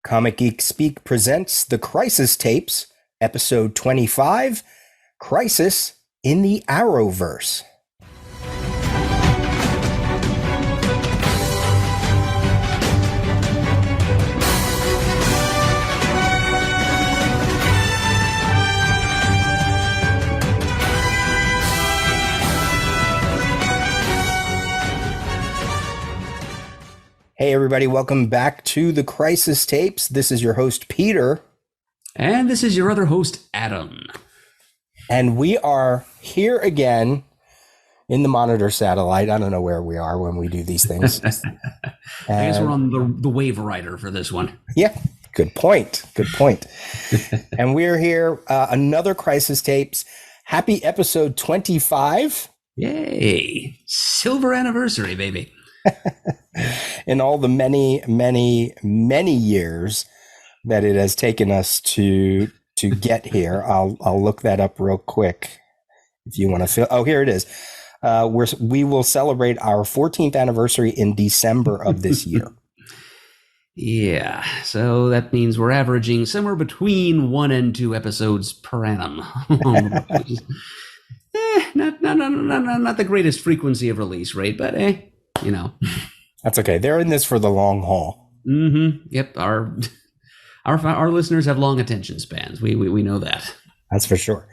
Comic Geek Speak presents The Crisis Tapes, Episode 25, Crisis in the Arrowverse. Hey everybody, welcome back to the Crisis Tapes. This is your host, Peter. And this is your other host, Adam. And we are here again in the Monitor satellite. I don't know where we are when we do these things. I guess we're on the Wave Rider for this one. Yeah, good point. Good point. And we're here, another Crisis Tapes. Happy episode 25. Yay. Silver anniversary, baby. In all the many, many, many years that it has taken us to get here. I'll look that up real quick if you want to feel. Oh, here it is. We will celebrate our 14th anniversary in December of this year. Yeah, so that means we're averaging somewhere between 1 and 2 episodes per annum. Not the greatest frequency of release rate, but you know. That's okay. They're in this for the long haul. Mm-hmm. Yep. Our listeners have long attention spans. We know that. That's for sure.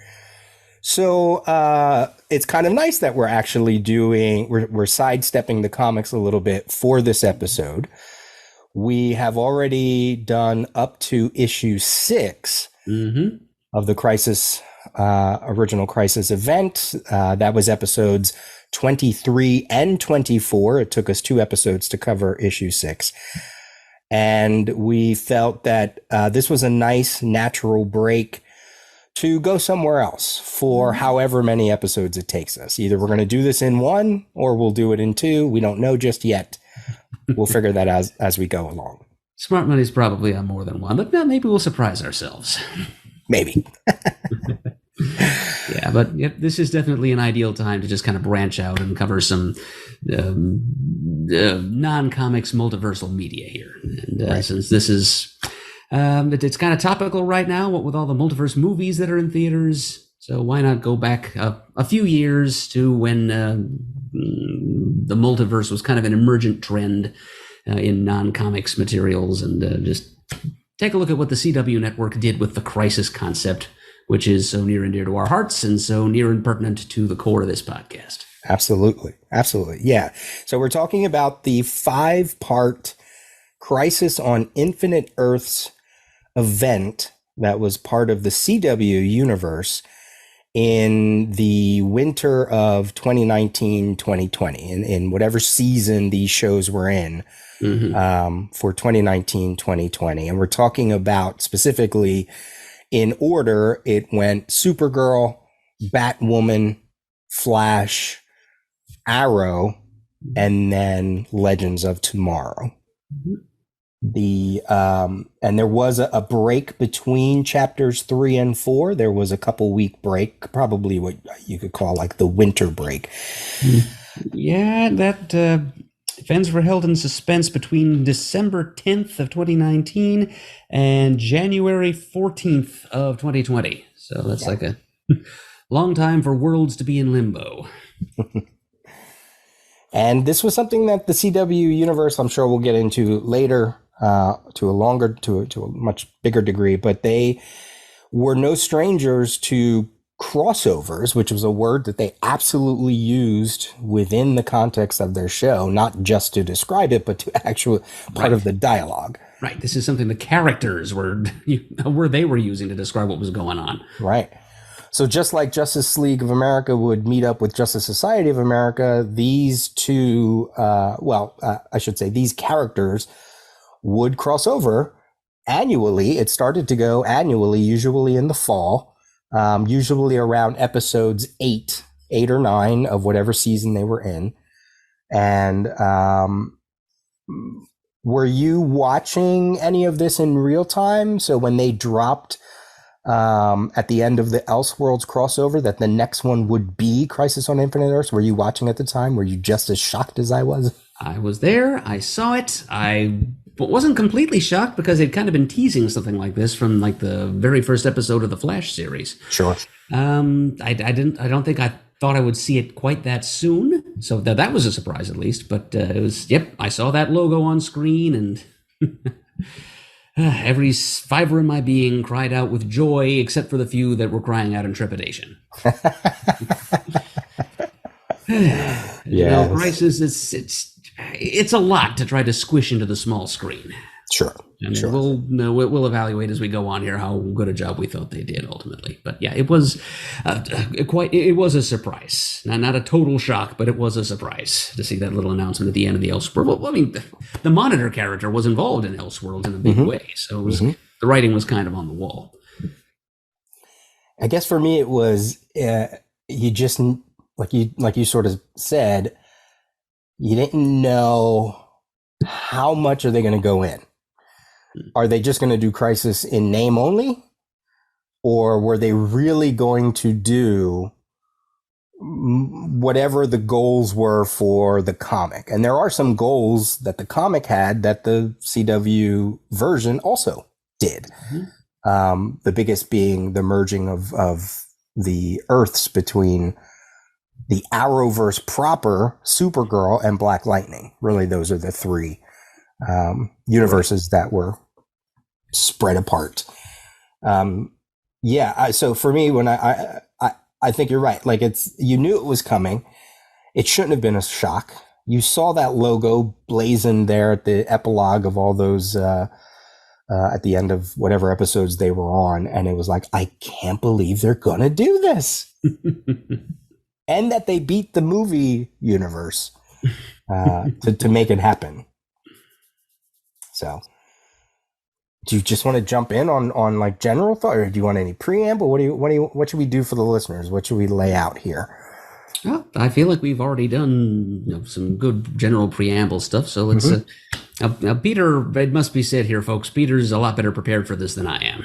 So it's kind of nice that we're actually we're sidestepping the comics a little bit for this episode. We have already done up to issue 6 of the Crisis original Crisis event. That was episodes 23 and 24. It took us 2 episodes to cover issue 6. And we felt that this was a nice natural break to go somewhere else for however many episodes it takes us. Either we're going to do this in 1 or we'll do it in 2. We don't know just yet. We'll figure that as we go along. Smart money's probably on more than 1, but maybe we'll surprise ourselves. Maybe. Yeah, but this is definitely an ideal time to just kind of branch out and cover some non-comics multiversal media here. And right. Since this is, it's kind of topical right now, what with all the multiverse movies that are in theaters. So why not go back a few years to when the multiverse was kind of an emergent trend in non-comics materials, and just take a look at what the CW network did with the Crisis concept, which is so near and dear to our hearts and so near and pertinent to the core of this podcast. Absolutely. Absolutely. Yeah. So we're talking about the 5-part Crisis on Infinite Earths event that was part of the CW universe in the winter of 2019-2020, in whatever season these shows were in for 2019-2020. And we're talking about specifically, in order, it went Supergirl, Batwoman, Flash, Arrow, and then Legends of Tomorrow. And there was a break between chapters 3 and 4. There was a couple week break, probably what you could call like the winter break. Yeah, that events were held in suspense between December 10th of 2019 and January 14th of 2020. So that's like a long time for worlds to be in limbo. And this was something that the CW universe, I'm sure we'll get into later, to a much bigger degree, but they were no strangers to crossovers, which was a word that they absolutely used within the context of their show, not just to describe it, but to actually part of the dialogue. Right. This is something the characters were a word they were using to describe what was going on. Right. So just like Justice League of America would meet up with Justice Society of America, these two, I should say these characters would cross over annually. It started to go annually, usually in the fall, usually around episodes 8 or 9 of whatever season they were in. And were you watching any of this in real time? So when they dropped at the end of the Elseworlds crossover that the next one would be Crisis on Infinite Earths, were you watching at the time? Were you just as shocked as I was? I was there. I saw it. I but wasn't completely shocked because they'd kind of been teasing something like this from like the very first episode of the Flash series. Sure. I don't think I thought I would see it quite that soon. So that was a surprise at least, but it was, yep, I saw that logo on screen and every fiber in my being cried out with joy, except for the few that were crying out in trepidation. Yeah, Crisis, it's a lot to try to squish into the small screen. Sure. And sure. we'll evaluate as we go on here how good a job we thought they did ultimately. But yeah, it was it was a surprise. Not a total shock, but it was a surprise to see that little announcement at the end of the Elseworld. Well, I mean, the Monitor character was involved in Elseworld in a big way, so it was, the writing was kind of on the wall. I guess for me, it was you just like you sort of said, you didn't know how much are they going to go in. Are they just going to do Crisis in name only? Or were they really going to do whatever the goals were for the comic? And there are some goals that the comic had that the CW version also did. The biggest being the merging of the Earths between the Arrowverse proper, Supergirl, and Black Lightning. Really, those are the three universes that were spread apart. So for me, when I think you're right. Like, you knew it was coming. It shouldn't have been a shock. You saw that logo blazoned there at the epilogue of all those at the end of whatever episodes they were on, and it was like, I can't believe they're gonna do this. And that they beat the movie universe to make it happen. So, do you just want to jump in on like general thought, or do you want any preamble? What should we do for the listeners? What should we lay out here? Well, I feel like we've already done some good general preamble stuff. So let's. Now, Peter, it must be said here, folks, Peter's a lot better prepared for this than I am.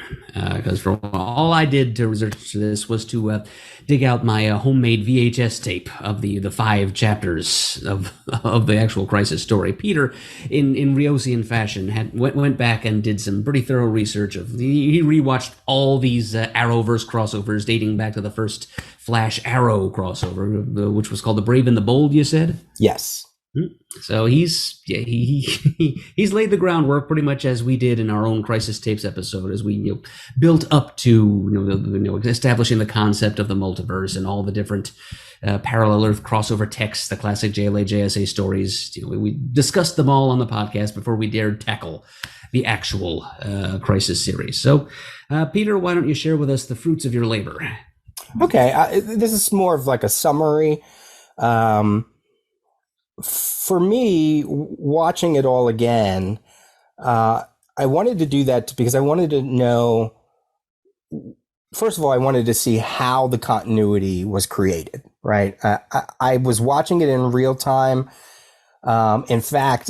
Because for all I did to research this was to dig out my homemade VHS tape of the 5 chapters of the actual Crisis story. Peter, in Riosian fashion, went back and did some pretty thorough research. He rewatched all these Arrowverse crossovers dating back to the first Flash Arrow crossover, which was called The Brave and the Bold, you said? Yes. So he's laid the groundwork pretty much as we did in our own Crisis Tapes episode, as we built up to establishing the concept of the multiverse and all the different parallel Earth crossover texts, the classic JLA JSA stories. We discussed them all on the podcast before we dared tackle the actual Crisis series. So, Peter, why don't you share with us the fruits of your labor? Okay, this is more of like a summary. For me, watching it all again, I wanted to do that because I wanted to know, first of all, I wanted to see how the continuity was created, right? I was watching it in real time. In fact,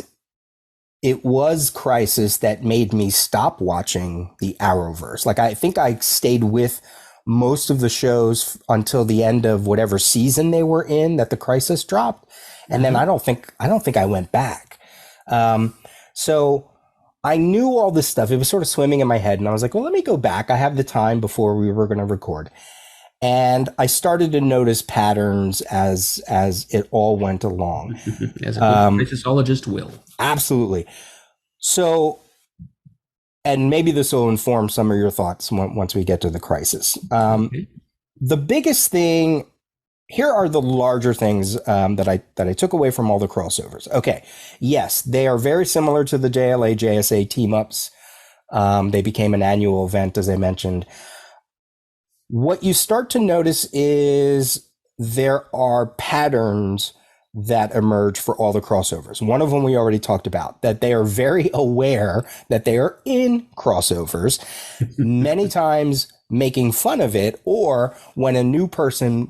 it was Crisis that made me stop watching the Arrowverse. Like, I think I stayed with most of the shows until the end of whatever season they were in that the Crisis dropped. And then I don't think I went back. So I knew all this stuff. It was sort of swimming in my head, and I was like, well, let me go back. I have the time before we were going to record. And I started to notice patterns as it all went along. As a crisis will. Absolutely. So, and maybe this will inform some of your thoughts once we get to the Crisis. The biggest thing, here are the larger things that I took away from all the crossovers. Okay, yes, they are very similar to the JLA JSA team ups. They became an annual event, as I mentioned. What you start to notice is there are patterns that emerge for all the crossovers. One of them we already talked about, that they are very aware that they are in crossovers, many times making fun of it, or when a new person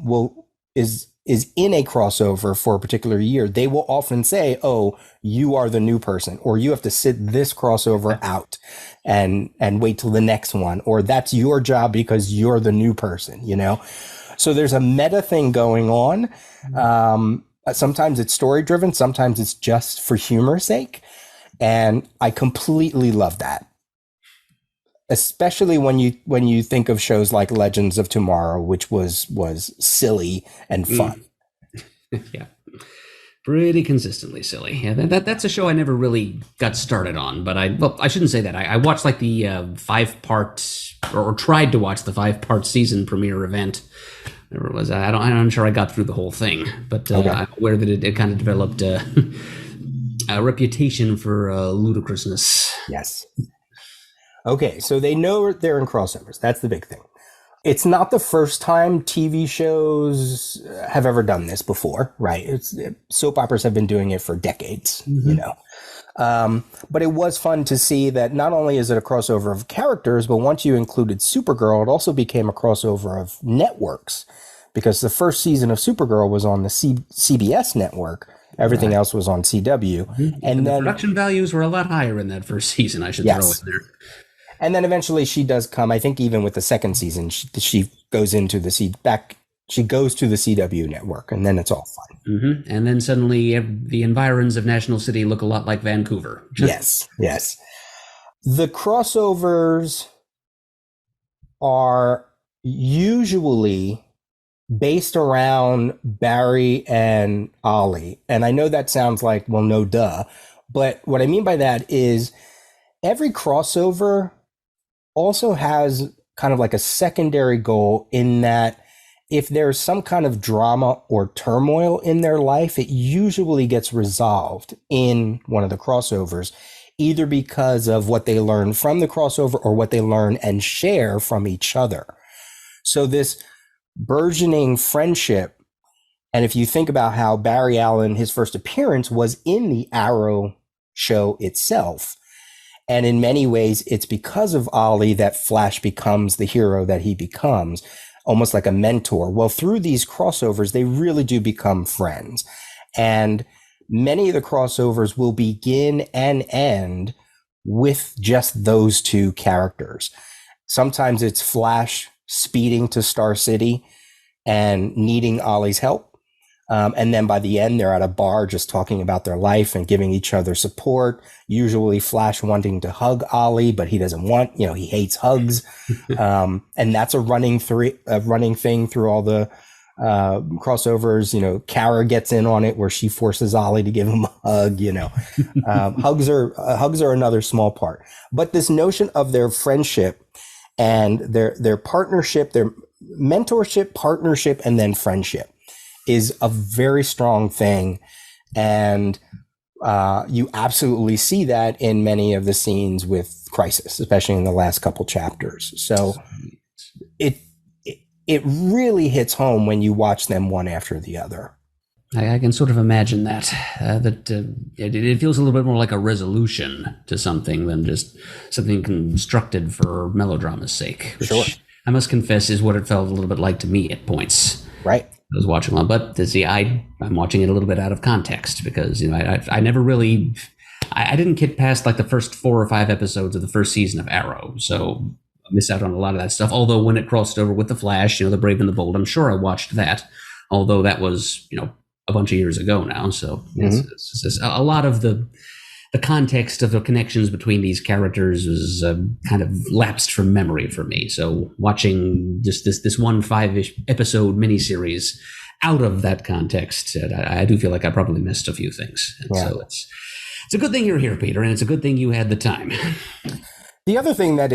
is in a crossover for a particular year, they will often say, oh, you are the new person, or you have to sit this crossover out and wait till the next one, or that's your job because you're the new person, So there's a meta thing going on. Sometimes it's story driven. Sometimes it's just for humor's sake. And I completely love that. Especially when you think of shows like Legends of Tomorrow, which was silly and fun. Yeah. Pretty consistently silly. Yeah, that's a show I never really got started on, but I shouldn't say that. I watched like the 5-part or tried to watch the 5-part season premiere event. Whatever it was. I'm not sure I got through the whole thing, but I'm aware that it kind of developed a reputation for ludicrousness. Yes. Okay, so they know they're in crossovers. That's the big thing. It's not the first time TV shows have ever done this before, right? Soap operas have been doing it for decades, you know. But it was fun to see that not only is it a crossover of characters, but once you included Supergirl, it also became a crossover of networks, because the first season of Supergirl was on the CBS network. Everything else was on CW. And then the production values were a lot higher in that first season, I should throw in there. And then eventually she does come. I think even with the second season, she goes into she goes to the CW network, and then it's all fun. Mm-hmm. And then suddenly the environs of National City look a lot like Vancouver. Yes. The crossovers are usually based around Barry and Ollie. And I know that sounds like, well, no duh. But what I mean by that is every crossover also has kind of like a secondary goal, in that if there's some kind of drama or turmoil in their life, it usually gets resolved in one of the crossovers, either because of what they learn from the crossover or what they learn and share from each other. So this burgeoning friendship, and if you think about how Barry Allen, his first appearance was in the Arrow show itself, and in many ways, it's because of Ollie that Flash becomes the hero that he becomes, almost like a mentor. Well, through these crossovers, they really do become friends. And many of the crossovers will begin and end with just those two characters. Sometimes it's Flash speeding to Star City and needing Ollie's help. And then by the end, they're at a bar just talking about their life and giving each other support. Usually Flash wanting to hug Ollie, but he doesn't want, he hates hugs. And that's a running thing through all the crossovers. Kara gets in on it where she forces Ollie to give him a hug. Hugs are another small part. But this notion of their friendship and their partnership, their mentorship, partnership, and then friendship is a very strong thing. And you absolutely see that in many of the scenes with Crisis, especially in the last couple chapters. So it really hits home when you watch them one after the other. I can sort of imagine that it feels a little bit more like a resolution to something than just something constructed for melodrama's sake, which, sure, I must confess, is what it felt a little bit like to me at points. Right. I was watching one, but see, I'm watching it a little bit out of context, because I never really, I didn't get past like the first 4 or 5 episodes of the first season of Arrow, so I missed out on a lot of that stuff. Although when it crossed over with the Flash, the Brave and the Bold, I'm sure I watched that. Although that was a bunch of years ago now, so it's a lot of the context of the connections between these characters was kind of lapsed from memory for me. So watching just this one 5-ish episode miniseries out of that context, I do feel like I probably missed a few things. And so it's a good thing you're here, Peter, and it's a good thing you had the time. The other thing that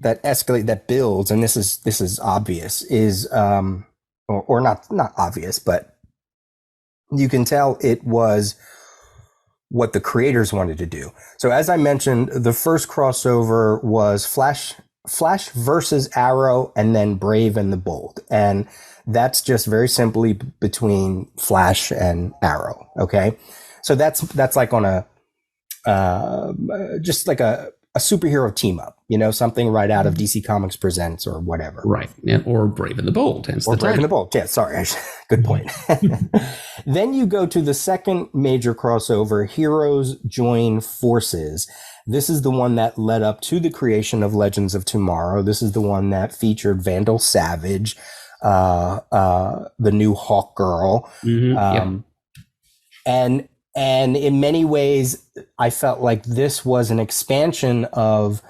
escalate, that builds, and this is obvious, is or not obvious, but you can tell it was what the creators wanted to do. So as I mentioned, the first crossover was Flash versus Arrow, and then Brave and the Bold. And that's just very simply between Flash and Arrow. Okay. So that's like on a, just like a superhero team up, something right out of DC Comics Presents or whatever. Right. Yeah. Or Brave and the Bold. Or Brave and the Bold. Yeah. Sorry. Good point. Then you go to the second major crossover, Heroes Join Forces. This is the one that led up to the creation of Legends of Tomorrow. This is the one that featured Vandal Savage, the new Hawk Girl. Mm-hmm. And And in many ways, I felt like this was an expansion of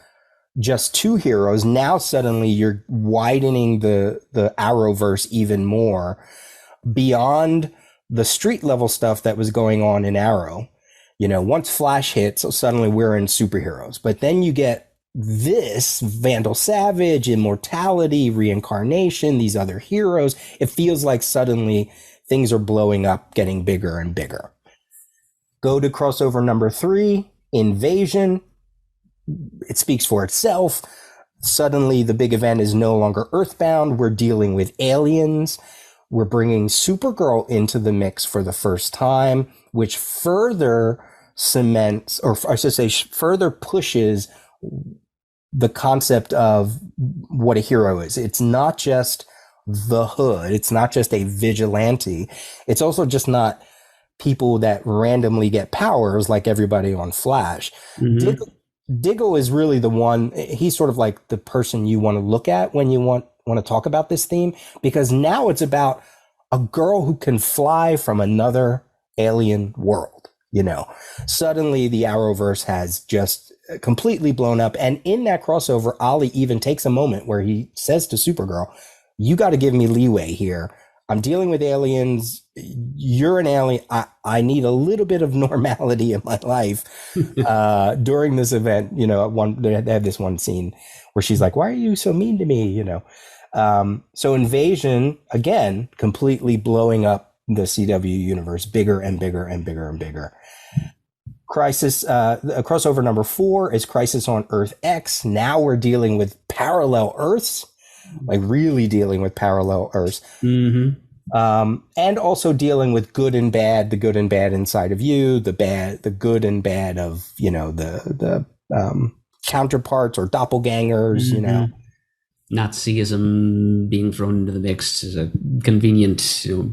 just two heroes. Now suddenly you're widening the Arrowverse even more beyond the street level stuff that was going on in Arrow. You know, once Flash hits, so suddenly we're in superheroes. But then you get this Vandal Savage, Immortality, Reincarnation, these other heroes. It feels like suddenly things are blowing up, getting bigger and bigger. Go to crossover number 3, Invasion. It speaks for itself. Suddenly the big event is no longer Earthbound. We're dealing with aliens. We're bringing Supergirl into the mix for the first time, which further cements, or I should say, further pushes the concept of what a hero is. It's not just the Hood. It's not just a vigilante. It's also just not people that randomly get powers like everybody on Flash. Mm-hmm. Diggle is really the one. He's sort of like the person you want to look at when you want to talk about this theme, because now it's about a girl who can fly from another alien world. You know, suddenly the Arrowverse has just completely blown up. And in that crossover, Ollie even takes a moment where he says to Supergirl, you got to give me leeway here. I'm dealing with aliens. You're an alien. I need a little bit of normality in my life. During this event, you know, they have this one scene where she's like, why are you so mean to me? You know? So Invasion, again, completely blowing up the CW universe, bigger and bigger and bigger and bigger. Crisis, crossover number 4 is Crisis on Earth X. Now we're dealing with parallel Earths, like really dealing with parallel Earths. Mm-hmm. And also dealing with good and bad, the good and bad inside of you, the good and bad of, you know, the counterparts or doppelgangers, mm-hmm. you know. Nazism being thrown into the mix is a convenient, you know,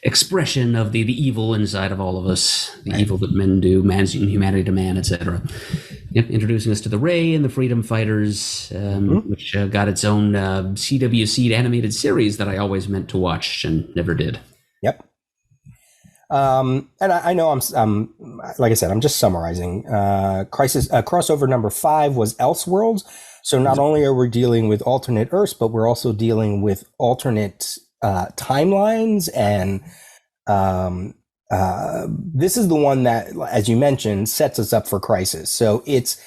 expression of the evil inside of all of us, the evil that men do, man's humanity to man, etc. Yep, introducing us to the Ray and the Freedom Fighters, which got its own CW Seed animated series that I always meant to watch and never did. Yep. And I know I'm like I said, I'm just summarizing. Crossover number 5 was Elseworlds. So not only are we dealing with alternate Earths, but we're also dealing with alternate timelines, and this is the one that, as you mentioned, sets us up for Crisis. So it's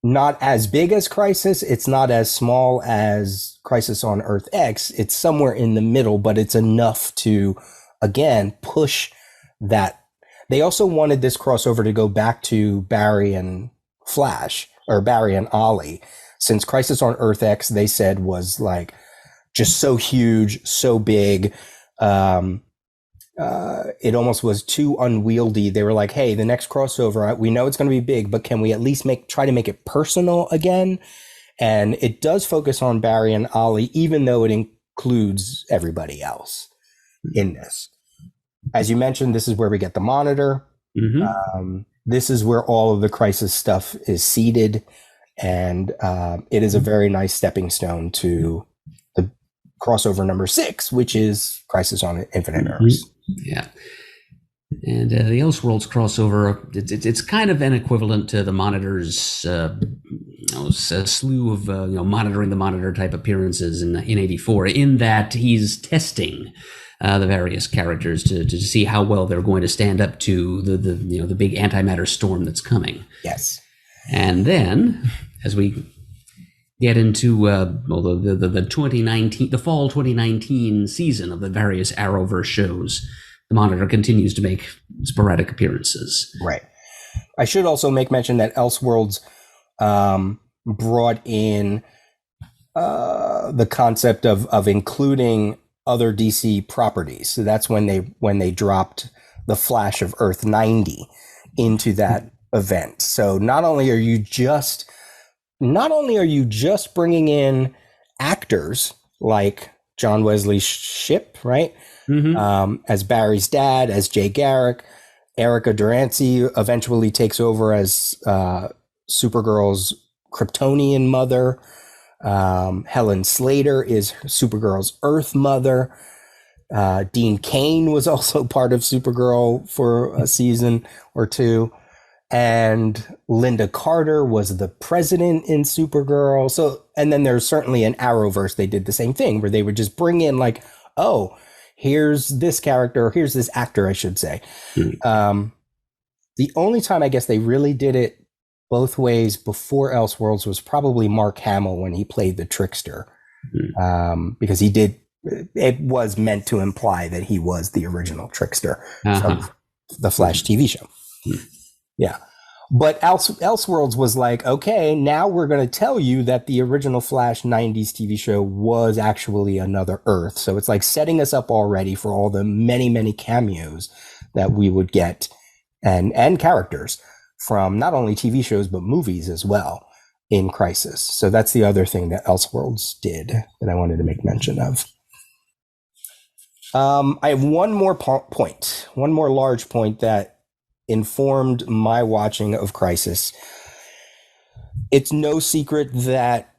not as big as Crisis, it's not as small as Crisis on Earth X. It's somewhere in the middle, but it's enough to again push that. They also wanted this crossover to go back to Barry and Flash, or Barry and Ollie, since Crisis on Earth X, they said, was like just so huge, so big. It almost was too unwieldy. They were like, hey, the next crossover, we know it's going to be big, but can we at least try to make it personal again? And it does focus on Barry and Ollie, even though it includes everybody else in this. As you mentioned, this is where we get the Monitor. Mm-hmm. This is where all of the Crisis stuff is seeded. And it is a very nice stepping stone to the crossover number 6, which is Crisis on Infinite Earths. Yeah. And the Elseworlds crossover, it's kind of an equivalent to the Monitor's slew of monitoring the Monitor type appearances in 84, in that he's testing the various characters to see how well they're going to stand up to the big antimatter storm that's coming. Yes. And then, as we get into the 2019, the fall 2019 season of the various Arrowverse shows, the Monitor continues to make sporadic appearances. Right. I should also make mention that Elseworlds brought in the concept of including other DC properties. So that's when they dropped the Flash of Earth 90 into that event. So not only are you just bringing in actors like John Wesley Shipp, right? Mm-hmm. As Barry's dad, as Jay Garrick, Erica Durance eventually takes over as Supergirl's Kryptonian mother. Helen Slater is Supergirl's Earth mother. Dean Cain was also part of Supergirl for a season or two. And Linda Carter was the president in Supergirl. So, and then there's certainly an Arrowverse. They did the same thing where they would just bring in like, oh, here's this character, here's this actor, I should say. The only time I guess they really did it both ways before Elseworlds was probably Mark Hamill when he played the Trickster, because he did. It was meant to imply that he was the original Trickster from the Flash TV show. Yeah. But Elseworlds was like, okay, now we're going to tell you that the original Flash 90s TV show was actually another Earth. So it's like setting us up already for all the many, many cameos that we would get and characters from not only TV shows, but movies as well in Crisis. So that's the other thing that Elseworlds did that I wanted to make mention of. I have one more point, one more large point that informed my watching of Crisis. It's no secret that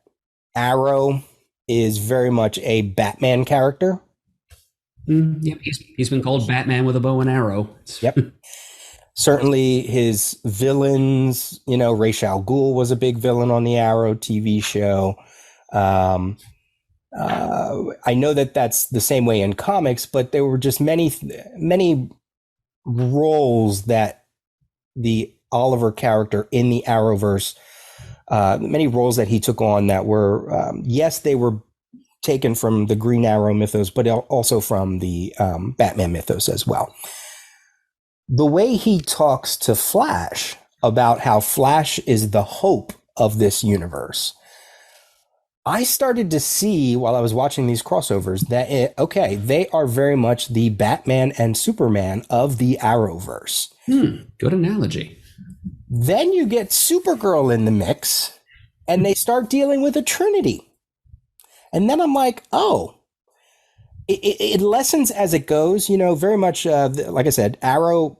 Arrow is very much a Batman character. Yep, he's been called Batman with a bow and arrow. Yep. Certainly his villains, Ra's al Ghul was a big villain on the Arrow TV show. I know that that's the same way in comics, but there were just many roles that the Oliver character in the Arrowverse, many roles that he took on that were, yes, they were taken from the Green Arrow mythos, but also from the Batman mythos as well. The way he talks to Flash about how Flash is the hope of this universe, I started to see while I was watching these crossovers that, they are very much the Batman and Superman of the Arrowverse. Good analogy. Then you get Supergirl in the mix, and they start dealing with a Trinity. And then I'm like, oh, it lessens as it goes, very much, like I said, Arrow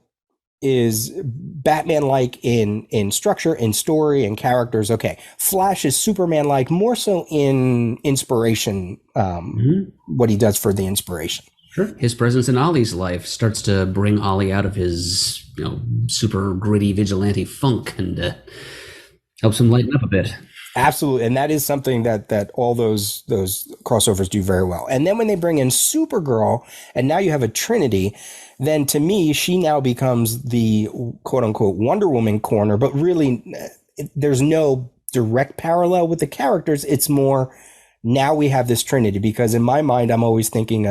is Batman-like in structure, in story, and characters. Okay, Flash is Superman-like, more so in inspiration, what he does for the inspiration. Sure. His presence in Ollie's life starts to bring Ollie out of his, super gritty vigilante funk and helps him lighten up a bit. Absolutely, and that is something that all those crossovers do very well. And then when they bring in Supergirl, and now you have a Trinity, then to me, she now becomes the quote-unquote Wonder Woman corner, but really there's no direct parallel with the characters. It's more, now we have this Trinity, because in my mind, I'm always thinking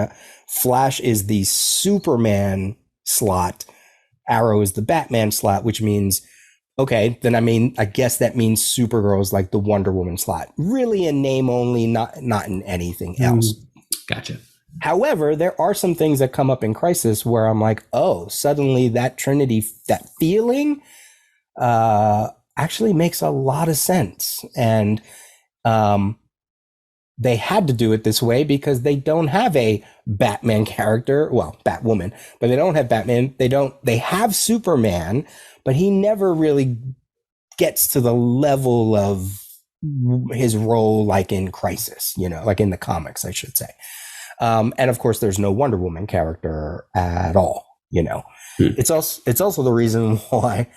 Flash is the Superman slot, Arrow is the Batman slot, which means, okay, then I guess that means Supergirl is like the Wonder Woman slot. Really in name only, not in anything else. Gotcha. However, there are some things that come up in Crisis where I'm like, oh, suddenly that Trinity, that feeling actually makes a lot of sense. And they had to do it this way because they don't have a Batman character, well, Batwoman, but they don't have Batman. They have Superman, but he never really gets to the level of his role like in Crisis, like in the comics, I should say. And of course, there's no Wonder Woman character at all. It's also the reason why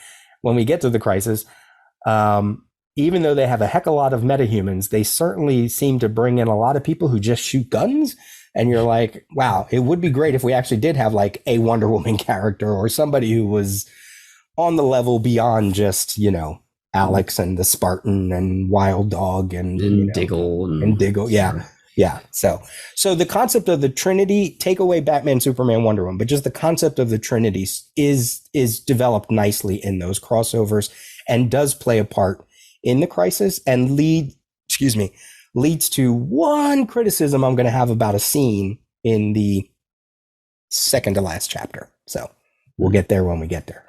when we get to the Crisis, even though they have a heck of a lot of metahumans, they certainly seem to bring in a lot of people who just shoot guns. And you're like, wow, it would be great if we actually did have like a Wonder Woman character or somebody who was on the level beyond just, Alex and the Spartan and Wild Dog and Diggle and Diggle. Yeah. Yeah. So the concept of the Trinity, take away Batman, Superman, Wonder Woman, but just the concept of the Trinity is developed nicely in those crossovers and does play a part in the Crisis and leads to one criticism I'm going to have about a scene in the second to last chapter. So we'll get there when we get there.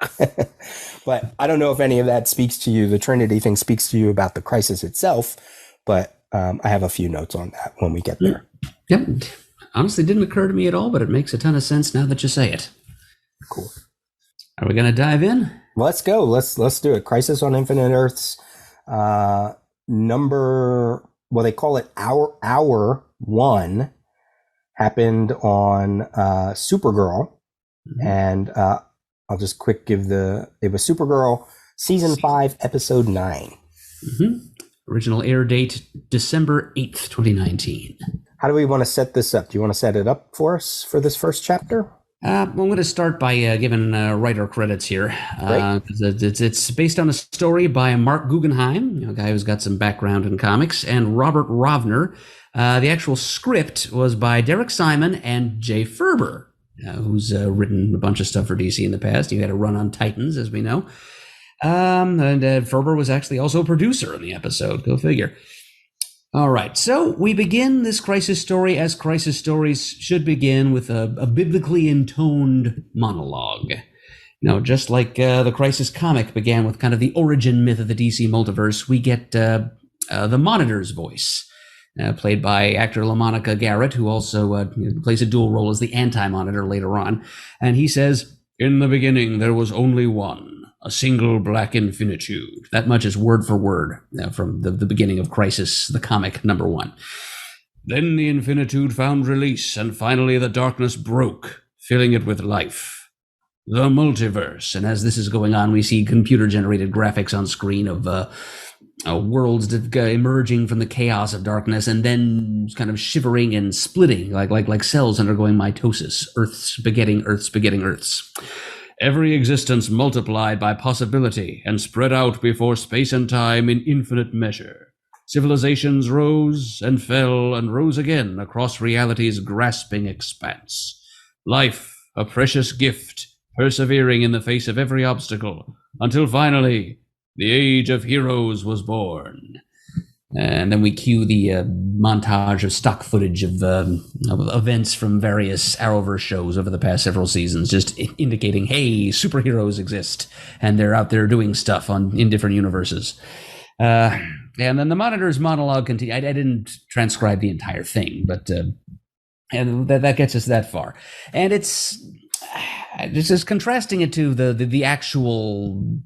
But I don't know if any of that speaks to you. The Trinity thing speaks to you about the Crisis itself, but I have a few notes on that when we get there. Yep. Honestly, didn't occur to me at all, but it makes a ton of sense now that you say it. Cool. Are we going to dive in? Let's go. Let's do it. Crisis on Infinite Earths. They call it hour 1, happened on Supergirl. And I'll just quick it was Supergirl season 5, episode 9. Original air date December 8th, 2019. How do we want to set this up? Do you want to set it up for us for this first chapter? I'm going to start by giving writer credits here. It's based on a story by Mark Guggenheim, a guy who's got some background in comics, and Robert Rovner. The actual script was by Derek Simon and Jay Ferber, who's written a bunch of stuff for DC in the past. He had a run on Titans, as we know. And Ferber was actually also a producer in the episode. Go figure. All right, so we begin this crisis story as crisis stories should begin, with a biblically intoned monologue. Just like the Crisis comic began with kind of the origin myth of the DC multiverse, we get the Monitor's voice, played by actor LaMonica Garrett, who also plays a dual role as the Anti-Monitor later on. And he says, "In the beginning there was only one, a single black infinitude." That much is word for word from the beginning of Crisis, the comic number 1. "Then the infinitude found release, and finally the darkness broke, filling it with life. The multiverse." And as this is going on, we see computer-generated graphics on screen of worlds emerging from the chaos of darkness and then kind of shivering and splitting like cells undergoing mitosis, Earths begetting Earths begetting Earths. "Every existence multiplied by possibility and spread out before space and time in infinite measure. Civilizations rose and fell and rose again across reality's grasping expanse. Life, a precious gift, persevering in the face of every obstacle, until finally the age of heroes was born." And then we cue the montage of stock footage of events from various Arrowverse shows over the past several seasons, just indicating, hey, superheroes exist, and they're out there doing stuff in different universes. And then the Monitor's monologue continues. I didn't transcribe the entire thing, but and that gets us that far. And it's just contrasting it to the actual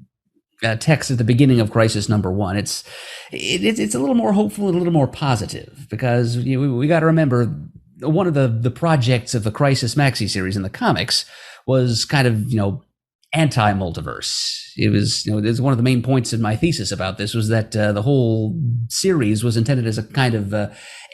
text at the beginning of Crisis number 1. It's a little more hopeful and a little more positive, because we got to remember one of the projects of the Crisis maxi series in the comics was kind of anti-multiverse. It was one of the main points in my thesis about this was that the whole series was intended as a kind of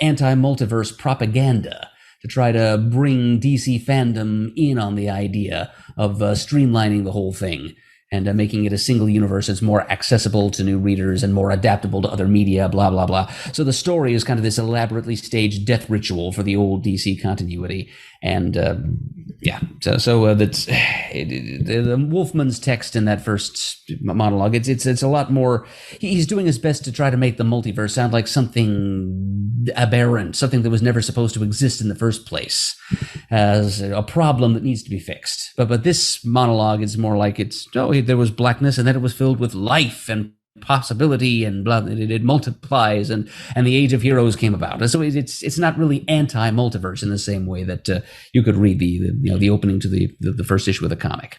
anti-multiverse propaganda to try to bring DC fandom in on the idea of streamlining the whole thing and making it a single universe that's more accessible to new readers and more adaptable to other media, blah, blah, blah. So the story is kind of this elaborately staged death ritual for the old DC continuity. And so that's the Wolfman's text in that first monologue. It's a lot more. He's doing his best to try to make the multiverse sound like something aberrant, something that was never supposed to exist in the first place, as a problem that needs to be fixed. But this monologue is more like there was blackness, and then it was filled with life and possibility, and blah, it multiplies, and the age of heroes came about. And so it's not really anti-multiverse in the same way that you could read the opening to the first issue of the comic.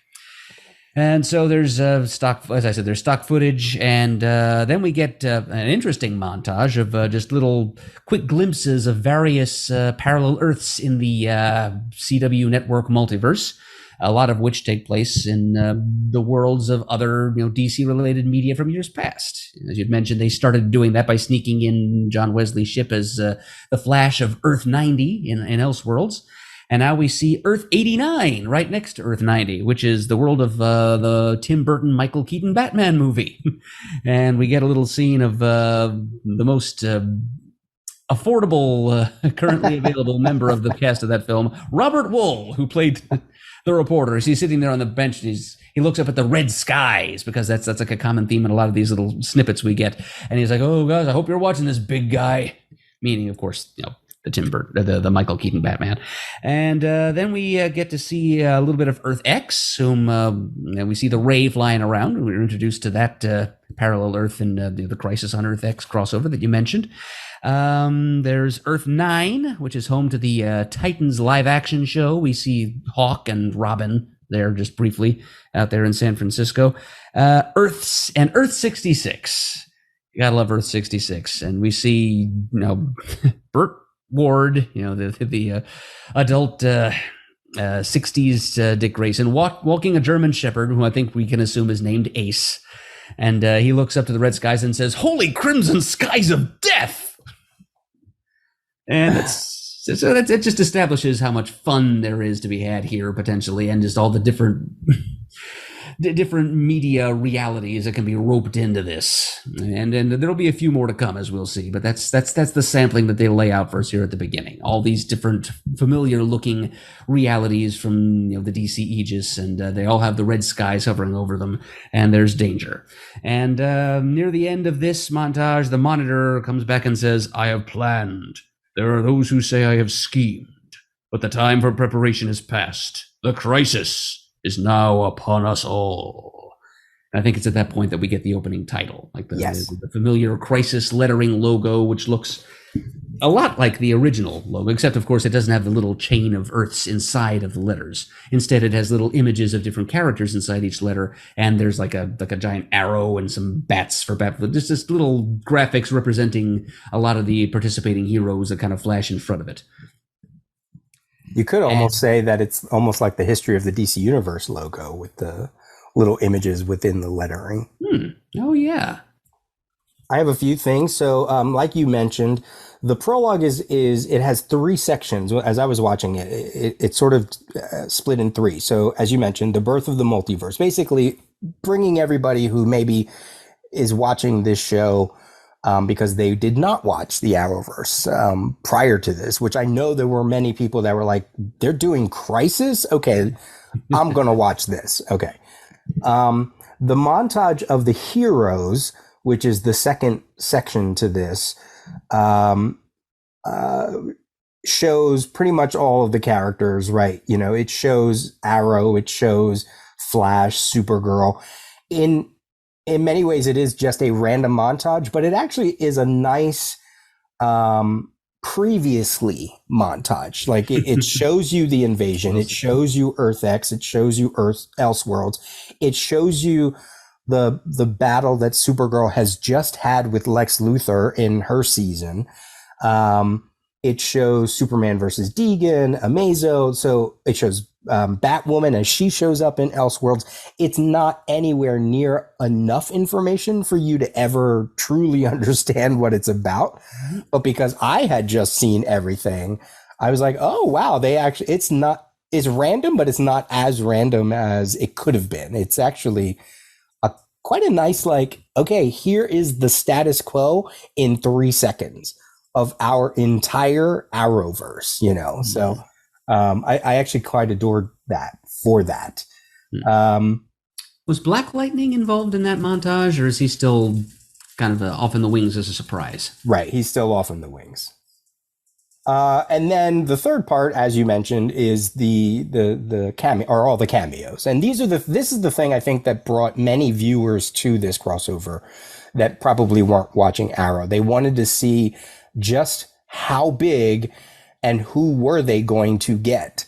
And so there's stock footage, and then we get an interesting montage of just little quick glimpses of various parallel Earths in the CW network multiverse, a lot of which take place in the worlds of other DC-related media from years past. As you'd mentioned, they started doing that by sneaking in John Wesley Shipp as the Flash of Earth 90 in Elseworlds. And now we see Earth 89 right next to Earth 90, which is the world of the Tim Burton, Michael Keaton Batman movie. And we get a little scene of the most affordable, currently available member of the cast of that film, Robert Wool, who played the reporter. He's sitting there on the bench, and he looks up at the red skies, because that's like a common theme in a lot of these little snippets we get. And he's like, "Oh, guys, I hope you're watching this, big guy." Meaning, of course, the Tim Burton, the Michael Keaton Batman. And then we get to see a little bit of Earth X, whom we see the Ray flying around. We were introduced to that parallel Earth in the Crisis on Earth X crossover that you mentioned. There's Earth 9, which is home to the Titans live action show. We see Hawk and Robin there just briefly out there in San Francisco. Earth 66. You gotta love Earth 66. And we see, Burt ward, the adult 60s Dick Grayson, walking a German Shepherd, who I think we can assume is named Ace. And he looks up to the red skies and says, "Holy crimson skies of death!" And it just establishes how much fun there is to be had here, potentially, and just all the different media realities that can be roped into this. And there'll be a few more to come, as we'll see. But that's the sampling that they lay out for us here at the beginning. All these different familiar-looking realities from the DC Aegis, and they all have the red skies hovering over them, and there's danger. And near the end of this montage, the Monitor comes back and says, "I have planned. There are those who say I have schemed, but the time for preparation is past. The crisis is now upon us all." And I think it's at that point that we get the opening title, like the familiar Crisis lettering logo, which looks a lot like the original logo, except of course it doesn't have the little chain of Earths inside of the letters. Instead, it has little images of different characters inside each letter, and there's like a giant arrow and some bats for Batwoman. Just this little graphics representing a lot of the participating heroes that kind of flash in front of it. You could almost say that it's almost like the History of the DC Universe logo with the little images within the lettering. Oh, yeah. I have a few things. So, like you mentioned, the prologue is it has 3 sections. As I was watching it, it's sort of split in 3. So, as you mentioned, the birth of the multiverse, basically bringing everybody who maybe is watching this show because they did not watch the Arrowverse prior to this, which I know there were many people that were like, "They're doing Crisis? Okay, I'm going to watch this." Okay. The montage of the heroes, which is the second section to this, shows pretty much all of the characters, right? It shows Arrow, it shows Flash, Supergirl. In many ways, it is just a random montage, but it actually is a nice previously montage. Like it shows you the invasion, it shows you Earth X, it shows you Elseworlds, it shows you the battle that Supergirl has just had with Lex Luthor in her season. It shows Superman versus Deegan, Amazo. So it shows Batwoman as she shows up in Elseworlds. It's not anywhere near enough information for you to ever truly understand what it's about. But because I had just seen everything, I was like, oh, wow, it's random, but it's not as random as it could have been. It's actually quite a nice, like, okay, here is the status quo in 3 seconds of our entire Arrowverse, So I actually quite adored that for that. Was Black Lightning involved in that montage, or is he still kind of off in the wings as a surprise? Right, he's still off in the wings. And then the third part, as you mentioned, is the cameo, or all the cameos. And this is the thing I think that brought many viewers to this crossover that probably weren't watching Arrow. They wanted to see just how big and who were they going to get.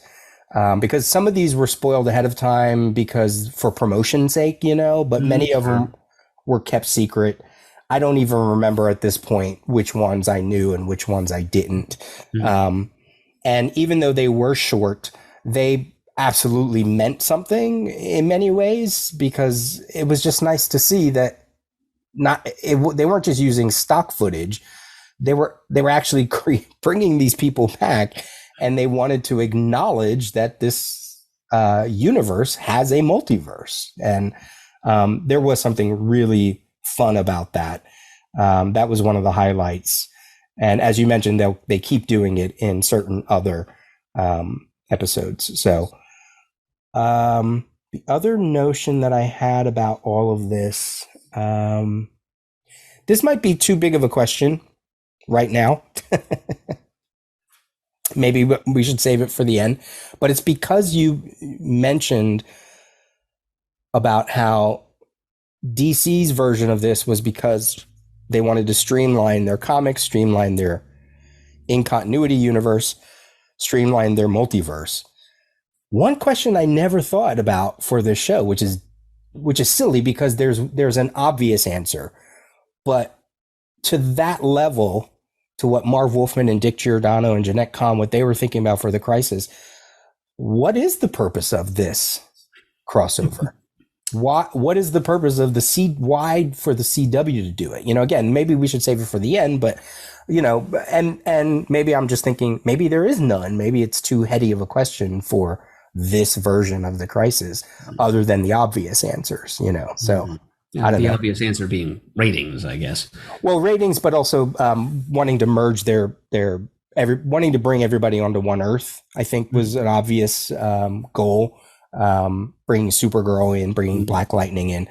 Because some of these were spoiled ahead of time because for promotion's sake, but many of them were kept secret. I don't even remember at this point which ones I knew and which ones I didn't. And even though they were short, they absolutely meant something in many ways, because it was just nice to see that they weren't just using stock footage. They were actually bringing these people back, and they wanted to acknowledge that this universe has a multiverse. And there was something really fun about that. That was one of the highlights. And as you mentioned, they keep doing it in certain other episodes. So the other notion that I had about all of this, this might be too big of a question right now. Maybe we should save it for the end. But it's because you mentioned about how DC's version of this was because they wanted to streamline their comics, streamline their in-continuity universe, streamline their multiverse. One question I never thought about for this show, which is silly because there's an obvious answer, but to that level, to what Marv Wolfman and Dick Giordano and Jeanette Kahn, what they were thinking about for the Crisis, what is the purpose of this crossover? What is the purpose of why for the CW to do it? Again, maybe we should save it for the end, but and maybe I'm just thinking maybe there is none. Maybe it's too heady of a question for this version of the Crisis, other than the obvious answers. So I don't know. The obvious answer being ratings, I guess. Well, ratings, but also wanting to merge wanting to bring everybody onto one Earth, I think was an obvious goal. Bringing Supergirl in, bringing Black Lightning in.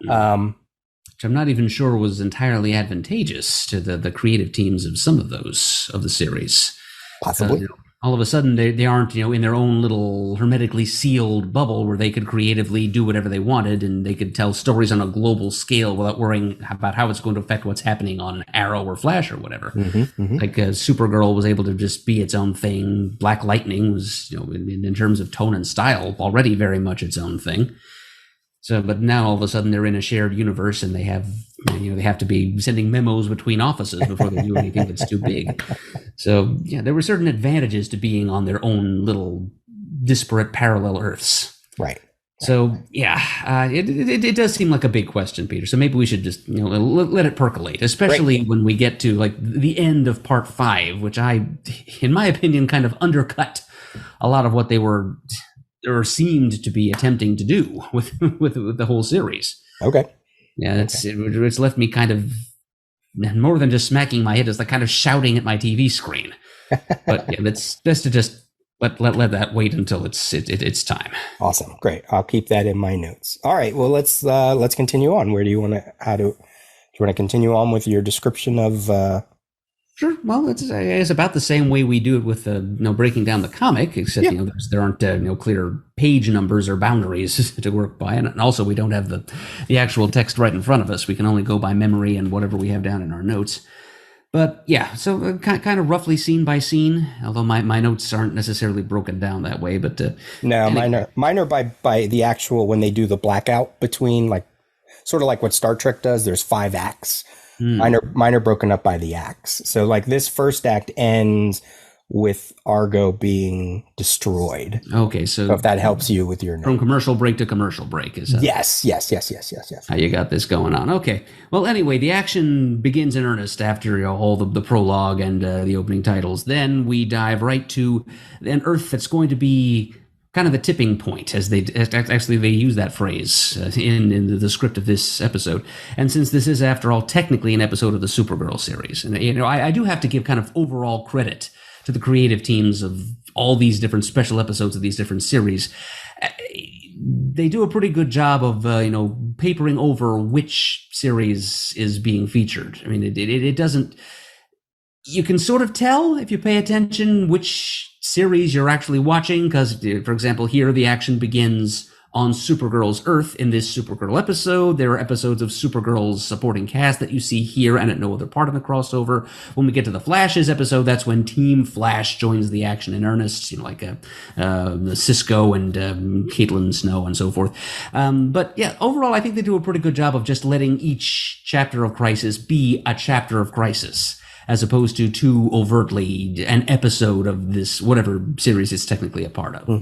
Which I'm not even sure was entirely advantageous to the creative teams of some of the series. Possibly. All of a sudden, they aren't, in their own little hermetically sealed bubble where they could creatively do whatever they wanted, and they could tell stories on a global scale without worrying about how it's going to affect what's happening on Arrow or Flash or whatever. Like Supergirl was able to just be its own thing. Black Lightning was, in terms of tone and style, already very much its own thing. So, but now all of a sudden they're in a shared universe, and they have to be sending memos between offices before they do anything that's too big. So, yeah, there were certain advantages to being on their own little disparate parallel Earths. Right. So, yeah, it does seem like a big question, Peter. So maybe we should just let it percolate, especially when we get to like the end of Part 5, which in my opinion, kind of undercut a lot of what they were or seemed to be attempting to do with the whole series. Okay. Yeah, it's left me kind of more than just smacking my head. It's like kind of shouting at my TV screen. But yeah, it's best to just let that wait until it's time. Awesome, great. I'll keep that in my notes. All right. Well, let's continue on. Where do you want to? Do you want to continue on with your description of? Sure. Well, it's about the same way we do it with breaking down the comic, except there aren't clear page numbers or boundaries to work by, and also we don't have the actual text right in front of us. We can only go by memory and whatever we have down in our notes. But yeah, so kind of roughly scene by scene, although my notes aren't necessarily broken down that way. But no, anyway. mine are by the actual when they do the blackout between, like sort of like what Star Trek does. There's 5 acts. Mine are broken up by the acts. So like this first act ends with Argo being destroyed. Okay, so if that helps you with your note. From commercial break to commercial break, is that? Yes. How you got this going on? Okay. Well, anyway, the action begins in earnest after all the prologue and the opening titles. Then we dive right to an Earth that's going to be kind of the tipping point, as they use that phrase in the script of this episode. And since this is, after all, technically an episode of the Supergirl series, and I do have to give kind of overall credit to the creative teams of all these different special episodes of these different series. They do a pretty good job of papering over which series is being featured. I mean, it doesn't. You can sort of tell if you pay attention which series you're actually watching, because, for example, here the action begins on Supergirl's Earth in this Supergirl episode. There are episodes of Supergirl's supporting cast that you see here and at no other part of the crossover. When we get to the Flash's episode, that's when Team Flash joins the action in earnest, like Cisco and Caitlin Snow and so forth. But yeah, overall, I think they do a pretty good job of just letting each chapter of Crisis be a chapter of Crisis, as opposed to too overtly an episode of this, whatever series it's technically a part of.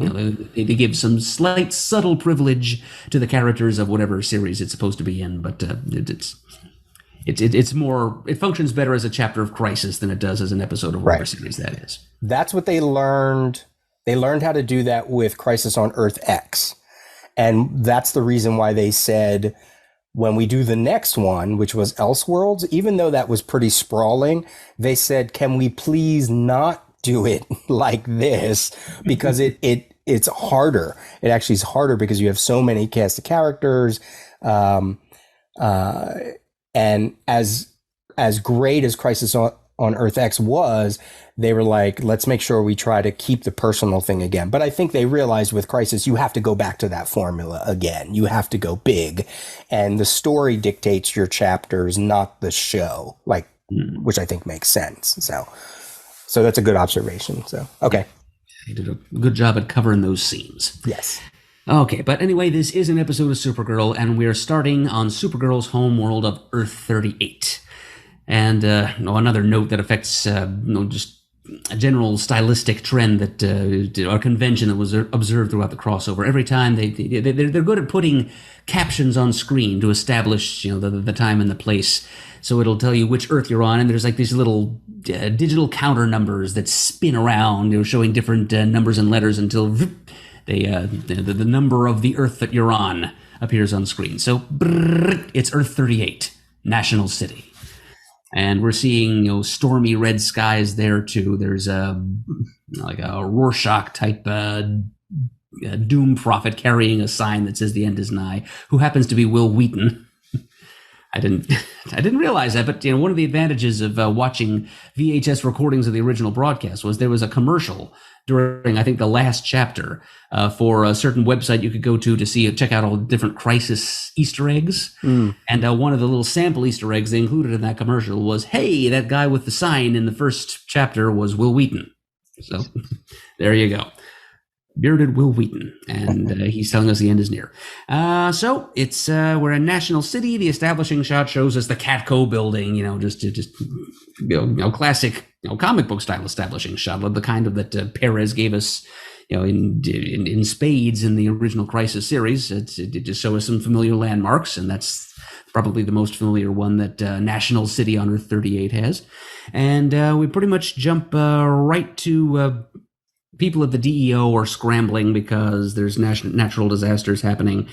They give some slight subtle privilege to the characters of whatever series it's supposed to be in, but it's more, it functions better as a chapter of Crisis than it does as an episode of whatever series that is. That's what they learned. They learned how to do that with Crisis on Earth X. And that's the reason why they said, when we do the next one, which was Elseworlds, even though that was pretty sprawling, they said, can we please not do it like this? Because it's harder. It actually is harder because you have so many cast of characters. And as great as Crisis on Earth X was, they were like, let's make sure we try to keep the personal thing again. But I think they realized with Crisis, you have to go back to that formula again. You have to go big. And the story dictates your chapters, not the show, which I think makes sense. So that's a good observation. So, okay. They did a good job at covering those scenes. Yes. Okay, but anyway, this is an episode of Supergirl, and we are starting on Supergirl's home world of Earth 38. And another note that affects just a general stylistic trend that or convention that was observed throughout the crossover. Every time they're good at putting captions on screen to establish the time and the place. So it'll tell you which Earth you're on, and there's like these little digital counter numbers that spin around, showing different numbers and letters until the number of the Earth that you're on appears on screen. So it's Earth 38, National City. And we're seeing, stormy red skies there too. There's like a Rorschach type doom prophet carrying a sign that says the end is nigh, who happens to be Will Wheaton. I didn't realize that, but one of the advantages of watching VHS recordings of the original broadcast was there was a commercial during, I think, the last chapter for a certain website you could go to check out all the different Crisis Easter eggs. And one of the little sample Easter eggs they included in that commercial was, hey, that guy with the sign in the first chapter was Will Wheaton. So there you go. Bearded Will Wheaton, and he's telling us the end is near. So it's we're in National City. The establishing shot shows us the Catco building, just classic comic book style establishing shot, the kind of that Perez gave us, in spades in the original Crisis series. It just shows us some familiar landmarks, and that's probably the most familiar one that National City on Earth 38 has. And we pretty much jump right to. People at the DEO are scrambling because there's natural disasters happening.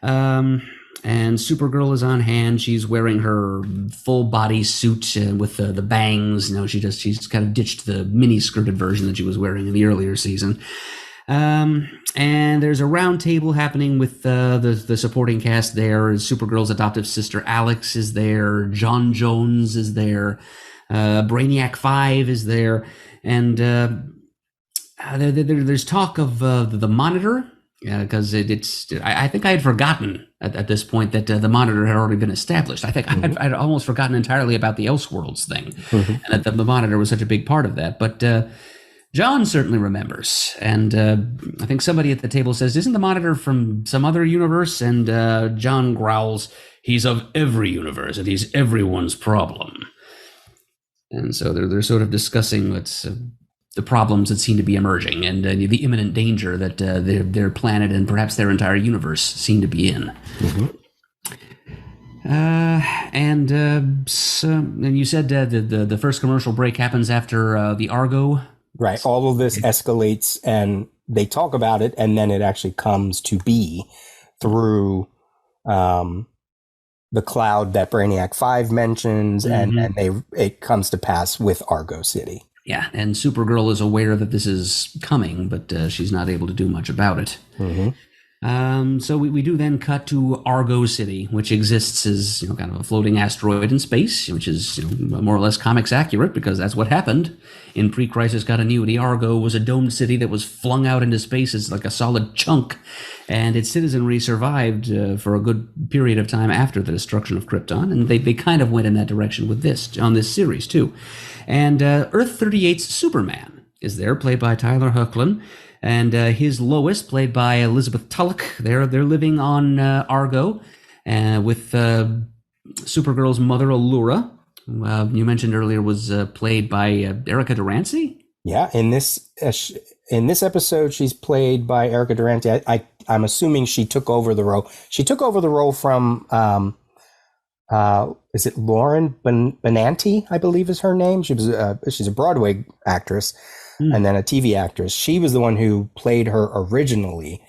And Supergirl is on hand. She's wearing her full body suit with the bangs. She's kind of ditched the mini skirted version that she was wearing in the earlier season. And there's a round table happening with the supporting cast there. Supergirl's adoptive sister Alex is there. John Jones is there. Brainiac 5 is there. And there's talk of the Monitor, because I think I had forgotten at this point that the Monitor had already been established. I think I'd almost forgotten entirely about the Elseworlds thing, and that the Monitor was such a big part of that. But John certainly remembers, and I think somebody at the table says, "Isn't the Monitor from some other universe?" And John growls, "He's of every universe, and he's everyone's problem." And so they're sort of discussing what's the problems that seem to be emerging, and the imminent danger that their planet and perhaps their entire universe seem to be in. And you said the first commercial break happens after the Argo. Right. All of this escalates, and they talk about it, and then it actually comes to be through the cloud that Brainiac 5 mentions, and it comes to pass with Argo City. Yeah, and Supergirl is aware that this is coming, but she's not able to do much about it. So we do then cut to Argo City, which exists as kind of a floating asteroid in space, which is more or less comics accurate, because that's what happened in pre-crisis continuity. Argo was a domed city that was flung out into space as like a solid chunk, and its citizenry survived for a good period of time after the destruction of Krypton, and they kind of went in that direction with this series too. And Earth 38's Superman is there, played by Tyler Hoechlin, and his Lois, played by Elizabeth Tulloch. They're living on Argo with Supergirl's mother, Allura. You mentioned earlier was played by Erica Durance. Yeah, in this episode, she's played by Erica Durance. I'm assuming she took over the role. She took over the role from. Is it Lauren Benanti, I believe is her name? She's a Broadway actress and then a TV actress. She was the one who played her originally,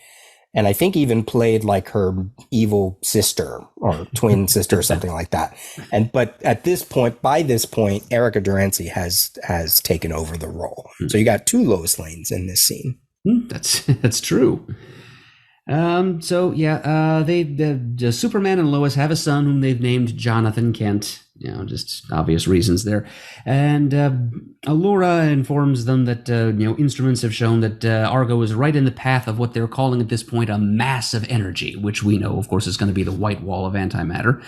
and I think even played like her evil sister or twin sister or something like that. But by this point, Erica Durance has taken over the role. So you got two Lois Lanes in this scene. That's true. Superman and Lois have a son whom they've named Jonathan Kent, just obvious reasons there. And Allura informs them that, instruments have shown that Argo is right in the path of what they're calling at this point a mass of energy, which we know, of course, is going to be the white wall of antimatter.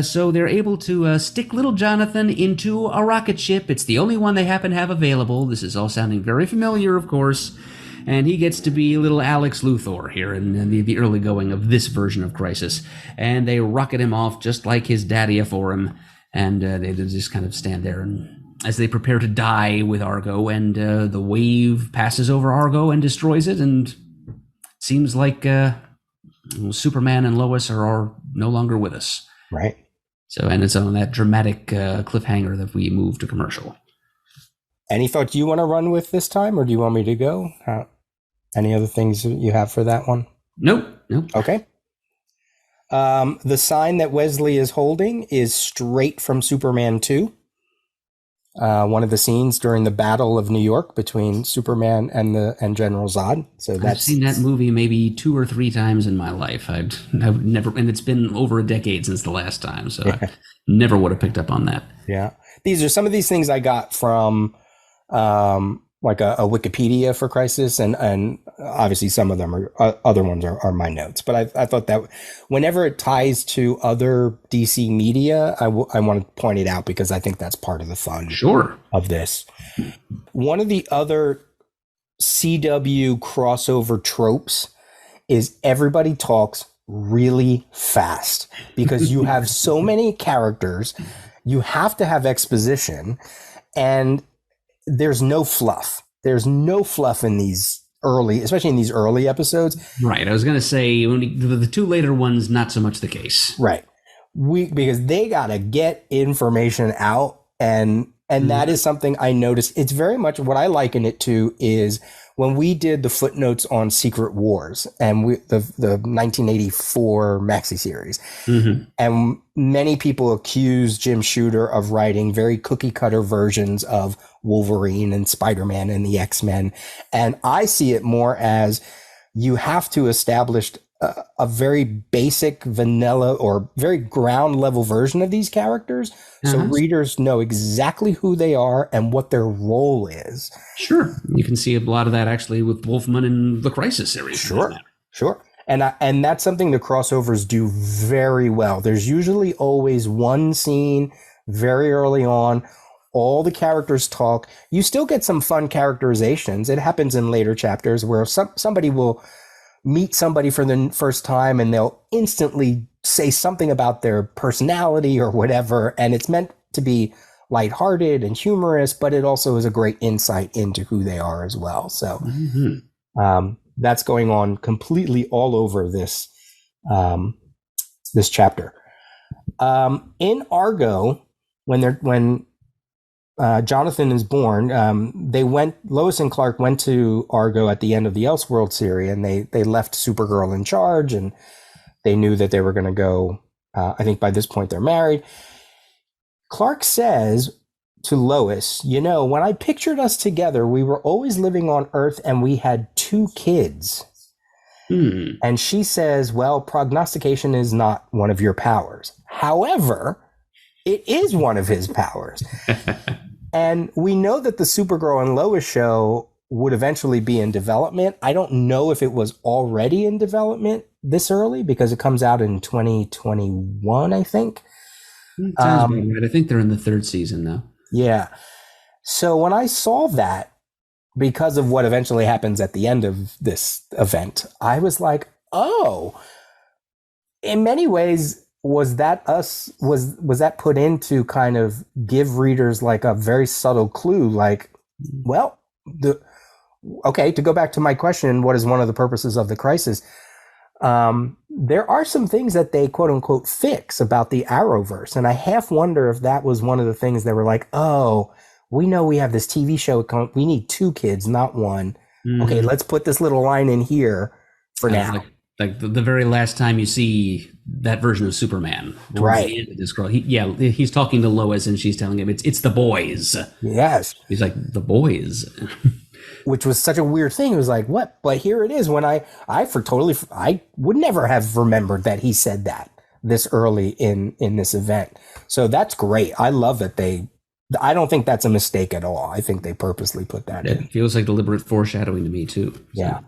So they're able to stick little Jonathan into a rocket ship. It's the only one they happen to have available. This is all sounding very familiar, of course. And he gets to be little Alex Luthor here in the early going of this version of Crisis. And they rocket him off just like his daddy afore him. and they just kind of stand there and as they prepare to die with Argo, and the wave passes over Argo and destroys it, and seems like Superman and Lois are no longer with us. Right. So, and it's on that dramatic cliffhanger that we move to commercial. Any thoughts you want to run with this time, or do you want me to go? Any other things you have for that one? Nope. Okay. The sign that Wesley is holding is straight from Superman 2. One of the scenes during the Battle of New York between Superman and General Zod. So I've seen that movie maybe 2 or 3 times in my life. I've never, and it's been over a decade since the last time, so I never would have picked up on that. Yeah, these are some of these things I got from like a Wikipedia for Crisis, and obviously some of them are other ones are my notes. But I thought that whenever it ties to other DC media, I want to point it out because I think that's part of the fun of this. One of the other CW crossover tropes is everybody talks really fast because you have so many characters, you have to have exposition, and there's no fluff. There's no fluff in these especially in these early episodes. Right. I was going to say the 2 later ones, not so much the case. Right. Because they got to get information out. And that is something I noticed. It's very much what I liken it to is when we did the footnotes on Secret Wars and the 1984 maxi series, and many people accused Jim Shooter of writing very cookie cutter versions of Wolverine and Spider-Man and the X-Men. And I see it more as you have to establish a very basic vanilla or very ground level version of these characters. So readers know exactly who they are and what their role is. Sure. You can see a lot of that actually with Wolfman in the Crisis series. Sure. And that's something the crossovers do very well. There's usually always one scene very early on. All the characters talk. You still get some fun characterizations. It happens in later chapters where somebody will meet somebody for the first time and they'll instantly say something about their personality or whatever. And it's meant to be lighthearted and humorous, but it also is a great insight into who they are as well. So that's going on completely all over this chapter. In Argo, when Jonathan is born, Lois and Clark went to Argo at the end of the Elseworld series, and they left Supergirl in charge, and they knew that they were going to go. I think by this point they're married. Clark says to Lois, when I pictured us together, we were always living on Earth and we had 2 kids. And she says, well, prognostication is not one of your powers. However, it is one of his powers. And we know that the Supergirl and Lois show would eventually be in development. I don't know if it was already in development this early because it comes out in 2021, I think. Sounds about right. I think they're in the 3rd season now. Yeah. So when I saw that, because of what eventually happens at the end of this event, I was like, oh, in many ways, was that put in to kind of give readers like a very subtle clue, like, well, to go back to my question, what is one of the purposes of the Crisis? There are some things that they quote unquote fix about the Arrowverse. And I half wonder if that was one of the things they were like, oh, we know we have this TV show. We need 2 kids, not 1. Okay, let's put this little line in here for now. Like the very last time you see that version of Superman, right? The end of this girl, he's talking to Lois and she's telling him it's the boys. Yes, he's like the boys, which was such a weird thing. It was like what? But here it is. When I would never have remembered that he said that this early in this event. So that's great. I love that I don't think that's a mistake at all. I think they purposely put that in. It feels like deliberate foreshadowing to me too. So. Yeah.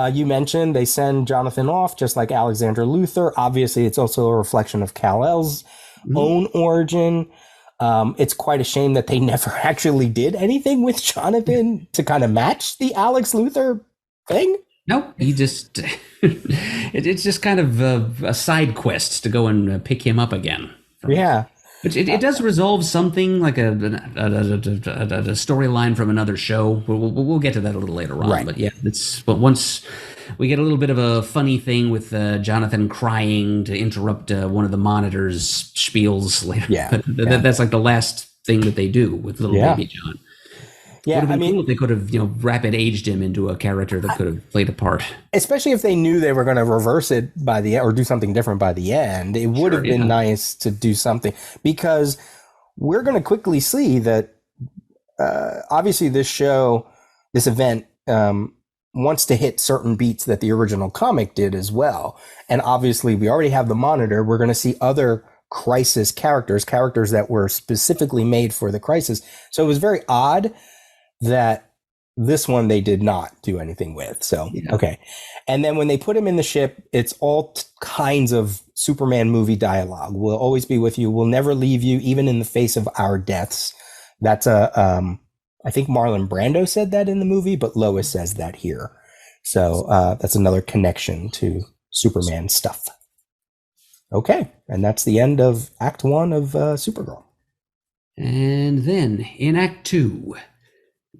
You mentioned they send Jonathan off just like Alexander Luthor. Obviously, it's also a reflection of Kal-El's own origin. It's quite a shame that they never actually did anything with Jonathan to kind of match the Alex Luthor thing. No, he just it's just kind of a side quest to go and pick him up again. Yeah. But it does resolve something like a storyline from another show. We'll get to that a little later on. Right. But yeah, but once we get a little bit of a funny thing with Jonathan crying to interrupt one of the monitors' spiels later. Yeah, That's like the last thing that they do with little baby John. Yeah, would have been cool if they could have, rapid aged him into a character that could have played a part. Especially if they knew they were going to reverse it by the end or do something different by the end. It would have been nice to do something, because we're going to quickly see that obviously this event wants to hit certain beats that the original comic did as well. And obviously we already have the Monitor. We're going to see other Crisis characters that were specifically made for the Crisis. So it was very odd that this one they did not do anything with. So, okay. And then when they put him in the ship, it's all kinds of Superman movie dialogue. We'll always be with you. We'll never leave you, even in the face of our deaths. That's I think Marlon Brando said that in the movie, but Lois says that here. So that's another connection to Superman stuff. Okay. And that's the end of Act 1 of Supergirl. And then in Act 2...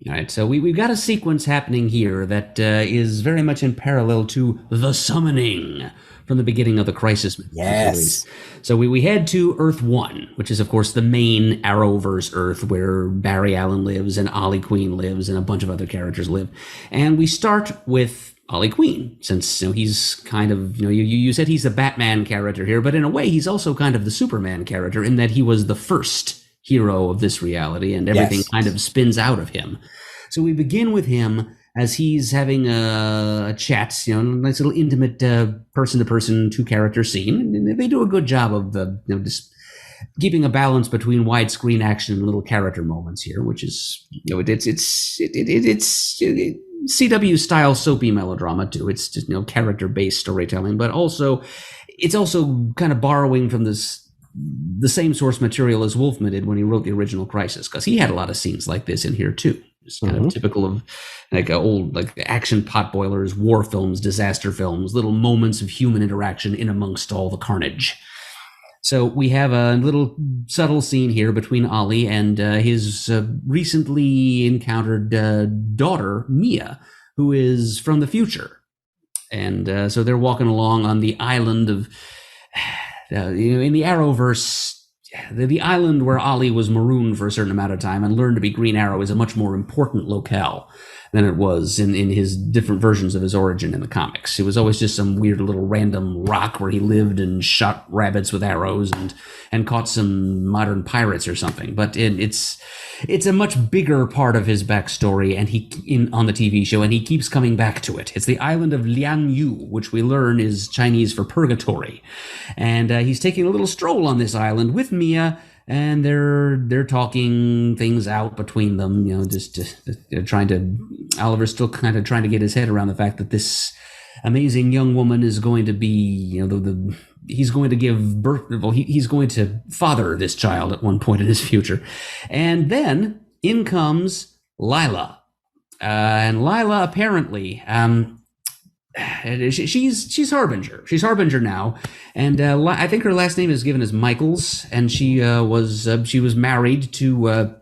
All right, so we've got a sequence happening here that is very much in parallel to The Summoning from the beginning of the Crisis series. So we head to Earth 1, which is, of course, the main Arrowverse Earth where Barry Allen lives and Ollie Queen lives and a bunch of other characters live. And we start with Ollie Queen, since he's kind of, you said he's the Batman character here, but in a way he's also kind of the Superman character in that he was the first hero of this reality, and everything kind of spins out of him. So we begin with him as he's having a chat, nice little intimate person-to-person, two-character scene, and they do a good job of just keeping a balance between widescreen action and little character moments here, which is it's CW style soapy melodrama too. It's just character-based storytelling, but it's also kind of borrowing from the same source material as Wolfman did when he wrote the original Crisis, because he had a lot of scenes like this in here too. It's kind of typical of old action potboilers, war films, disaster films, little moments of human interaction in amongst all the carnage. So we have a little subtle scene here between Ollie and his recently encountered daughter, Mia, who is from the future. And so they're walking along on the island of... in the Arrowverse, the island where Ollie was marooned for a certain amount of time and learned to be Green Arrow is a much more important locale than it was in his different versions of his origin in the comics. It was always just some weird little random rock where he lived and shot rabbits with arrows and caught some modern pirates or something. But it's a much bigger part of his backstory on the TV show, and he keeps coming back to it. It's the island of Liangyu, which we learn is Chinese for purgatory. And he's taking a little stroll on this island with Mia, and they're talking things out between them, Oliver's still kind of trying to get his head around the fact that this amazing young woman is going to be, he's going to give birth, he's going to father this child at one point in his future. And then in comes Lila. And Lila apparently, she's Harbinger. She's Harbinger now, and I think her last name is given as Michaels, and she was married to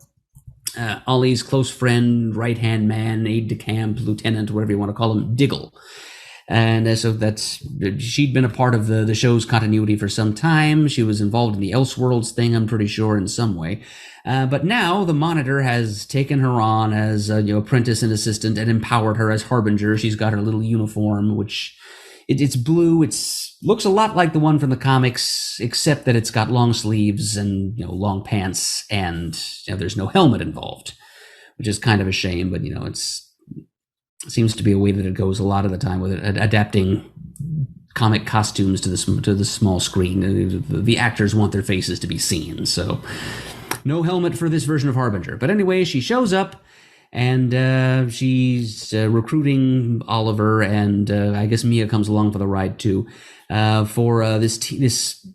Ollie's close friend, right-hand man, aide-de-camp, lieutenant, whatever you want to call him, Diggle. And so she'd been a part of the show's continuity for some time. She was involved in the Elseworlds thing, I'm pretty sure, in some way. But now the Monitor has taken her on as apprentice and assistant and empowered her as Harbinger. She's got her little uniform, which it's blue. Looks a lot like the one from the comics, except that it's got long sleeves and long pants, and there's no helmet involved, which is kind of a shame. But it seems to be a way that it goes a lot of the time with it, adapting comic costumes to the small screen. The actors want their faces to be seen, so no helmet for this version of Harbinger. But anyway, she shows up, and she's recruiting Oliver, and I guess Mia comes along for the ride too, for this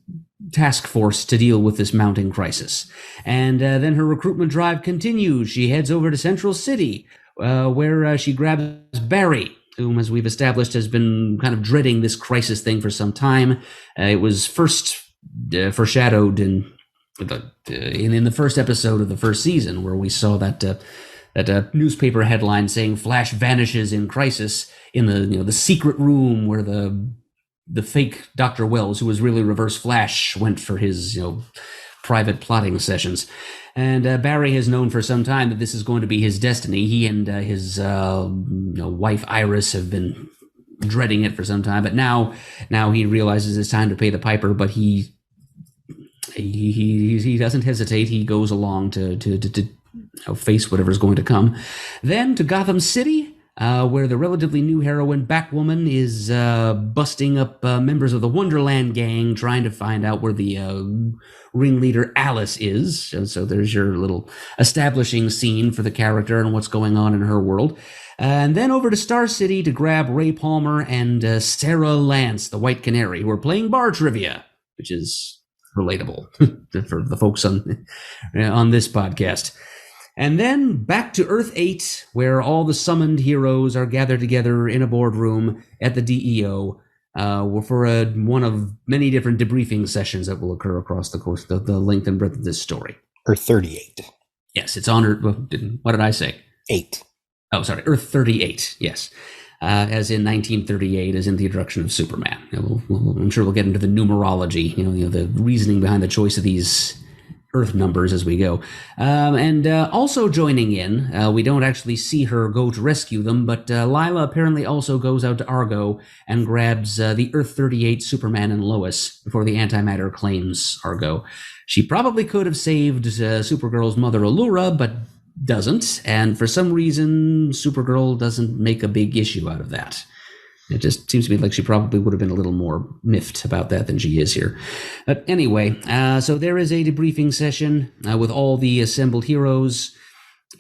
task force to deal with this mounting crisis. And then her recruitment drive continues. She heads over to Central City, where she grabs Barry, whom, as we've established, has been kind of dreading this crisis thing for some time. It was first foreshadowed in in the first episode of the first season, where we saw that newspaper headline saying Flash vanishes in crisis in the secret room where the fake Dr. Wells, who was really Reverse Flash, went for his private plotting sessions. And Barry has known for some time that this is going to be his destiny. He and his wife Iris have been dreading it for some time, but now he realizes it's time to pay the piper. But he doesn't hesitate. He goes along to face whatever's going to come. Then to Gotham City, where the relatively new heroine Batwoman is busting up members of the Wonderland gang, trying to find out where the ringleader Alice is. So there's your little establishing scene for the character and what's going on in her world. And then over to Star City to grab Ray Palmer and Sarah Lance, the White Canary, who are playing bar trivia, which is relatable for the folks on this podcast. And then back to Earth 8, where all the summoned heroes are gathered together in a boardroom at the DEO for one of many different debriefing sessions that will occur across the course of the length and breadth of this story. Earth 38. Yes, it's on Earth. What did I say? 8. Oh, sorry, Earth 38, yes. As in 1938, as in the introduction of Superman. I'm sure we'll get into the numerology, the reasoning behind the choice of these Earth numbers as we go. And also joining in, we don't actually see her go to rescue them, but Lila apparently also goes out to Argo and grabs the Earth 38 Superman and Lois before the antimatter claims Argo. She probably could have saved Supergirl's mother, Allura, but doesn't. And for some reason, Supergirl doesn't make a big issue out of that. It just seems to me like she probably would have been a little more miffed about that than she is here. But anyway, so there is a debriefing session with all the assembled heroes.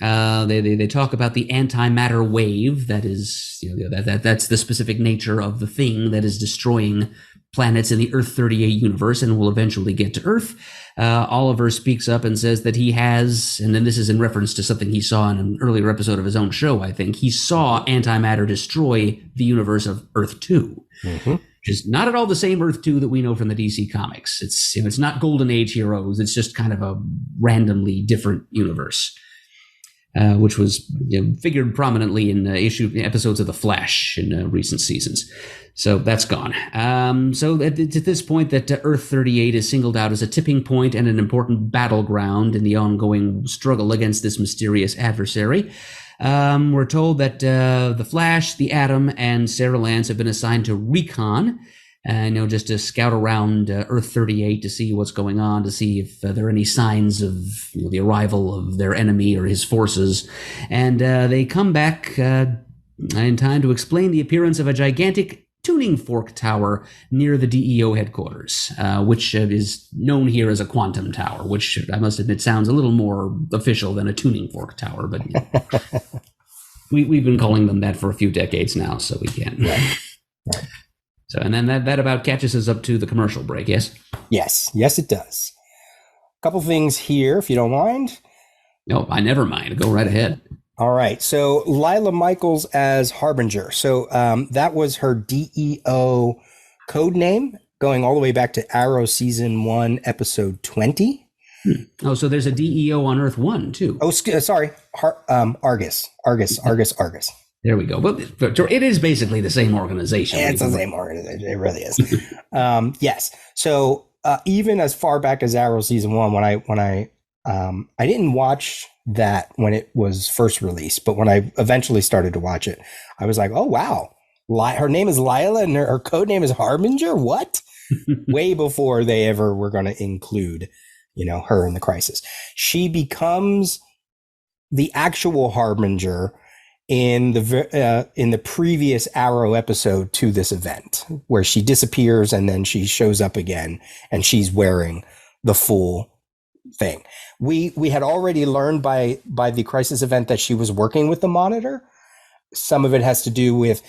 They talk about the antimatter wave. That is, that's the specific nature of the thing that is destroying planets in the Earth 38 universe and will eventually get to Earth. Oliver speaks up and says that he has, and then this is in reference to something he saw in an earlier episode of his own show, I think. He saw antimatter destroy the universe of Earth 2. Mm-hmm. Which is not at all the same Earth 2 that we know from the DC comics. It's not Golden Age heroes. It's just kind of a randomly different universe. Which was figured prominently in episodes of The Flash in recent seasons. So that's gone. So at this point, that Earth 38 is singled out as a tipping point and an important battleground in the ongoing struggle against this mysterious adversary. We're told that the Flash, the Atom, and Sarah Lance have been assigned to recon, just to scout around Earth 38 to see what's going on, to see if there are any signs of the arrival of their enemy or his forces. And they come back in time to explain the appearance of a gigantic tuning fork tower near the DEO headquarters, which is known here as a quantum tower, which I must admit sounds a little more official than a tuning fork tower, but we've been calling them that for a few decades now, so we can. Right. So, and then that about catches us up to the commercial break, yes? Yes, it does. A couple things here, if you don't mind. No, I never mind. Go right ahead. All right. So Lila Michaels as Harbinger. So that was her DEO code name going all the way back to Arrow Season 1, Episode 20. Oh, so there's a DEO on Earth 1, too. Oh, sorry. Argus. There we go. But it is basically the same organization. It's the same organization. It really is. Yes. So even as far back as Arrow Season 1, when I didn't watch that when it was first released, but when I eventually started to watch it, I was like, oh, wow. Her name is Lila and her code name is Harbinger? What? Way before they ever were going to include, her in the crisis. She becomes the actual Harbinger in the previous Arrow episode to this event, where she disappears and then she shows up again and she's wearing the full thing. We had already learned by the crisis event that she was working with the Monitor. Some of it has to do with,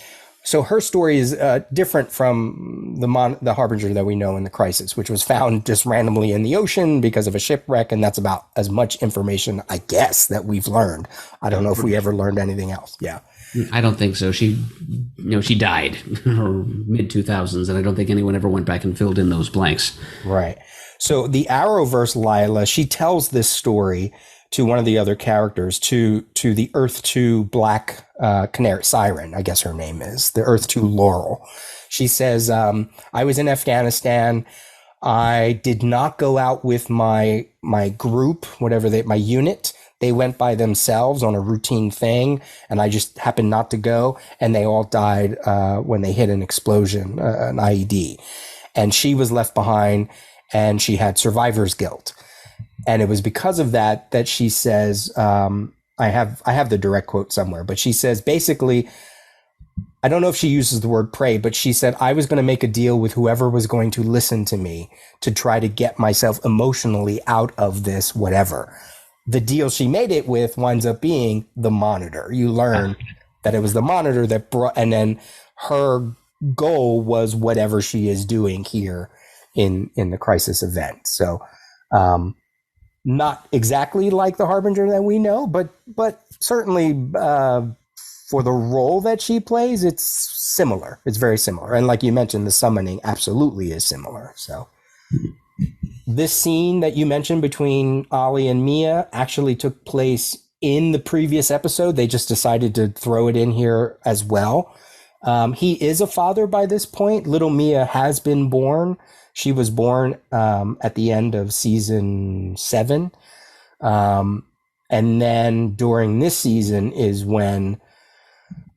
so her story is different from the Harbinger that we know in the crisis, which was found just randomly in the ocean because of a shipwreck, and that's about as much information, I guess, that we've learned. I don't know if we ever learned anything else. Yeah, I don't think so. She died in her mid 2000s, and I don't think anyone ever went back and filled in those blanks. Right. So the Arrowverse Lila, she tells this story to one of the other characters, to the Earth 2 Black Canary Siren, I guess her name is, the Earth 2 Laurel. She says, I was in Afghanistan. I did not go out with my group, my unit. They went by themselves on a routine thing, and I just happened not to go, and they all died when they hit an explosion, an IED. And she was left behind, and she had survivor's guilt. And it was because of that she says, I have the direct quote somewhere, but she says basically, I don't know if she uses the word pray, but she said, I was going to make a deal with whoever was going to listen to me to try to get myself emotionally out of this, whatever. The deal she made it with winds up being the Monitor. You learn that it was the Monitor that brought, and then her goal was whatever she is doing here in the Crisis event. So, not exactly like the Harbinger that we know, but certainly for the role that she plays, it's similar. It's very similar. And like you mentioned, the summoning absolutely is similar. So this scene that you mentioned between Ollie and Mia actually took place in the previous episode. They just decided to throw it in here as well. He is a father by this point. Little Mia has been born. She was born at the end of season 7. And then during this season is when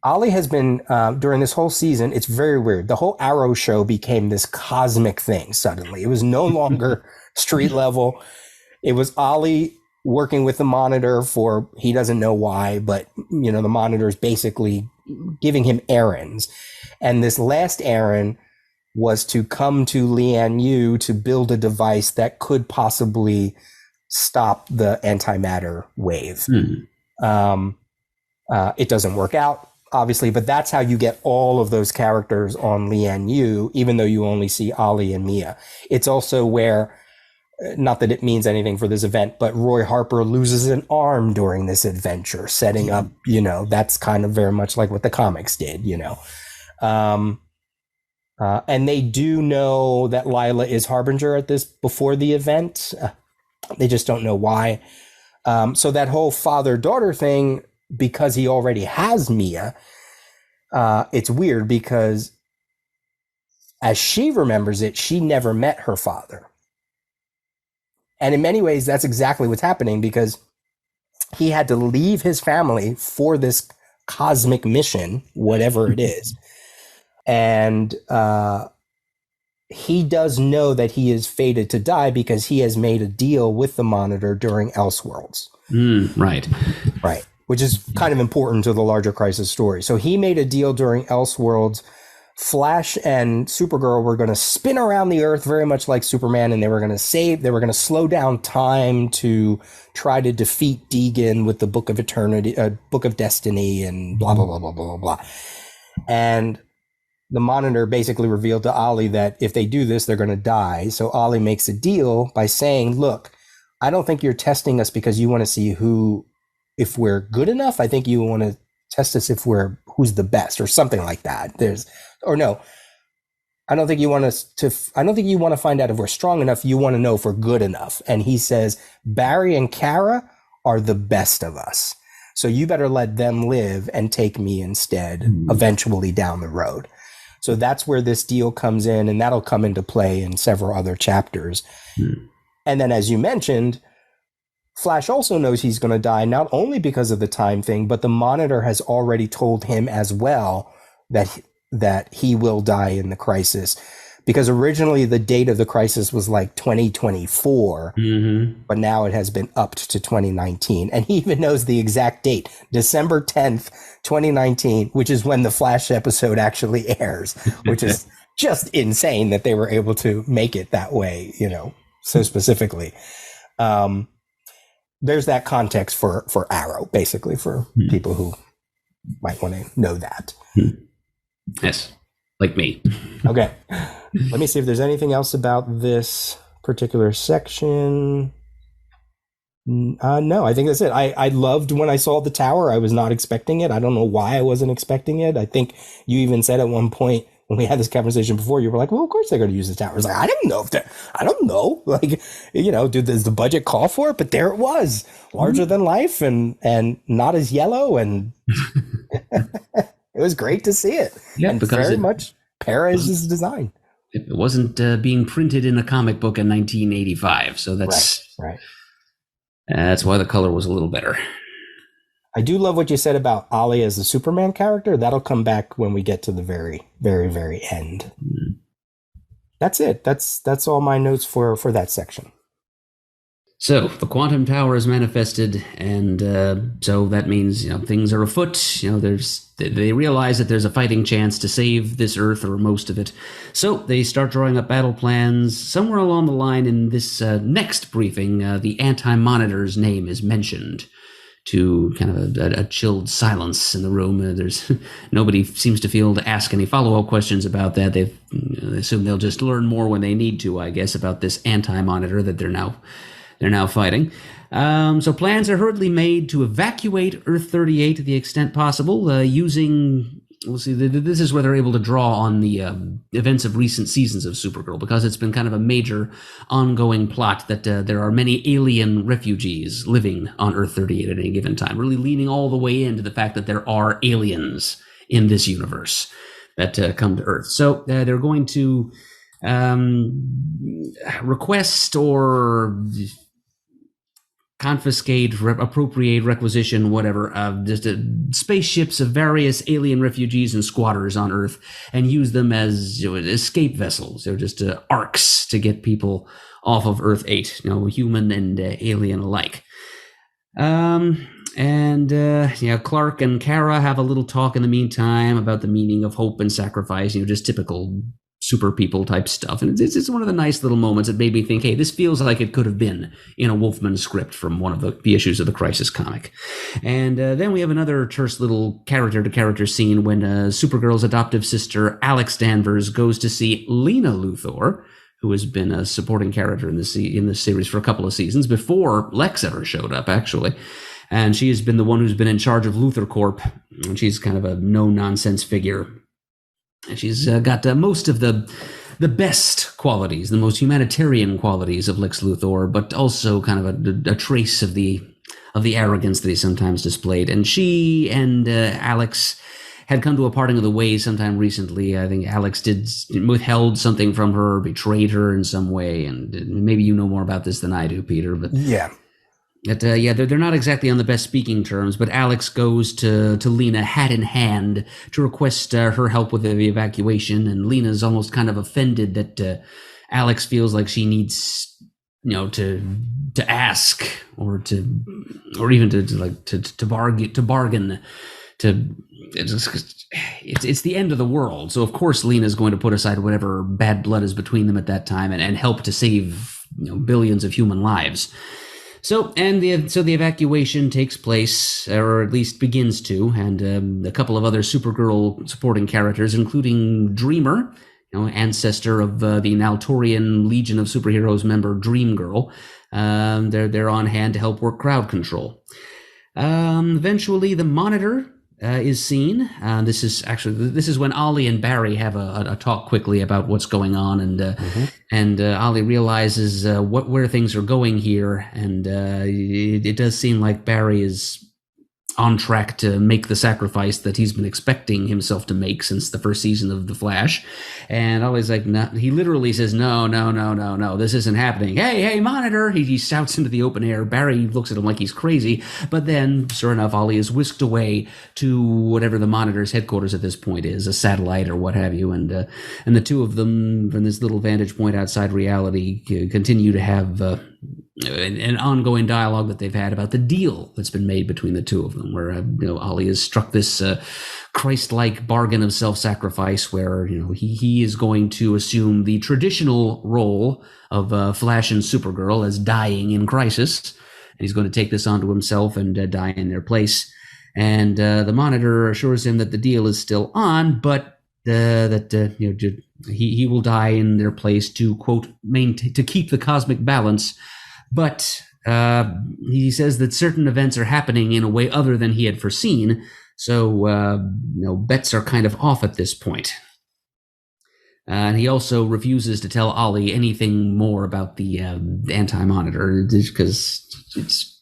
Ollie has been, during this whole season, it's very weird. The whole Arrow show became this cosmic thing suddenly. It was no longer street level. It was Ollie working with the Monitor for, he doesn't know why, but, you know, the Monitor is basically giving him errands. And this last errand was to come to Lian Yu to build a device that could possibly stop the antimatter wave. It doesn't work out, obviously, but that's how you get all of those characters on Lian Yu, even though you only see Ollie and Mia. It's also where, not that it means anything for this event, but Roy Harper loses an arm during this adventure, setting up, you know, that's kind of very much like what the comics did, you know. And they do know that Lila is Harbinger before the event. They just don't know why. So that whole father-daughter thing, because he already has Mia, it's weird because as she remembers it, she never met her father. And in many ways, that's exactly what's happening because he had to leave his family for this cosmic mission, whatever it is. And he does know that he is fated to die because he has made a deal with the Monitor during Elseworlds. Right. Which is kind of important to the larger Crisis story. So he made a deal during Elseworlds. Flash and Supergirl were going to spin around the Earth very much like Superman, and they were going to slow down time to try to defeat Deegan with the Book of Eternity, Book of Destiny, and blah, blah, blah, blah, blah, blah. And the Monitor basically revealed to Ollie that if they do this, they're going to die. So Ollie makes a deal by saying, look, I don't think you're testing us because you want to see if we're good enough. I think you want to test us who's the best or something like that. I don't think you want to find out if we're strong enough. You want to know if we're good enough. And he says, Barry and Kara are the best of us. So you better let them live and take me instead, eventually down the road. So that's where this deal comes in, and that'll come into play in several other chapters. And then, as you mentioned, Flash also knows he's going to die, not only because of the time thing, but the Monitor has already told him as well that he will die in the Crisis. Because originally the date of the Crisis was like 2024, but now it has been upped to 2019. And he even knows the exact date, December 10th, 2019, which is when the Flash episode actually airs, which is just insane that they were able to make it that way, you know, so specifically. There's that context for Arrow, basically, for people who might want to know that. Yes, like me. Okay. Let me see if there's anything else about this particular section. No, I think that's it. I loved when I saw the tower. I was not expecting it. I don't know why I wasn't expecting it. I think you even said at one point when we had this conversation before, you were like, well, of course they're going to use the tower. I was like, I don't know. Like, does the budget call for it? But there it was, larger than life and not as yellow. And it was great to see it. Yeah, and because very much Perez's design. It wasn't being printed in a comic book in 1985. So that's right. That's why the color was a little better. I do love what you said about Ollie as the Superman character. That'll come back when we get to the very, very, very end. Mm-hmm. That's it. That's all my notes for that section. So the quantum tower is manifested, and so that means things are afoot. They realize that there's a fighting chance to save this Earth or most of it. So they start drawing up battle plans. Somewhere along the line in this next briefing, the Anti-Monitor's name is mentioned. To kind of a chilled silence in the room. There's nobody seems to feel to ask any follow-up questions about that. They assume they'll just learn more when they need to, I guess, about this Anti-Monitor that they're now fighting. So plans are hurriedly made to evacuate Earth 38 to the extent possible, using. We'll see. This is where they're able to draw on the events of recent seasons of Supergirl, because it's been kind of a major ongoing plot that there are many alien refugees living on Earth 38 at any given time, really leaning all the way into the fact that there are aliens in this universe that come to Earth. So they're going to request or confiscate, appropriate, requisition, whatever, just spaceships of various alien refugees and squatters on Earth, and use them as escape vessels. They're just arcs to get people off of Earth 8, human and alien alike. Clark and Kara have a little talk in the meantime about the meaning of hope and sacrifice, just typical super people type stuff. And it's one of the nice little moments that made me think, hey, this feels like it could have been in a Wolfman script from one of the issues of the Crisis comic. And then we have another terse little character-to-character scene when Supergirl's adoptive sister, Alex Danvers, goes to see Lena Luthor, who has been a supporting character in this series for a couple of seasons, before Lex ever showed up, actually. And she has been the one who's been in charge of Luthor Corp. And she's kind of a no-nonsense figure. She's got most of the best qualities, the most humanitarian qualities of Lex Luthor, but also kind of a trace of the arrogance that he sometimes displayed. And she and Alex had come to a parting of the ways sometime recently. I think Alex withheld something from her, betrayed her in some way, and maybe you know more about this than I do, Peter. But yeah. They're not exactly on the best speaking terms, but Alex goes to Lena hat in hand to request her help with the evacuation, and Lena's almost kind of offended that Alex feels like she needs, to ask or even to bargain. It's the end of the world, so of course Lena's going to put aside whatever bad blood is between them at that time and help to save billions of human lives. So the evacuation takes place, or at least begins to, and a couple of other Supergirl supporting characters, including Dreamer, ancestor of the Naltorian Legion of Superheroes member Dream Girl. They're on hand to help work crowd control. Eventually, the Monitor is seen. This is when Ollie and Barry have a talk quickly about what's going on, and Ollie realizes where things are going here, and it does seem like Barry is on track to make the sacrifice that he's been expecting himself to make since the first season of The Flash. And Ollie's like, no, he literally says, no, this isn't happening. Hey, Monitor! He shouts into the open air. Barry looks at him like he's crazy, but then, sure enough, Ollie is whisked away to whatever the Monitor's headquarters at this point is, a satellite or what have you, and the two of them, from this little vantage point outside reality, continue to have an ongoing dialogue that they've had about the deal that's been made between the two of them, where Ollie has struck this Christ-like bargain of self-sacrifice, where he is going to assume the traditional role of Flash and Supergirl as dying in crisis, and he's going to take this onto himself and die in their place. And the Monitor assures him that the deal is still on, but he will die in their place to, quote, to keep the cosmic balance. But he says that certain events are happening in a way other than he had foreseen, so bets are kind of off at this point. And he also refuses to tell Ollie anything more about the anti-monitor because it's.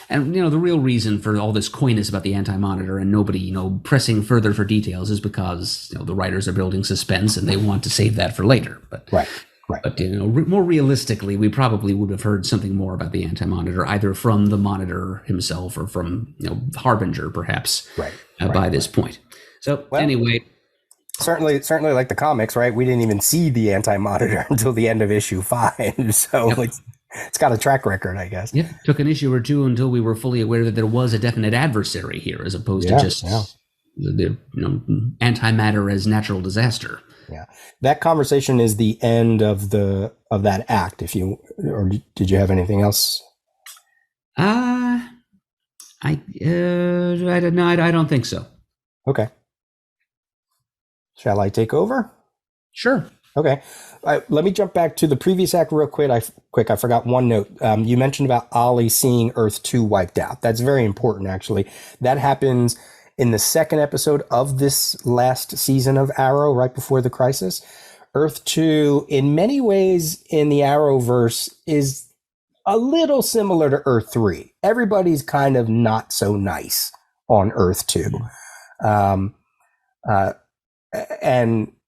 And, the real reason for all this coyness about the anti-monitor and nobody, pressing further for details is because, the writers are building suspense and they want to save that for later. But, right. But, more realistically, we probably would have heard something more about the anti-monitor, either from the monitor himself or from, Harbinger, perhaps, by this point. So, anyway. Certainly like the comics, right? We didn't even see the anti-monitor until the end of issue 5. So it's got a track record, I guess. Yep. Took an issue or two until we were fully aware that there was a definite adversary here, as opposed to just the antimatter as natural disaster. Yeah. That conversation is the end of that act. Or did you have anything else? I don't think so. Okay. Shall I take over? Sure. Okay. Let me jump back to the previous act real quick. I forgot one note. You mentioned about Ollie seeing Earth 2 wiped out. That's very important, actually. That happens in the second episode of this last season of Arrow, right before the crisis. Earth 2, in many ways in the Arrowverse, is a little similar to Earth 3. Everybody's kind of not so nice on Earth 2.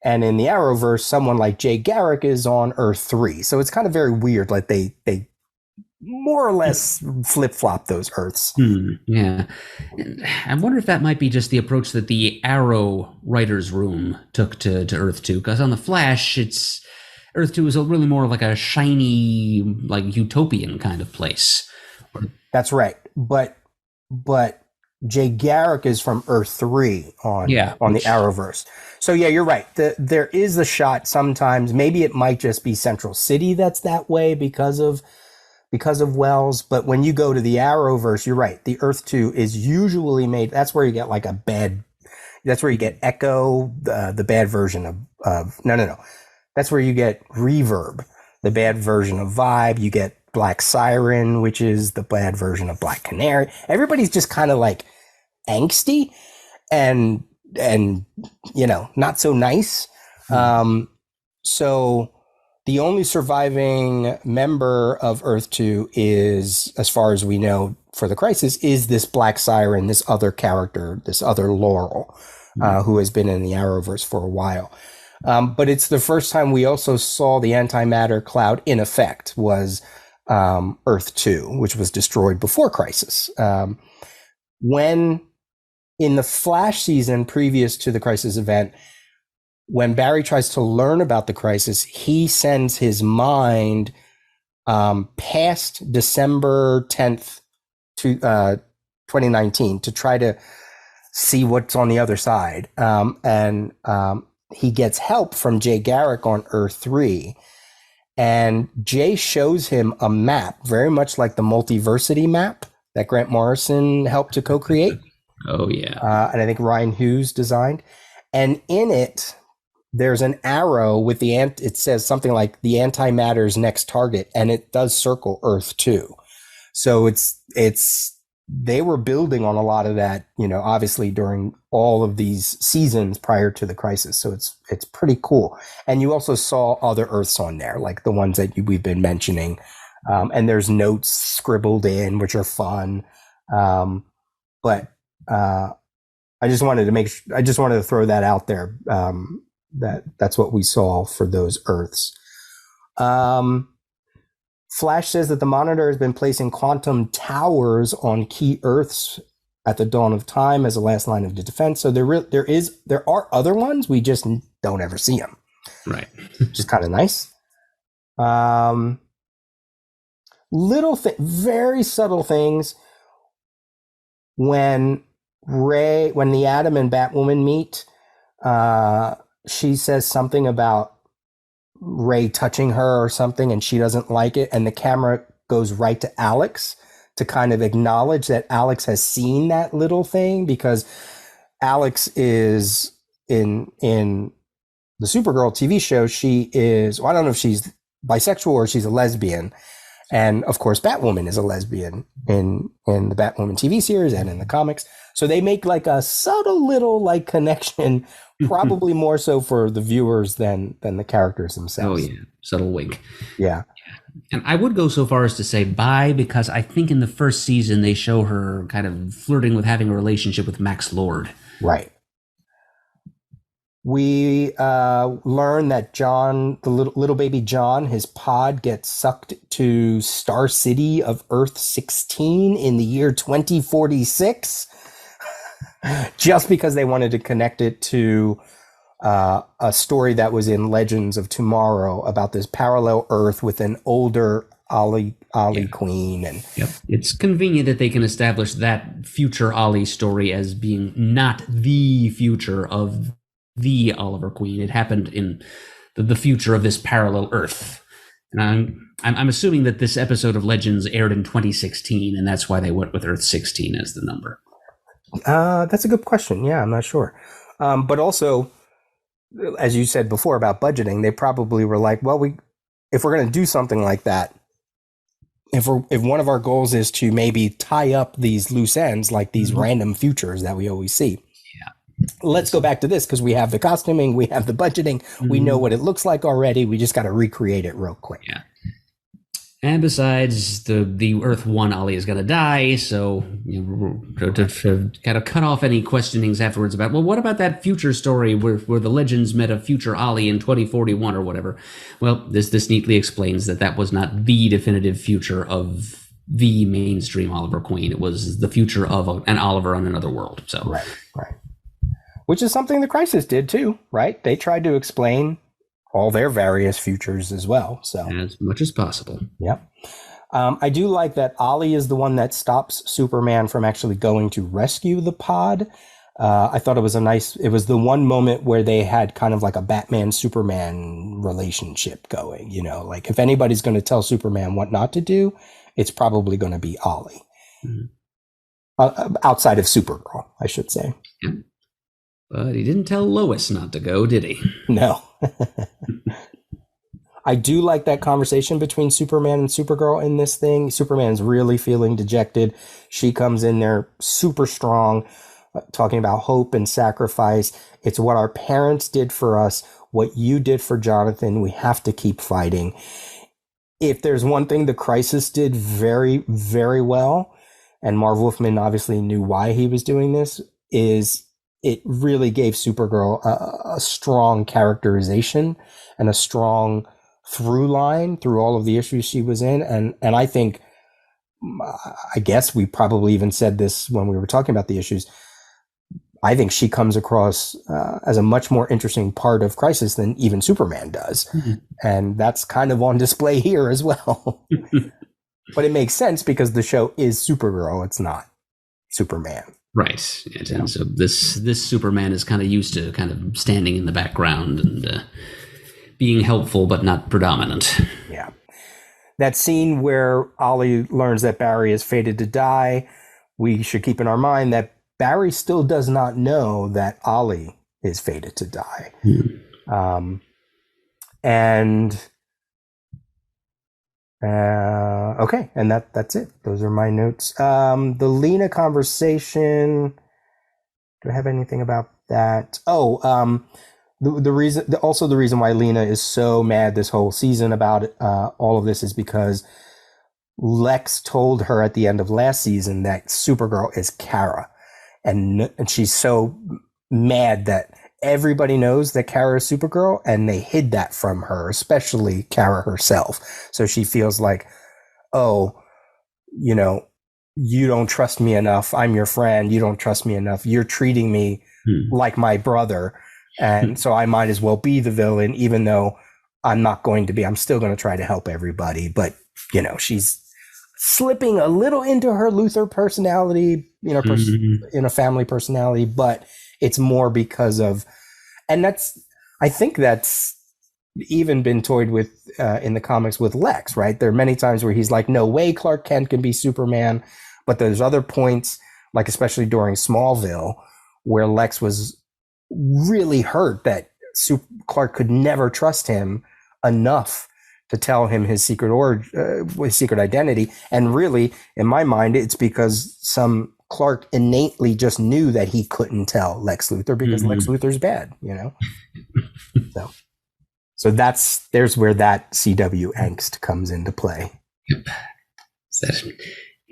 And in the Arrowverse, someone like Jay Garrick is on Earth 3. So it's kind of very weird. Like they more or less flip-flop those Earths. Yeah. I wonder if that might be just the approach that the Arrow writers' room took to Earth 2. Because on the Flash, Earth 2 is really more like a shiny, like utopian kind of place. That's right. But Jay Garrick is from Earth 3 on the Arrowverse. So yeah, you're right. There is a shot sometimes. Maybe it might just be Central City that's that way because of Wells. But when you go to the Arrowverse, you're right. The Earth 2 is usually made. That's where you get like a bad. That's where you get Echo, the bad version of no. That's where you get Reverb, the bad version of Vibe. You get Black Siren, which is the bad version of Black Canary. Everybody's just kind of like angsty and not so nice. So the only surviving member of Earth 2 is, as far as we know for the crisis, is this Black Siren, this other character, this other Laurel, who has been in the Arrowverse for a while. But it's the first time we also saw the antimatter cloud in effect was Earth 2, which was destroyed before Crisis. When in the Flash season previous to the Crisis event, when Barry tries to learn about the Crisis, he sends his mind past December 10th to 2019 to try to see what's on the other side. And he gets help from Jay Garrick on Earth 3. And Jay shows him a map, very much like the Multiversity map that Grant Morrison helped to co-create. Oh, yeah. And I think Ryan Hughes designed. And in it, there's an arrow with it says something like the antimatter's next target, and it does circle Earth 2. So they were building on a lot of that, obviously during all of these seasons prior to the crisis. So it's pretty cool. And you also saw other Earths on there, like the ones that we've been mentioning. And there's notes scribbled in, which are fun. But I just wanted to throw that out there. That's what we saw for those Earths. Flash says that the Monitor has been placing quantum towers on key Earths at the dawn of time as a last line of defense. So there are other ones, we just don't ever see them. Right. Which is kind of nice. Very subtle things. When the Atom and Batwoman meet, she says something about Ray touching her or something, and she doesn't like it, and the camera goes right to Alex to kind of acknowledge that Alex has seen that little thing, because Alex is in the Supergirl TV show. She is, I don't know if she's bisexual or she's a lesbian, And of course, Batwoman is a lesbian in the Batwoman TV series and in the comics. So they make like a subtle little like connection, probably more so for the viewers than the characters themselves. Oh yeah, subtle wink. Yeah. And I would go so far as to say bye, because I think in the first season they show her kind of flirting with having a relationship with Max Lord. Right. We learn that John, the little baby John, his pod gets sucked to Star City of Earth 16 in the year 2046, just because they wanted to connect it to a story that was in Legends of Tomorrow about this parallel Earth with an older Ollie Queen. And yep, it's convenient that they can establish that future Ollie story as being not the future of the Oliver Queen. It happened in the future of this parallel Earth. And I'm assuming that this episode of Legends aired in 2016, and that's why they went with Earth 16 as the number. That's a good question. Yeah, I'm not sure. But also, as you said before about budgeting, they probably were like, well, if we're going to do something like that, if one of our goals is to maybe tie up these loose ends, like these random futures that we always see, let's go back to this because we have the costuming, we have the budgeting, we know what it looks like already. We just got to recreate it real quick. Yeah. And besides, the Earth 1 Ollie is going to die, so to kind of cut off any questionings afterwards about, well, what about that future story where the Legends met a future Ollie in 2041 or whatever? Well, this neatly explains that was not the definitive future of the mainstream Oliver Queen. It was the future of an Oliver on another world. So right. Which is something the Crisis did too, right? They tried to explain all their various futures as well. So as much as possible. Yep. I do like that Ollie is the one that stops Superman from actually going to rescue the pod. I thought it was it was the one moment where they had kind of like a Batman Superman relationship going, like if anybody's going to tell Superman what not to do, it's probably going to be Ollie. Outside of Supergirl, I should say. Yeah. But he didn't tell Lois not to go, did he? No. I do like that conversation between Superman and Supergirl in this thing. Superman's really feeling dejected. She comes in there super strong, talking about hope and sacrifice. It's what our parents did for us, what you did for Jonathan. We have to keep fighting. If there's one thing the Crisis did very, very well, and Marv Wolfman obviously knew why he was doing this, is it really gave Supergirl a strong characterization and a strong through line through all of the issues she was in. And I think, I guess we probably even said this when we were talking about the issues, I think she comes across as a much more interesting part of Crisis than even Superman does. And that's kind of on display here as well. But it makes sense because the show is Supergirl. It's not Superman. Right. And so this Superman is kind of used to kind of standing in the background and being helpful, but not predominant. Yeah. That scene where Ollie learns that Barry is fated to die, we should keep in our mind that Barry still does not know that Ollie is fated to die. Okay, and that's it. Those are my notes. The Lena conversation. Do I have anything about that? The reason why Lena is so mad this whole season about all of this is because Lex told her at the end of last season that Supergirl is Kara, and she's so mad that everybody knows that Kara is Supergirl, and they hid that from her, especially Kara herself. So she feels like, oh, you don't trust me enough. I'm your friend. You don't trust me enough. You're treating me like my brother. And so I might as well be the villain, even though I'm not going to be. I'm still going to try to help everybody. But, she's slipping a little into her Luthor personality, in a family personality, but it's more because of, and I think that's even been toyed with in the comics with Lex, right? There are many times where he's like, no way Clark Kent can be Superman. But there's other points, like especially during Smallville, where Lex was really hurt that Clark could never trust him enough to tell him his his secret identity. And really, in my mind, it's because Clark innately just knew that he couldn't tell Lex Luthor because Lex Luthor's bad, So there's where that CW angst comes into play. Yep. It's that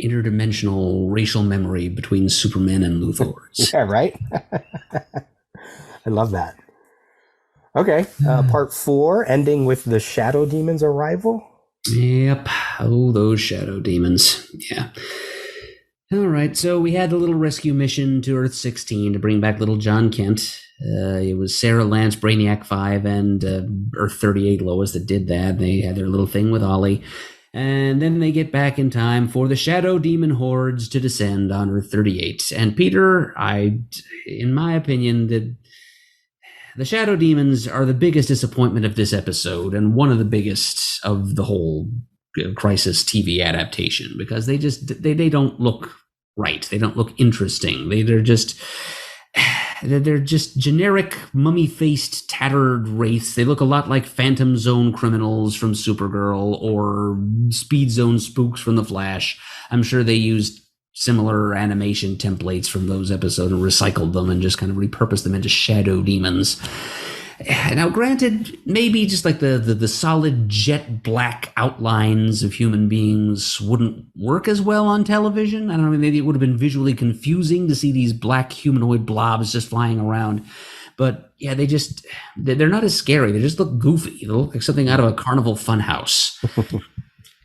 interdimensional racial memory between Superman and Luthors. Yeah, right? I love that. Okay, part 4, ending with the Shadow Demon's arrival. Yep. Oh, those Shadow Demons. Yeah. All right, so we had the little rescue mission to Earth 16 to bring back little John Kent. It was Sarah Lance, Brainiac 5, and Earth 38 Lois that did that. They had their little thing with Ollie. And then they get back in time for the Shadow Demon hordes to descend on Earth 38. And Peter, in my opinion, the Shadow Demons are the biggest disappointment of this episode, and one of the biggest of the whole Crisis TV adaptation, because they don't look right. They don't look interesting. They're just generic mummy-faced tattered wraiths. They look a lot like Phantom Zone criminals from Supergirl or Speed Zone spooks from The Flash. I'm sure they used similar animation templates from those episodes and recycled them and just kind of repurposed them into Shadow Demons. Now, granted, maybe just like the solid jet black outlines of human beings wouldn't work as well on television. I don't know, maybe it would have been visually confusing to see these black humanoid blobs just flying around. But yeah, they're not as scary. They just look goofy. They look like something out of a carnival funhouse.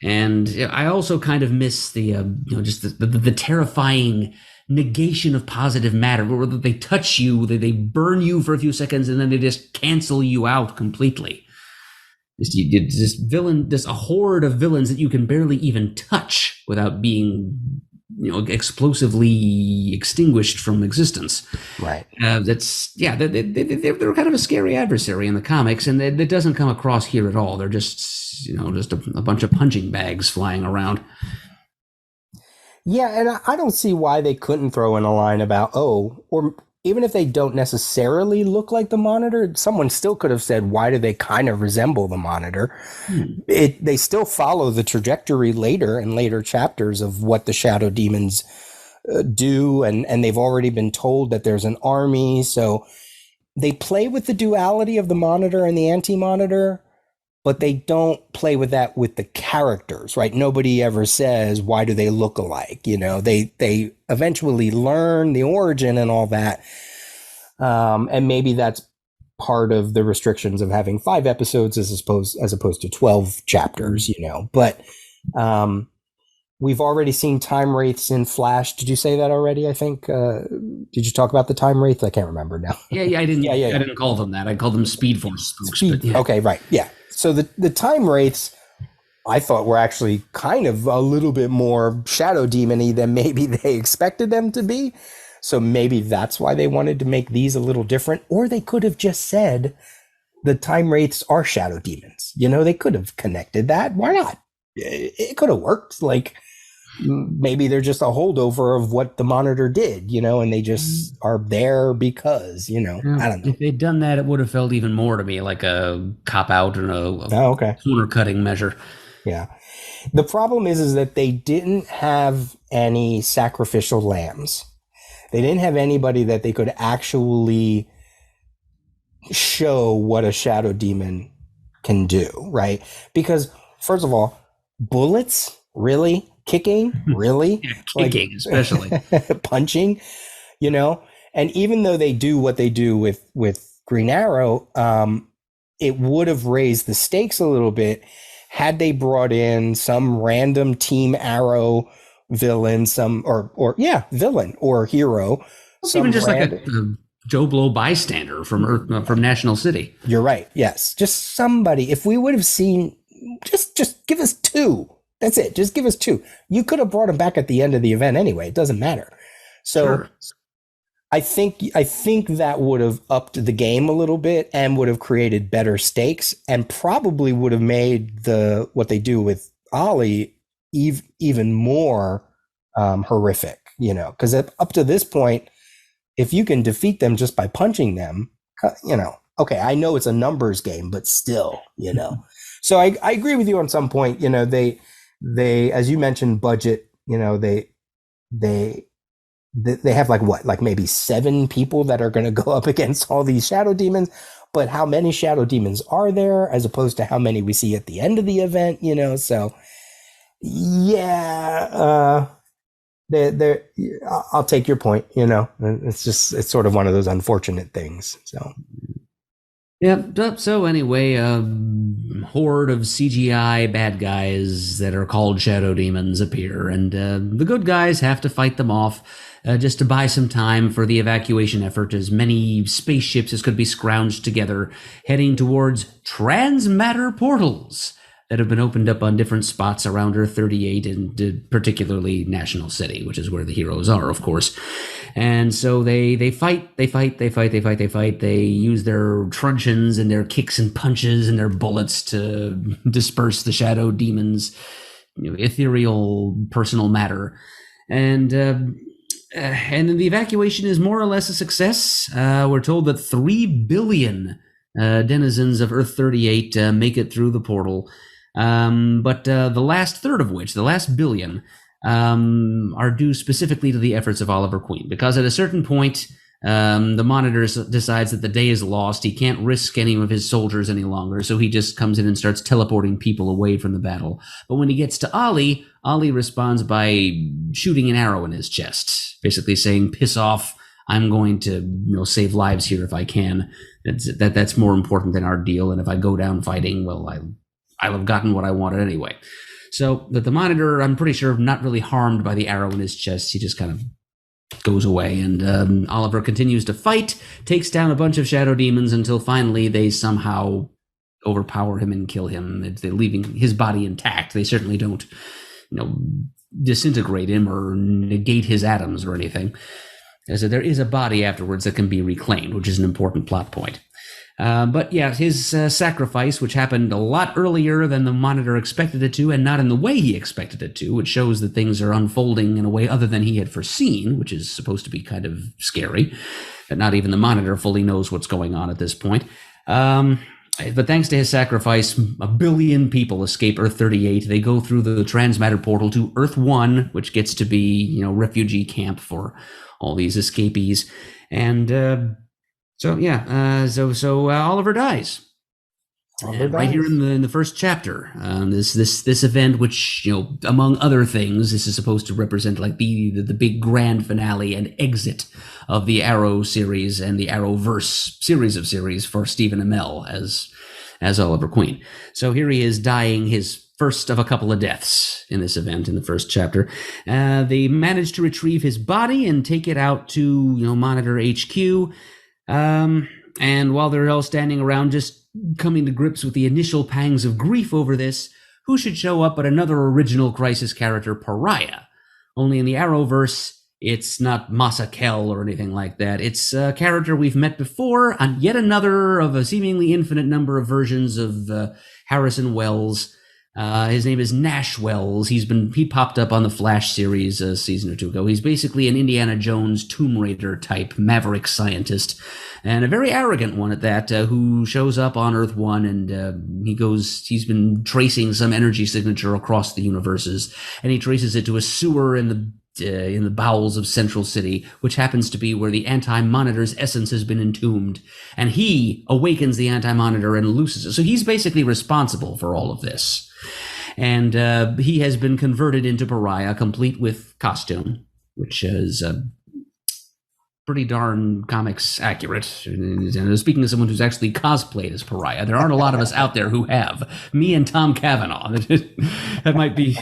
And I also kind of miss just the terrifying negation of positive matter, where they touch you, they burn you for a few seconds, and then they just cancel you out completely. Just a horde of villains that you can barely even touch without being, explosively extinguished from existence. Right. They're kind of a scary adversary in the comics, and that doesn't come across here at all. They're just a bunch of punching bags flying around. Yeah, and I don't see why they couldn't throw in a line about, or even if they don't necessarily look like the Monitor, someone still could have said, why do they kind of resemble the Monitor? They still follow the trajectory later in later chapters of what the Shadow Demons do, and they've already been told that there's an army, so they play with the duality of the Monitor and the Anti-Monitor, but they don't play with that with the characters, right? Nobody ever says, why do they look alike? They eventually learn the origin and all that. And maybe that's part of the restrictions of having 5 episodes as opposed to 12 chapters, But we've already seen time wraiths in Flash. Did you say that already? I think. Did you talk about the time wraith? I can't remember now. Yeah, I didn't. I didn't call them that. I called them Speed Force spooks. Okay, right. Yeah. So the time wraiths, I thought, were actually kind of a little bit more Shadow Demon-y than maybe they expected them to be. So maybe that's why they wanted to make these a little different. Or they could have just said the time wraiths are Shadow Demons. They could have connected that. Why not? It could have worked. Like, maybe they're just a holdover of what the Monitor did, and they just are there because, I don't know. If they'd done that, it would have felt even more to me like a cop-out and a corner-cutting measure. Yeah. The problem is that they didn't have any sacrificial lambs. They didn't have anybody that they could actually show what a Shadow Demon can do, right? Because, first of all, bullets, really? Kicking, really? Kicking, especially. Punching, and even though they do what they do with Green Arrow, it would have raised the stakes a little bit had they brought in some random Team Arrow villain, villain or hero. Even just like a Joe Blow bystander from National City. You're right. Yes, just somebody. If we would have seen, just give us 2. That's it. Just give us 2. You could have brought him back at the end of the event anyway. It doesn't matter. So sure. I think that would have upped the game a little bit and would have created better stakes and probably would have made what they do with Ollie even more horrific, because up to this point, if you can defeat them just by punching them, okay, I know it's a numbers game, but still, So I agree with you on some point. They as you mentioned, budget. They they have like what, like maybe 7 people that are going to go up against all these shadow demons. But how many shadow demons are there as opposed to how many we see at the end of the event? So yeah, they're, I'll take your point. It's sort of one of those unfortunate things. So Yeah. So anyway, horde of CGI bad guys that are called shadow demons appear, and the good guys have to fight them off just to buy some time for the evacuation effort, as many spaceships as could be scrounged together, heading towards transmatter portals that have been opened up on different spots around Earth 38, and particularly National City, which is where the heroes are, of course. And so they fight. They use their truncheons and their kicks and punches and their bullets to disperse the shadow demons, ethereal personal matter. And then the evacuation is more or less a success. We're told that 3 billion denizens of Earth 38 make it through the portal. But the last third of which, the last billion, are due specifically to the efforts of Oliver Queen. Because at a certain point, the Monitor decides that the day is lost. He can't risk any of his soldiers any longer, so he just comes in and starts teleporting people away from the battle. But when he gets to Ollie responds by shooting an arrow in his chest, basically saying, "Piss off. I'm going to save lives here if I can. That's more important than our deal. And if I go down fighting, well, I'll have gotten what I wanted anyway." So that the Monitor, I'm pretty sure, not really harmed by the arrow in his chest. He just kind of goes away, and Oliver continues to fight, takes down a bunch of shadow demons until finally they somehow overpower him and kill him. They're leaving his body intact. They certainly don't, disintegrate him or negate his atoms or anything. So there is a body afterwards that can be reclaimed, which is an important plot point. But yeah, his sacrifice, which happened a lot earlier than the Monitor expected it to, and not in the way he expected it to, which shows that things are unfolding in a way other than he had foreseen, which is supposed to be kind of scary. That not even the Monitor fully knows what's going on at this point. But thanks to his sacrifice, 1 billion people escape Earth 38. They go through the transmatter portal to Earth 1, which gets to be, refugee camp for all these escapees. And so Oliver dies. Right here in the first chapter. This event, which, among other things, this is supposed to represent like the big grand finale and exit of the Arrow series and the Arrowverse series of series for Stephen Amell as Oliver Queen. So here he is dying his first of a couple of deaths in this event in the first chapter. They managed to retrieve his body and take it out to, Monitor HQ. And while they're all standing around just coming to grips with the initial pangs of grief over this, who should show up but another original Crisis character, Pariah? Only in the Arrowverse, it's not Masa Kel or anything like that. It's a character we've met before, and yet another of a seemingly infinite number of versions of Harrison Wells. His name is Nash Wells. He popped up on the Flash series a season or two ago. He's basically an Indiana Jones Tomb Raider type maverick scientist, and a very arrogant one at that, who shows up on Earth 1, and he's been tracing some energy signature across the universes, and he traces it to a sewer in the bowels of Central City, which happens to be where the Anti-Monitor's essence has been entombed, and he awakens the Anti-Monitor and looses it. So he's basically responsible for all of this. And he has been converted into Pariah, complete with costume, which is pretty darn comics accurate. And speaking of someone who's actually cosplayed as Pariah, there aren't a lot of us out there who have. Me and Tom Cavanaugh. That might be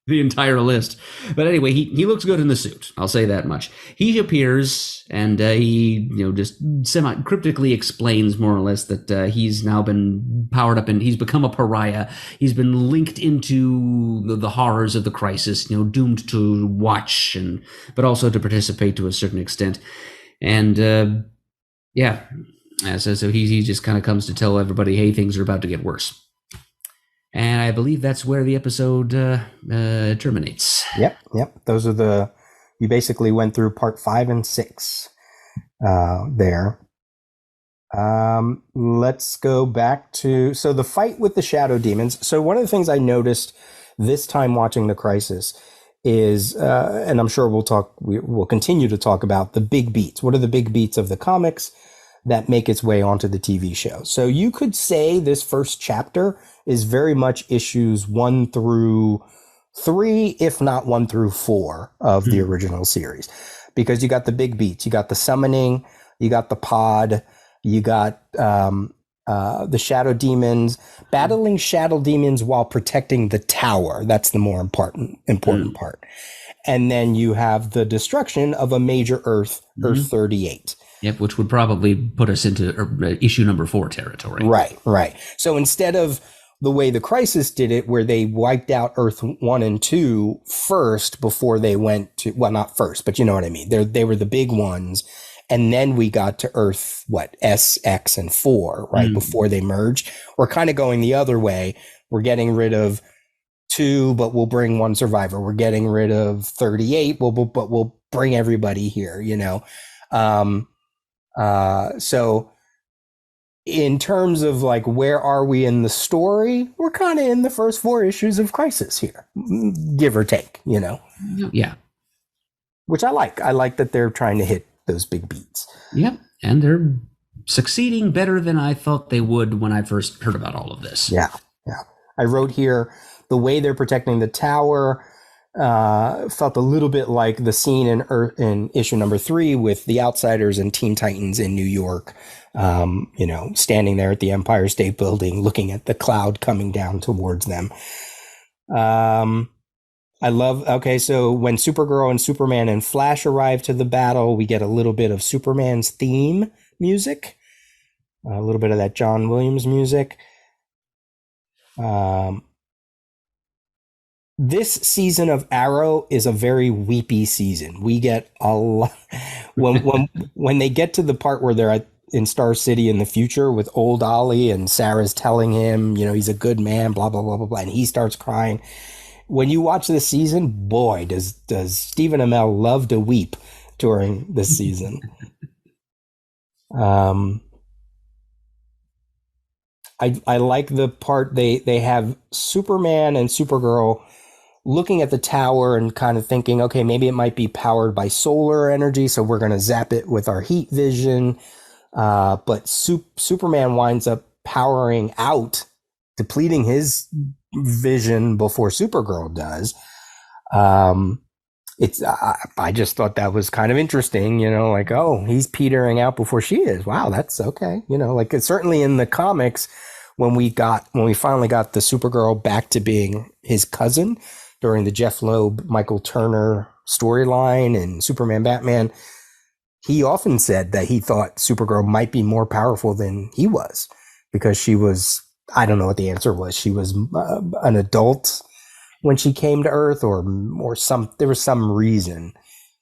the entire list. But anyway, he looks good in the suit. I'll say that much. He appears, and he just semi-cryptically explains more or less that he's now been powered up and he's become a pariah. He's been linked into the horrors of the crisis, doomed to watch but also to participate to a certain extent. And so he just kind of comes to tell everybody, hey, things are about to get worse. And I believe that's where the episode terminates. Yep. Those are you basically went through part 5 and 6 there. Let's go back to so the fight with the shadow demons. So one of the things I noticed this time watching the Crisis is, and I'm sure we'll continue to talk about the big beats. What are the big beats of the comics that make its way onto the TV show? So you could say this first chapter is very much issues 1 through 3, if not 1 through 4 of the original series, because you got the big beats, you got the summoning, you got the pod, you got the shadow demons, battling shadow demons while protecting the tower. That's the more important part. And then you have the destruction of a major Earth 38. Yep, which would probably put us into issue number 4 territory. Right. So instead of the way the Crisis did it, where they wiped out Earth 1 and 2 first before they went to, well, not first, but you know what I mean. They were the big ones. And then we got to Earth, S, X, and 4, right? Before they merged. We're kind of going the other way. We're getting rid of 2, but we'll bring 1 survivor. We're getting rid of 38, but we'll bring everybody here, you know? So in terms of like, where are we in the story? We're kind of in the first 4 issues of Crisis here, give or take, you know? Yeah. Which I like. I like that they're trying to hit those big beats. Yep, and they're succeeding better than I thought they would when I first heard about all of this. Yeah. I wrote here, the way they're protecting the tower felt a little bit like the scene in issue number 3 with the Outsiders and Teen Titans in New York, you know, standing there at the Empire State Building, looking at the cloud coming down towards them. So when Supergirl and Superman and Flash arrive to the battle, we get a little bit of Superman's theme music, a little bit of that John Williams music. This season of Arrow is a very weepy season. We get a lot when they get to the part where they're in Star City in the future with old Ollie and Sarah's telling him, you know, he's a good man, blah, blah, blah, blah, blah, and he starts crying. When you watch this season, boy, does Stephen Amell love to weep during this season. I like the part they have Superman and Supergirl looking at the tower and kind of thinking, okay, maybe it might be powered by solar energy, so we're going to zap it with our heat vision. But Superman winds up powering out, depleting his vision before Supergirl does. I just thought that was kind of interesting, you know, like, oh, he's petering out before she is. Wow, that's okay. You know, like, it's certainly in the comics when we finally got the Supergirl back to being his cousin during the Jeff Loeb, Michael Turner storyline and Superman Batman, he often said that he thought Supergirl might be more powerful than he was because she was, I don't know what the answer was. She was an adult when she came to Earth, or there was some reason.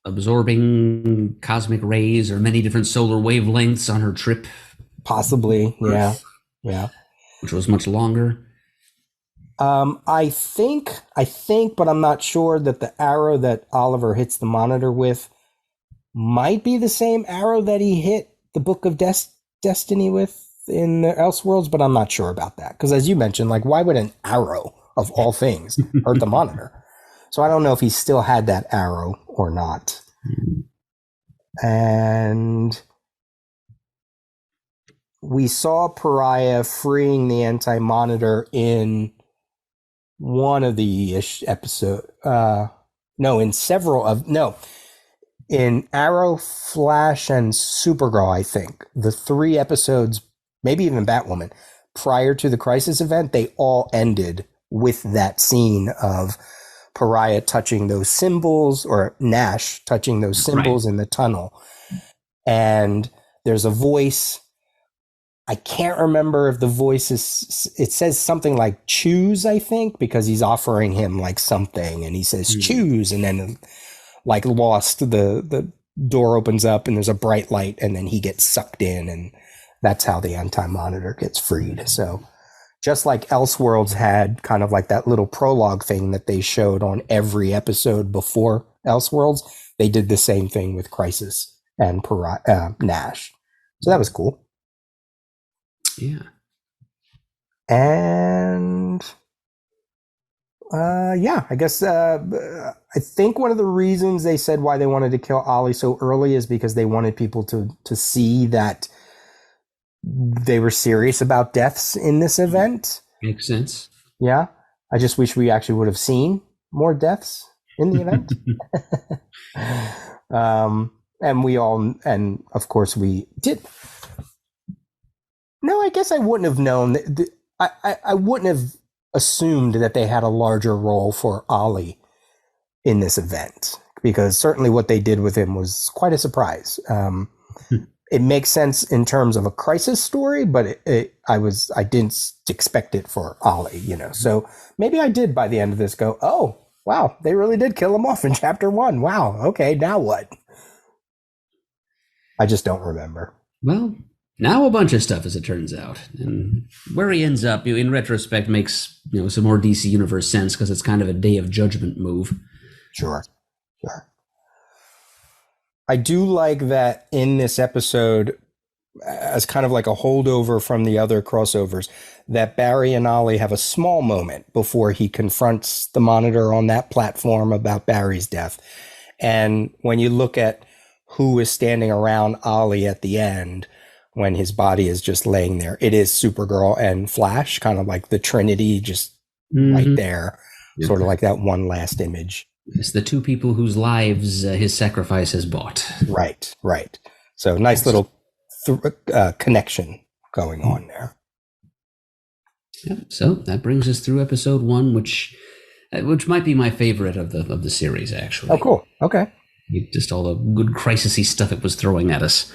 Absorbing cosmic rays or many different solar wavelengths on her trip. Possibly, yeah. Which was much longer. I think, but I'm not sure, that the arrow that Oliver hits the Monitor with might be the same arrow that he hit the Book of Destiny with in the Elseworlds, but I'm not sure about that. Because as you mentioned, like, why would an arrow of all things hurt the Monitor? So I don't know if he still had that arrow or not. And we saw Pariah freeing the Anti-Monitor in one of the episodes. In Arrow, Flash, and Supergirl, I think. The 3 episodes, maybe even Batwoman, prior to the Crisis event, they all ended with that scene of Pariah touching those symbols, or Nash touching those symbols in the tunnel. And there's a voice. I can't remember if the voice it says something like choose, I think, because he's offering him like something and he says choose, and then like Lost, the door opens up and there's a bright light and then he gets sucked in, and that's how the Anti-Monitor gets freed. So just like Elseworlds had kind of like that little prologue thing that they showed on every episode before Elseworlds, they did the same thing with Crisis and Nash. So that was cool. Yeah. And I guess I think one of the reasons they said why they wanted to kill Ollie so early is because they wanted people to see that they were serious about deaths in this event. Makes sense. Yeah. I just wish we actually would have seen more deaths in the event. And of course we did. No, I guess I wouldn't have known. I wouldn't have assumed that they had a larger role for Ollie in this event, because certainly what they did with him was quite a surprise. It makes sense in terms of a crisis story, but I didn't expect it for Ollie, So maybe I did by the end of this go, oh, wow, they really did kill him off in chapter 1. Wow, okay, now what? I just don't remember. Well, now a bunch of stuff, as it turns out. And where he ends up, in retrospect, makes some more DC Universe sense, because it's kind of a Day of Judgment move. Sure. I do like that in this episode, as kind of like a holdover from the other crossovers, that Barry and Ollie have a small moment before he confronts the Monitor on that platform about Barry's death. And when you look at who is standing around Ollie at the end, when his body is just laying there, it is Supergirl and Flash, kind of like the Trinity, just right there, sort of like that one last image. It's the two people whose lives his sacrifice has bought. Right. So nice little connection going on there. Yep. So that brings us through episode 1, which might be my favorite of the series, actually. Oh, cool. Okay. Just all the good crisis-y stuff it was throwing at us.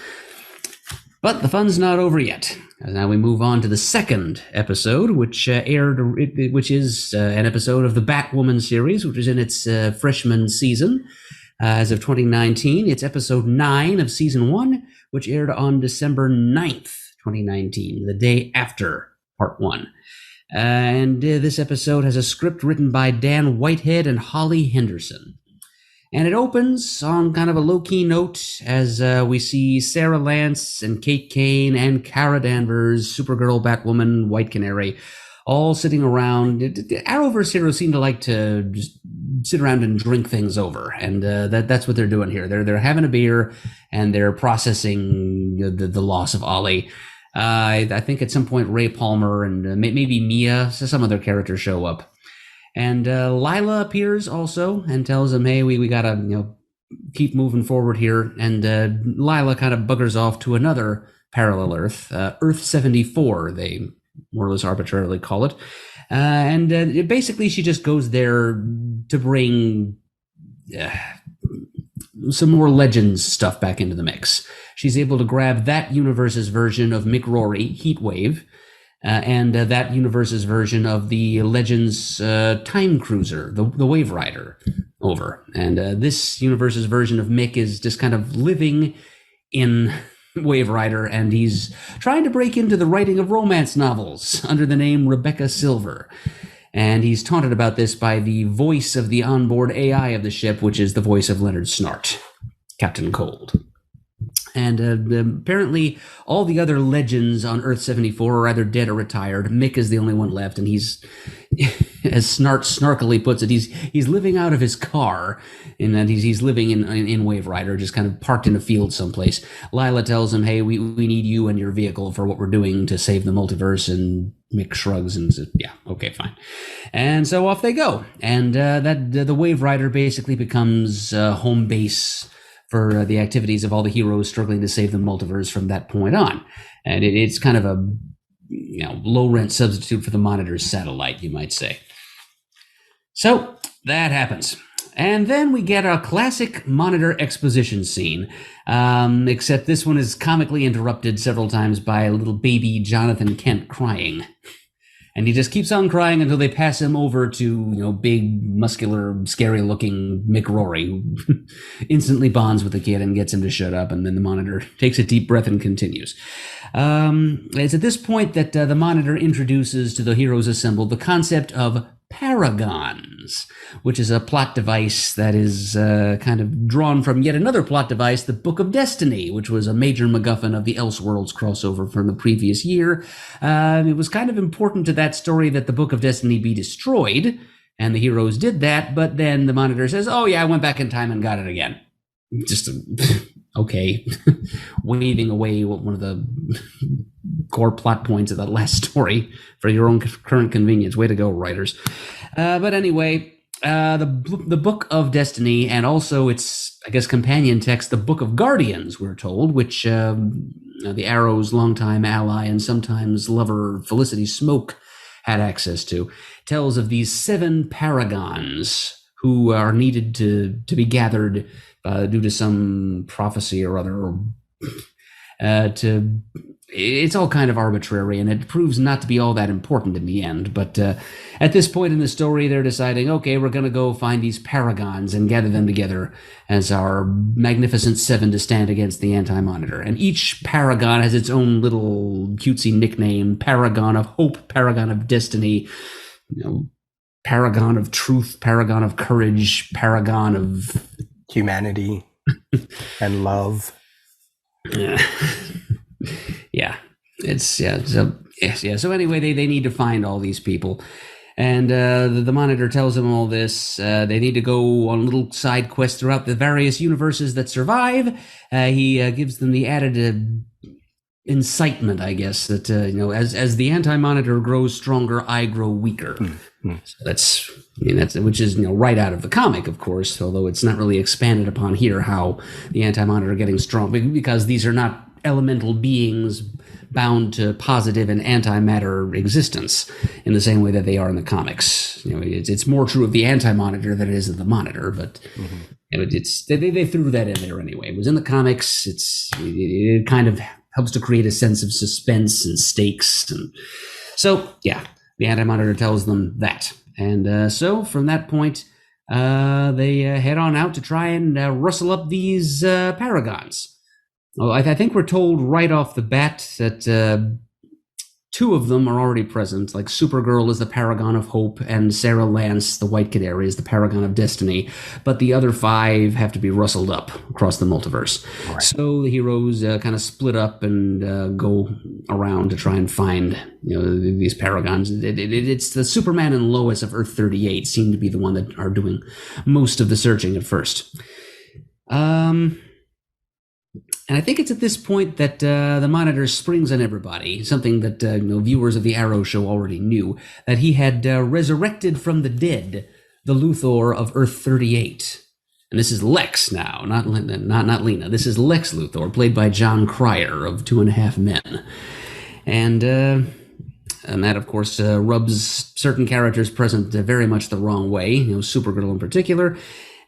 But the fun's not over yet. Now we move on to the second episode, which is an episode of the Batwoman series, which is in its freshman season as of 2019. It's episode 9 of season 1, which aired on December 9th, 2019, the day after part 1. And this episode has a script written by Dan Whitehead and Holly Henderson. And it opens on kind of a low-key note as we see Sarah Lance and Kate Kane and Kara Danvers, Supergirl, Batwoman, White Canary, all sitting around. The Arrowverse heroes seem to like to just sit around and drink things over, and that's what they're doing here. They're having a beer and they're processing the loss of Ollie. I think at some point Ray Palmer and maybe Mia, some other characters show up. And Lila appears also and tells him, hey, we got to keep moving forward here. And Lila kind of buggers off to another parallel Earth, Earth 74, they more or less arbitrarily call it. And basically she just goes there to bring some more Legends stuff back into the mix. She's able to grab that universe's version of Mick Rory, Heatwave, and that universe's version of the Legends Time Cruiser, the Wave Rider, over. And this universe's version of Mick is just kind of living in Wave Rider, and he's trying to break into the writing of romance novels under the name Rebecca Silver. And he's taunted about this by the voice of the onboard AI of the ship, which is the voice of Leonard Snart, Captain Cold. And apparently all the other Legends on Earth 74 are either dead or retired. Mick is the only one left, and he's, as Snart snarkily puts it, he's living out of his car, in that he's living in Wave Rider, just kind of parked in a field someplace. Lila tells him, hey, we need you and your vehicle for what we're doing to save the multiverse, and Mick shrugs and says, yeah, okay, fine. And so off they go. And the Wave Rider basically becomes home base for the activities of all the heroes struggling to save the multiverse from that point on. And it's kind of a low-rent substitute for the Monitor's satellite, you might say. So that happens. And then we get a classic Monitor exposition scene, except this one is comically interrupted several times by little baby Jonathan Kent crying. And he just keeps on crying until they pass him over to, big, muscular, scary-looking Mick Rory, who instantly bonds with the kid and gets him to shut up, and then the Monitor takes a deep breath and continues. It's at this point that the Monitor introduces to the heroes assembled the concept of paragons. Guardians, which is a plot device that is kind of drawn from yet another plot device, the Book of Destiny, which was a major MacGuffin of the Elseworlds crossover from the previous year. It was kind of important to that story that the Book of Destiny be destroyed, and the heroes did that, but then the Monitor says, oh yeah, I went back in time and got it again. Just okay, waving away one of the core plot points of the last story for your own current convenience. Way to go, writers. But anyway, the Book of Destiny, and also its, I guess, companion text, the Book of Guardians, we're told, which the Arrow's longtime ally and sometimes lover Felicity Smoke had access to, tells of these 7 paragons who are needed to be gathered due to some prophecy or other. It's all kind of arbitrary, and it proves not to be all that important in the end. But at this point in the story, they're deciding, okay, we're going to go find these paragons and gather them together as our magnificent 7 to stand against the Anti-Monitor. And each paragon has its own little cutesy nickname: Paragon of Hope, Paragon of Destiny, Paragon of Truth, Paragon of Courage, Paragon of Humanity and love. So anyway, they need to find all these people, and the Monitor tells them all this. They need to go on little side quests throughout the various universes that survive. He gives them the added incitement, I guess, that as the Anti-Monitor grows stronger, I grow weaker. So that's which is right out of the comic, of course, although it's not really expanded upon here how the Anti-Monitor are getting strong, because these are not elemental beings bound to positive and antimatter existence in the same way that they are in the comics. It's more true of the Anti-Monitor than it is of the Monitor, but they threw that in there anyway. It was in the comics. It kind of helps to create a sense of suspense and stakes, and so the Anti-Monitor tells them that. And so from that point, they head on out to try and rustle up these paragons. Well, I think we're told right off the bat that 2 of them are already present. Like Supergirl is the Paragon of Hope, and Sarah Lance, the White Canary, is the Paragon of Destiny. But the other 5 have to be rustled up across the multiverse. Right. So the heroes kind of split up and go around to try and find these paragons. It's the Superman and Lois of Earth 38 seem to be the one that are doing most of the searching at first. And I think it's at this point that the Monitor springs on everybody, something that viewers of the Arrow show already knew, that he had resurrected from the dead the Luthor of Earth 38. And this is Lex now, not Lena. This is Lex Luthor, played by John Cryer of 2.5 Men. And that, of course, rubs certain characters present very much the wrong way, Supergirl in particular.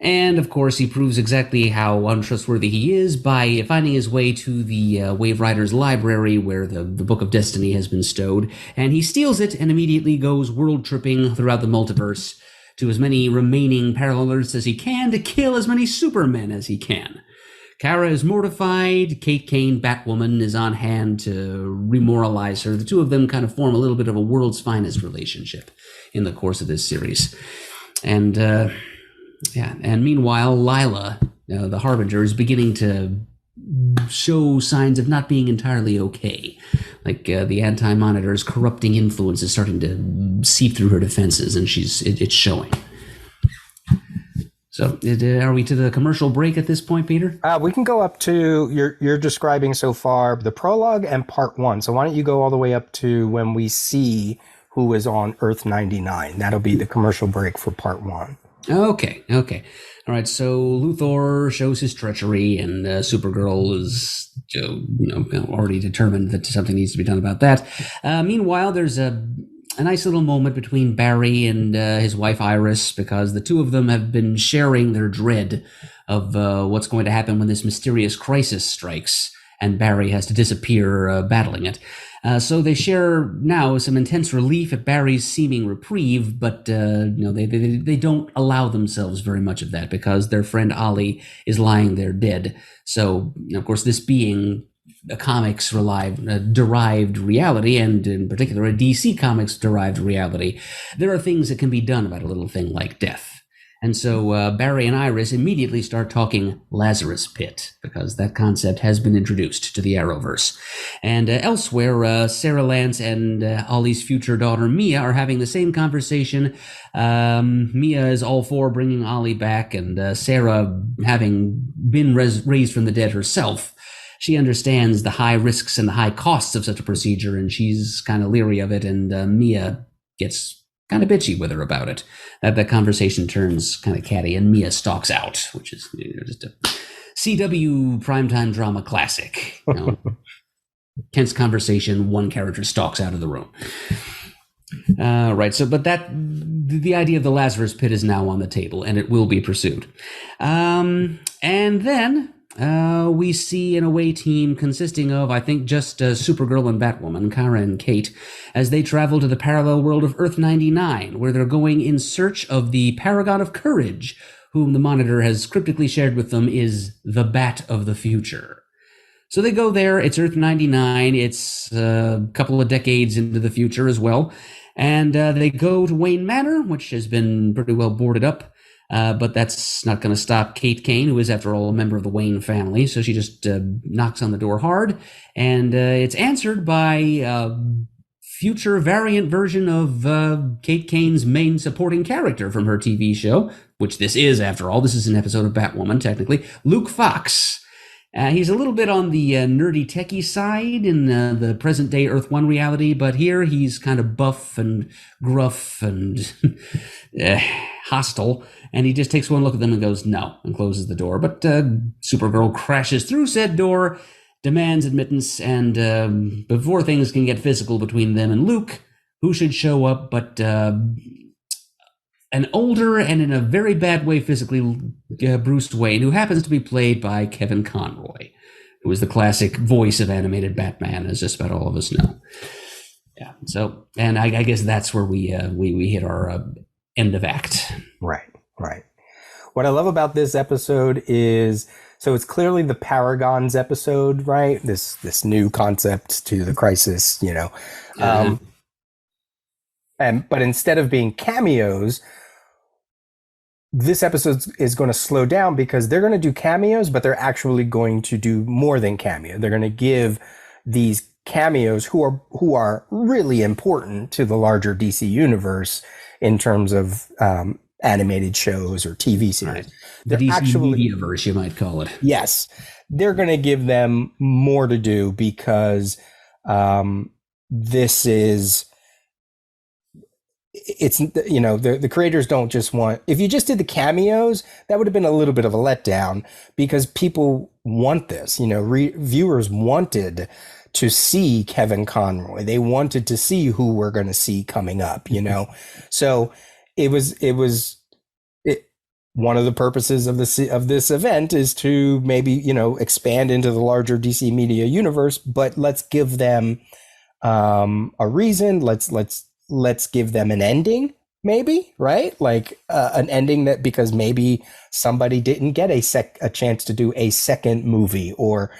And, of course, he proves exactly how untrustworthy he is by finding his way to the Wave Rider's library where the Book of Destiny has been stowed. And he steals it and immediately goes world-tripping throughout the multiverse to as many remaining parallel Earths as he can to kill as many Supermen as he can. Kara is mortified. Kate Kane, Batwoman, is on hand to remoralize her. The 2 of them kind of form a little bit of a world's finest relationship in the course of this series. And, and meanwhile, Lila, the Harbinger, is beginning to show signs of not being entirely okay. Like the Anti-Monitor's corrupting influence is starting to seep through her defenses, and it's showing. So, are we to the commercial break at this point, Peter? We can go up to, you're describing so far the prologue and part 1. So why don't you go all the way up to when we see who is on Earth 99. That'll be the commercial break for part 1. Okay. All right, so Luthor shows his treachery, and Supergirl is already determined that something needs to be done about that. Meanwhile, there's a nice little moment between Barry and his wife Iris, because the 2 of them have been sharing their dread of what's going to happen when this mysterious crisis strikes, and Barry has to disappear battling it. So they share now some intense relief at Barry's seeming reprieve, but they don't allow themselves very much of that because their friend Ollie is lying there dead. So, of course, this being a comics derived reality, and in particular a DC Comics derived reality, there are things that can be done about a little thing like death. And so Barry and Iris immediately start talking Lazarus Pit, because that concept has been introduced to the Arrowverse. And elsewhere, Sarah Lance and Ollie's future daughter Mia are having the same conversation. Mia is all for bringing Ollie back, and Sarah, having been raised from the dead herself, she understands the high risks and the high costs of such a procedure, and she's kind of leery of it, and Mia gets kind of bitchy with her about it. That conversation turns kind of catty, and Mia stalks out, which is just a CW primetime drama classic. Tense conversation, one character stalks out of the room. Right, so but the idea of the Lazarus Pit is now on the table, and it will be pursued. And then we see an away team consisting of, I think, just Supergirl and Batwoman, Kara and Kate, as they travel to the parallel world of Earth 99, where they're going in search of the Paragon of Courage, whom the Monitor has cryptically shared with them is the Bat of the Future. So they go there. It's Earth 99. It's a couple of decades into the future as well. And they go to Wayne Manor, which has been pretty well boarded up. But that's not going to stop Kate Kane, who is, after all, a member of the Wayne family. So she just knocks on the door hard, and it's answered by a future variant version of Kate Kane's main supporting character from her TV show, which this is, after all. This is an episode of Batwoman, technically. Luke Fox. He's a little bit on the nerdy techie side in the present-day Earth 1 reality, but here he's kind of buff and gruff and hostile, and he just takes one look at them and goes, no, and closes the door. But Supergirl crashes through said door, demands admittance, and before things can get physical between them and Luke, who should show up but an older and in a very bad way physically Bruce Wayne, who happens to be played by Kevin Conroy, who is the classic voice of animated Batman, as just about all of us know. Yeah. So, and I guess that's where we hit our end of act. Right. What I love about this episode is, so it's clearly the Paragons episode, right? This new concept to the crisis, but instead of being cameos, this episode is going to slow down because they're going to do cameos, but they're actually going to do more than cameo. They're going to give these cameos who are really important to the larger DC universe in terms of animated shows or TV series. Right. The DC Mediaverse, you might call it. Yes. They're going to give them more to do because this is... It's, the creators don't just want, if you just did the cameos, that would have been a little bit of a letdown because people want this, viewers wanted to see Kevin Conroy. They wanted to see who we're going to see coming up, so it was one of the purposes of this event is to maybe, expand into the larger DC media universe, but let's give them a reason. Let's give them an ending, maybe, right? Like an ending that, because maybe somebody didn't get a chance to do a second movie, or,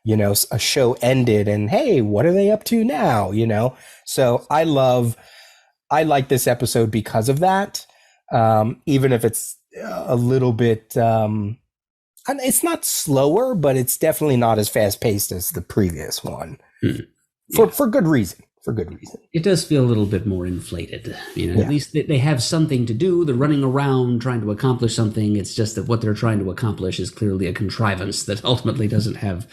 a show ended and, hey, what are they up to now? So I like this episode because of that. Even if it's a little bit, it's not slower, but it's definitely not as fast paced as the previous one for good reason. It does feel a little bit more inflated. At least they have something to do. They're running around trying to accomplish something. It's just that what they're trying to accomplish is clearly a contrivance that ultimately doesn't have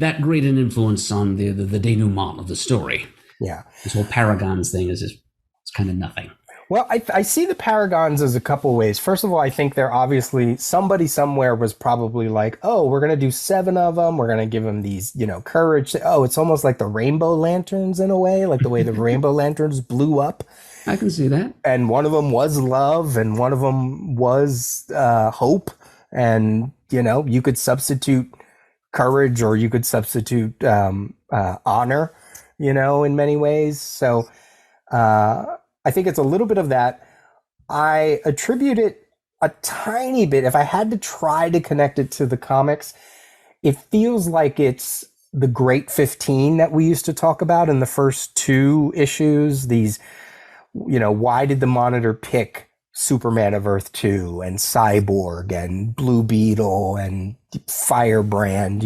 that great an influence on the denouement of the story. Yeah. This whole Paragons thing is just, it's kind of nothing. Well, I see the Paragons as a couple ways. First of all, I think they're obviously, somebody somewhere was probably like, oh, we're going to do 7 of them. We're going to give them these, courage. Oh, it's almost like the Rainbow Lanterns in a way, like the way the Rainbow Lanterns blew up. I can see that. And one of them was love, and one of them was hope. And, you could substitute courage, or you could substitute honor, in many ways. So, I think it's a little bit of that. I attribute it a tiny bit. If I had to try to connect it to the comics, it feels like it's the Great 15 that we used to talk about in the first 2 issues. These, why did the Monitor pick Superman of Earth 2 and Cyborg and Blue Beetle and Firebrand?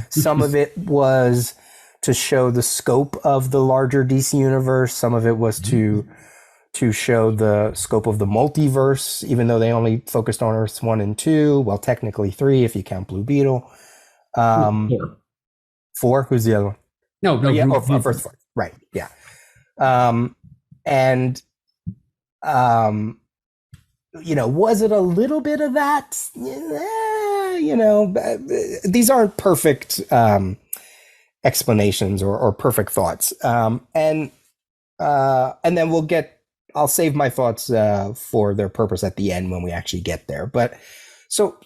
Some of it was to show the scope of the larger DC universe. Some of it was to show the scope of the multiverse, even though they only focused on Earths 1 and 2. Well, technically 3 if you count Blue Beetle. 4. Who's the other one? No, Earth 4. Right. Yeah. Was it a little bit of that? These aren't perfect explanations or perfect thoughts. And then I'll save my thoughts for their purpose at the end when we actually get there. But so,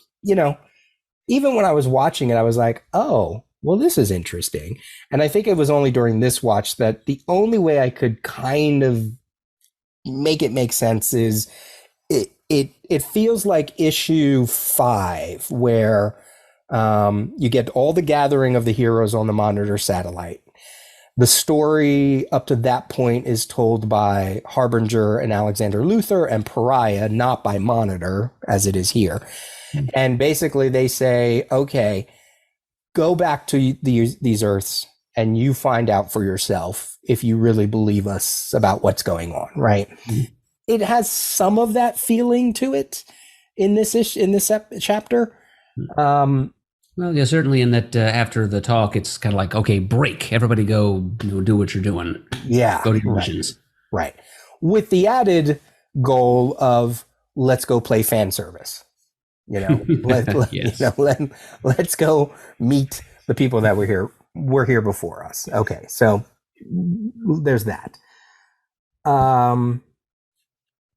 even when I was watching it, I was like, oh, well, this is interesting. And I think it was only during this watch that the only way I could kind of make it make sense is it feels like issue 5, where you get all the gathering of the heroes on the Monitor satellite. The story up to that point is told by Harbinger and Alexander Luthor and Pariah, not by Monitor, as it is here. And basically they say, okay, go back to these Earths and you find out for yourself if you really believe us about what's going on, right? Mm-hmm. It has some of that feeling to it in this chapter. Well, yeah, certainly in that after the talk, it's kind of like, okay, break. Everybody go do what you're doing. Yeah. Go to your missions. Right. With the added goal of let's go play fan service. Let's go meet the people that were here before us. Okay, so there's that.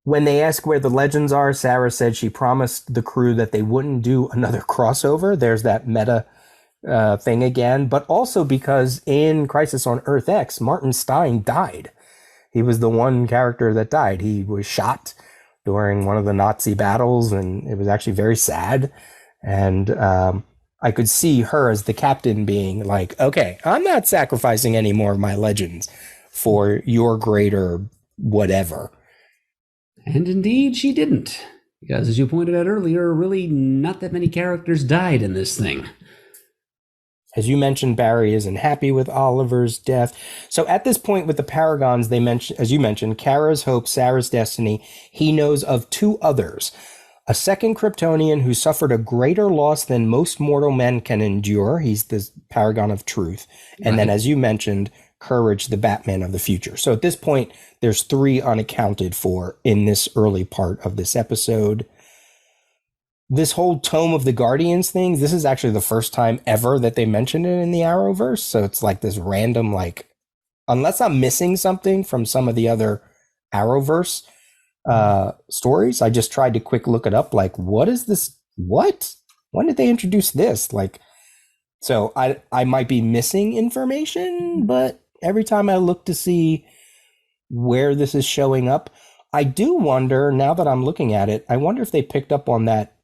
When they ask where the legends are, Sarah said she promised the crew that they wouldn't do another crossover. There's that meta thing again, but also because in Crisis on Earth X, Martin Stein died. He was the one character that died. He was shot during one of the Nazi battles, and it was actually very sad. And I could see her as the captain being like, okay, I'm not sacrificing any more of my legends for your greater whatever. And indeed, she didn't. Because as you pointed out earlier, really not that many characters died in this thing. As you mentioned, Barry isn't happy with Oliver's death. So at this point with the Paragons, they mentioned, as you mentioned, Kara's hope, Sarah's destiny. He knows of 2 others. A second Kryptonian who suffered a greater loss than most mortal men can endure. He's the Paragon of Truth. And then, as you mentioned, Courage, the Batman of the future. So at this point, there's 3 unaccounted for in this early part of this episode. This whole Tome of the Guardians thing, this is actually the first time ever that they mentioned it in the Arrowverse. So it's like this random, unless I'm missing something from some of the other Arrowverse stories, I just tried to quick look it up. What is this? What? When did they introduce this? So I might be missing information, but every time I look to see where this is showing up, I do wonder, now that I'm looking at it, I wonder if they picked up on that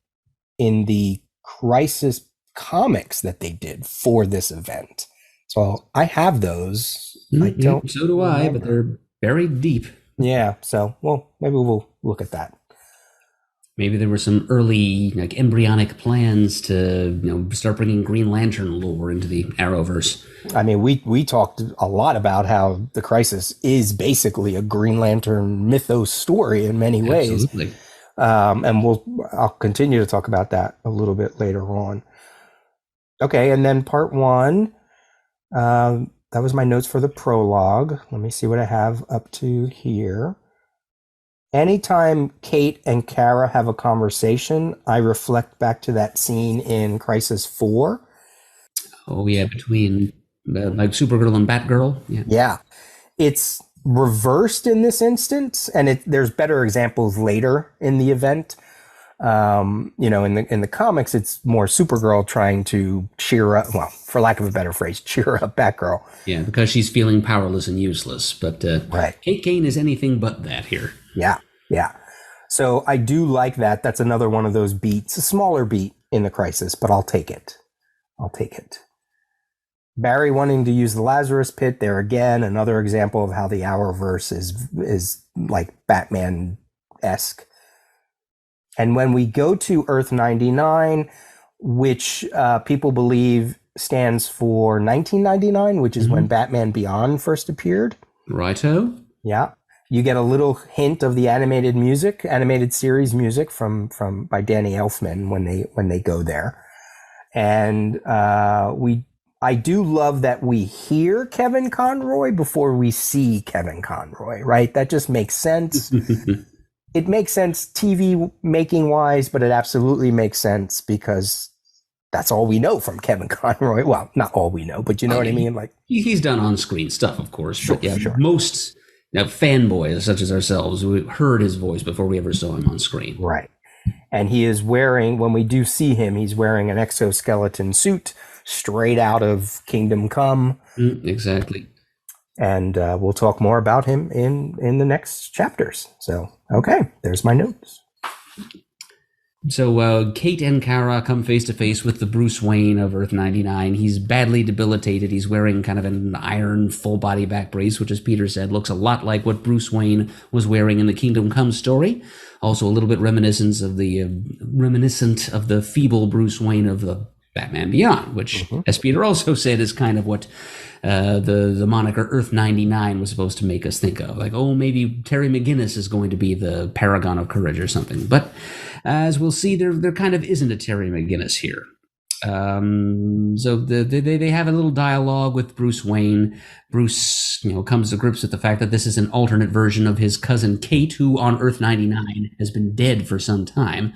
in the Crisis comics that they did for this event. So I have those. I don't. So do I, but they're buried deep. Yeah. So, well, maybe we'll look at that. Maybe there were some early embryonic plans to start bringing Green Lantern lore into the Arrowverse. I mean, we talked a lot about how the Crisis is basically a Green Lantern mythos story in many ways. Absolutely. And I'll continue to talk about that a little bit later on. Okay, and then part 1, that was my notes for the prologue. Let me see what I have up to here. Anytime Kate and Kara have a conversation, I reflect back to that scene in Crisis 4. Oh, yeah, between Supergirl and Batgirl. Yeah. It's reversed in this instance, and there's better examples later in the event. In the comics, it's more Supergirl trying to cheer up, well, for lack of a better phrase, cheer up Batgirl. Yeah, because she's feeling powerless and useless. But right. Kate Kane is anything but that here. Yeah. So I do like that. That's another one of those beats, a smaller beat in the Crisis, but I'll take it. Barry wanting to use the Lazarus Pit there again, another example of how the Arrowverse is like Batman-esque. And when we go to Earth 99, which people believe stands for 1999, which is when Batman Beyond first appeared. Righto. Yeah. You get a little hint of the animated series music from by Danny Elfman when they go there. And I do love that we hear Kevin Conroy before we see Kevin Conroy, right? That just makes sense. It makes sense TV making wise, but it absolutely makes sense because that's all we know from Kevin Conroy. Well, not all we know, but you know what I mean? Like he's done on-screen stuff, of course. Sure, but yeah, most fanboys such as ourselves, we heard his voice before we ever saw him on screen. Right. And he is wearing, when we do see him, he's wearing an exoskeleton suit straight out of Kingdom Come. Exactly. And we'll talk more about him in the next chapters. So, okay, there's my notes. So Kate and Kara come face to face with the Bruce Wayne of Earth 99. He's badly debilitated. He's wearing kind of an iron full body back brace, which, as Peter said, looks a lot like what Bruce Wayne was wearing in the Kingdom Come story. Also a little bit reminiscent of the feeble Bruce Wayne of the Batman Beyond, which, as Peter also said, is kind of what the moniker Earth 99 was supposed to make us think of. Like, oh, maybe Terry McGinnis is going to be the paragon of courage or something. But as we'll see, there kind of isn't a Terry McGinnis here. So they have a little dialogue with Bruce Wayne. Bruce, comes to grips with the fact that this is an alternate version of his cousin Kate, who on Earth 99 has been dead for some time.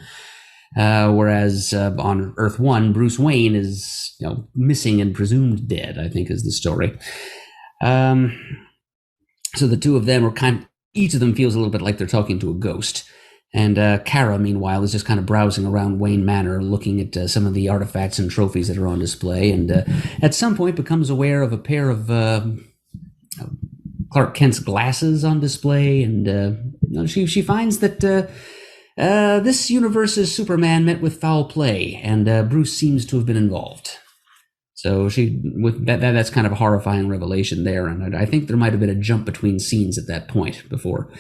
Whereas on Earth 1, Bruce Wayne is missing and presumed dead, I think is the story. So the two of them are each of them feels a little bit like they're talking to a ghost. And Kara, meanwhile, is just kind of browsing around Wayne Manor, looking at some of the artifacts and trophies that are on display, and at some point becomes aware of a pair of Clark Kent's glasses on display, and she finds that this universe's Superman met with foul play, and Bruce seems to have been involved. So that's kind of a horrifying revelation there, and I think there might have been a jump between scenes at that point before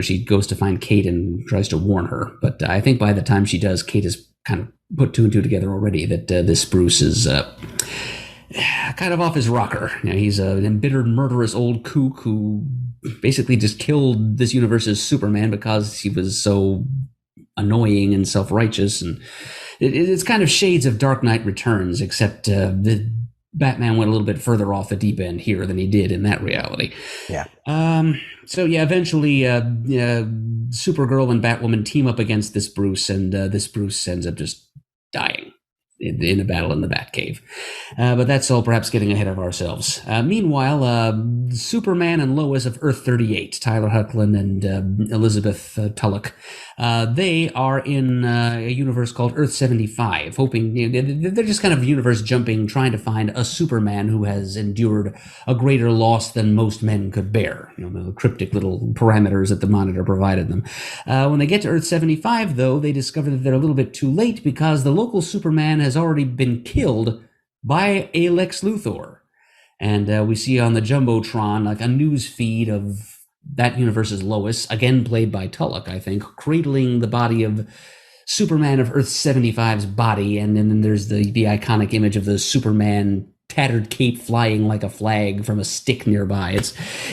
she goes to find Kate and tries to warn her. But I think by the time she does, Kate has kind of put two and two together already that this Bruce is kind of off his rocker. He's an embittered, murderous old kook who basically just killed this universe's Superman because he was so annoying and self-righteous, and it's kind of shades of Dark Knight Returns, except the Batman went a little bit further off the deep end here than he did in that reality. Yeah. Eventually Supergirl and Batwoman team up against this Bruce, and this Bruce ends up just dying in a battle in the Batcave. But that's all perhaps getting ahead of ourselves. Meanwhile, Superman and Lois of Earth 38, Tyler Hoechlin and Elizabeth Tulloch, they are in a universe called Earth 75, hoping, they're just kind of universe jumping, trying to find a Superman who has endured a greater loss than most men could bear. The cryptic little parameters that the monitor provided them. When they get to Earth 75, though, they discover that they're a little bit too late because the local Superman has already been killed by a Lex Luthor. And we see on the Jumbotron like a news feed of that universe's Lois, again played by Tulloch, I think, cradling the body of Superman of Earth 75's body, and then there's the iconic image of the Superman tattered cape flying like a flag from a stick nearby.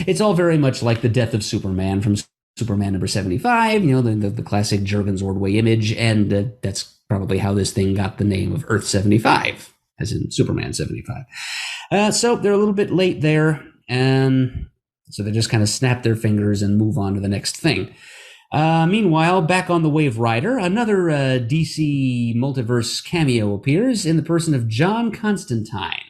It's all very much like the death of Superman from Superman number 75, the classic Jurgens Ordway image, and that's probably how this thing got the name of Earth 75, as in Superman 75. So they're a little bit late there, and so they just kind of snap their fingers and move on to the next thing. Meanwhile, back on the Wave Rider, another DC Multiverse cameo appears in the person of John Constantine.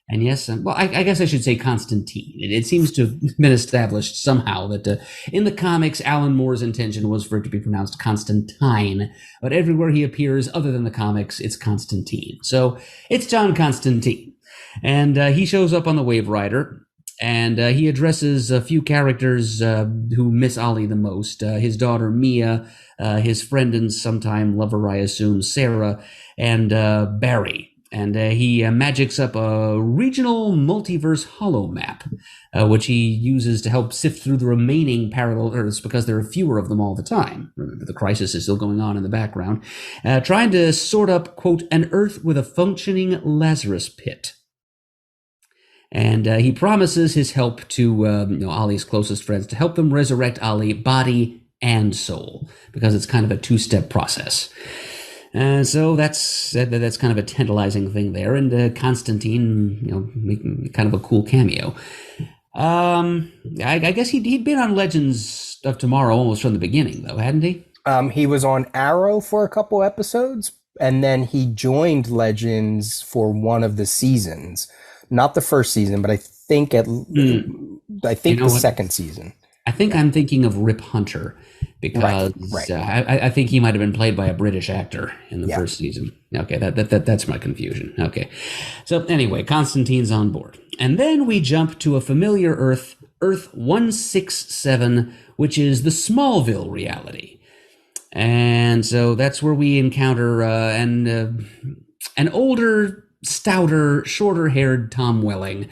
And yes, I guess I should say Constantine. It seems to have been established somehow that in the comics, Alan Moore's intention was for it to be pronounced Constantine, but everywhere he appears, other than the comics, it's Constantine. So it's John Constantine. And he shows up on the Wave Rider, and he addresses a few characters who miss Ollie the most. His daughter, Mia, his friend and sometime lover, I assume, Sarah, and Barry. And he magics up a regional multiverse holo map, which he uses to help sift through the remaining parallel Earths because there are fewer of them all the time. Remember, the crisis is still going on in the background, trying to sort up, quote, an Earth with a functioning Lazarus pit. And he promises his help to Ollie's closest friends to help them resurrect Ollie body and soul, because it's kind of a two-step process. So that's kind of a tantalizing thing there. And Constantine, making kind of a cool cameo. I guess he'd been on Legends of Tomorrow almost from the beginning, though, hadn't he? He was on Arrow for a couple episodes, and then he joined Legends for one of the seasons. Not the first season, but I think the second season. I think I'm thinking of Rip Hunter, because right. I think he might have been played by a British actor in the first season. Okay, that's my confusion. Okay, so anyway, Constantine's on board, and then we jump to a familiar Earth 167, which is the Smallville reality, and so that's where we encounter an older, stouter, shorter-haired Tom Welling.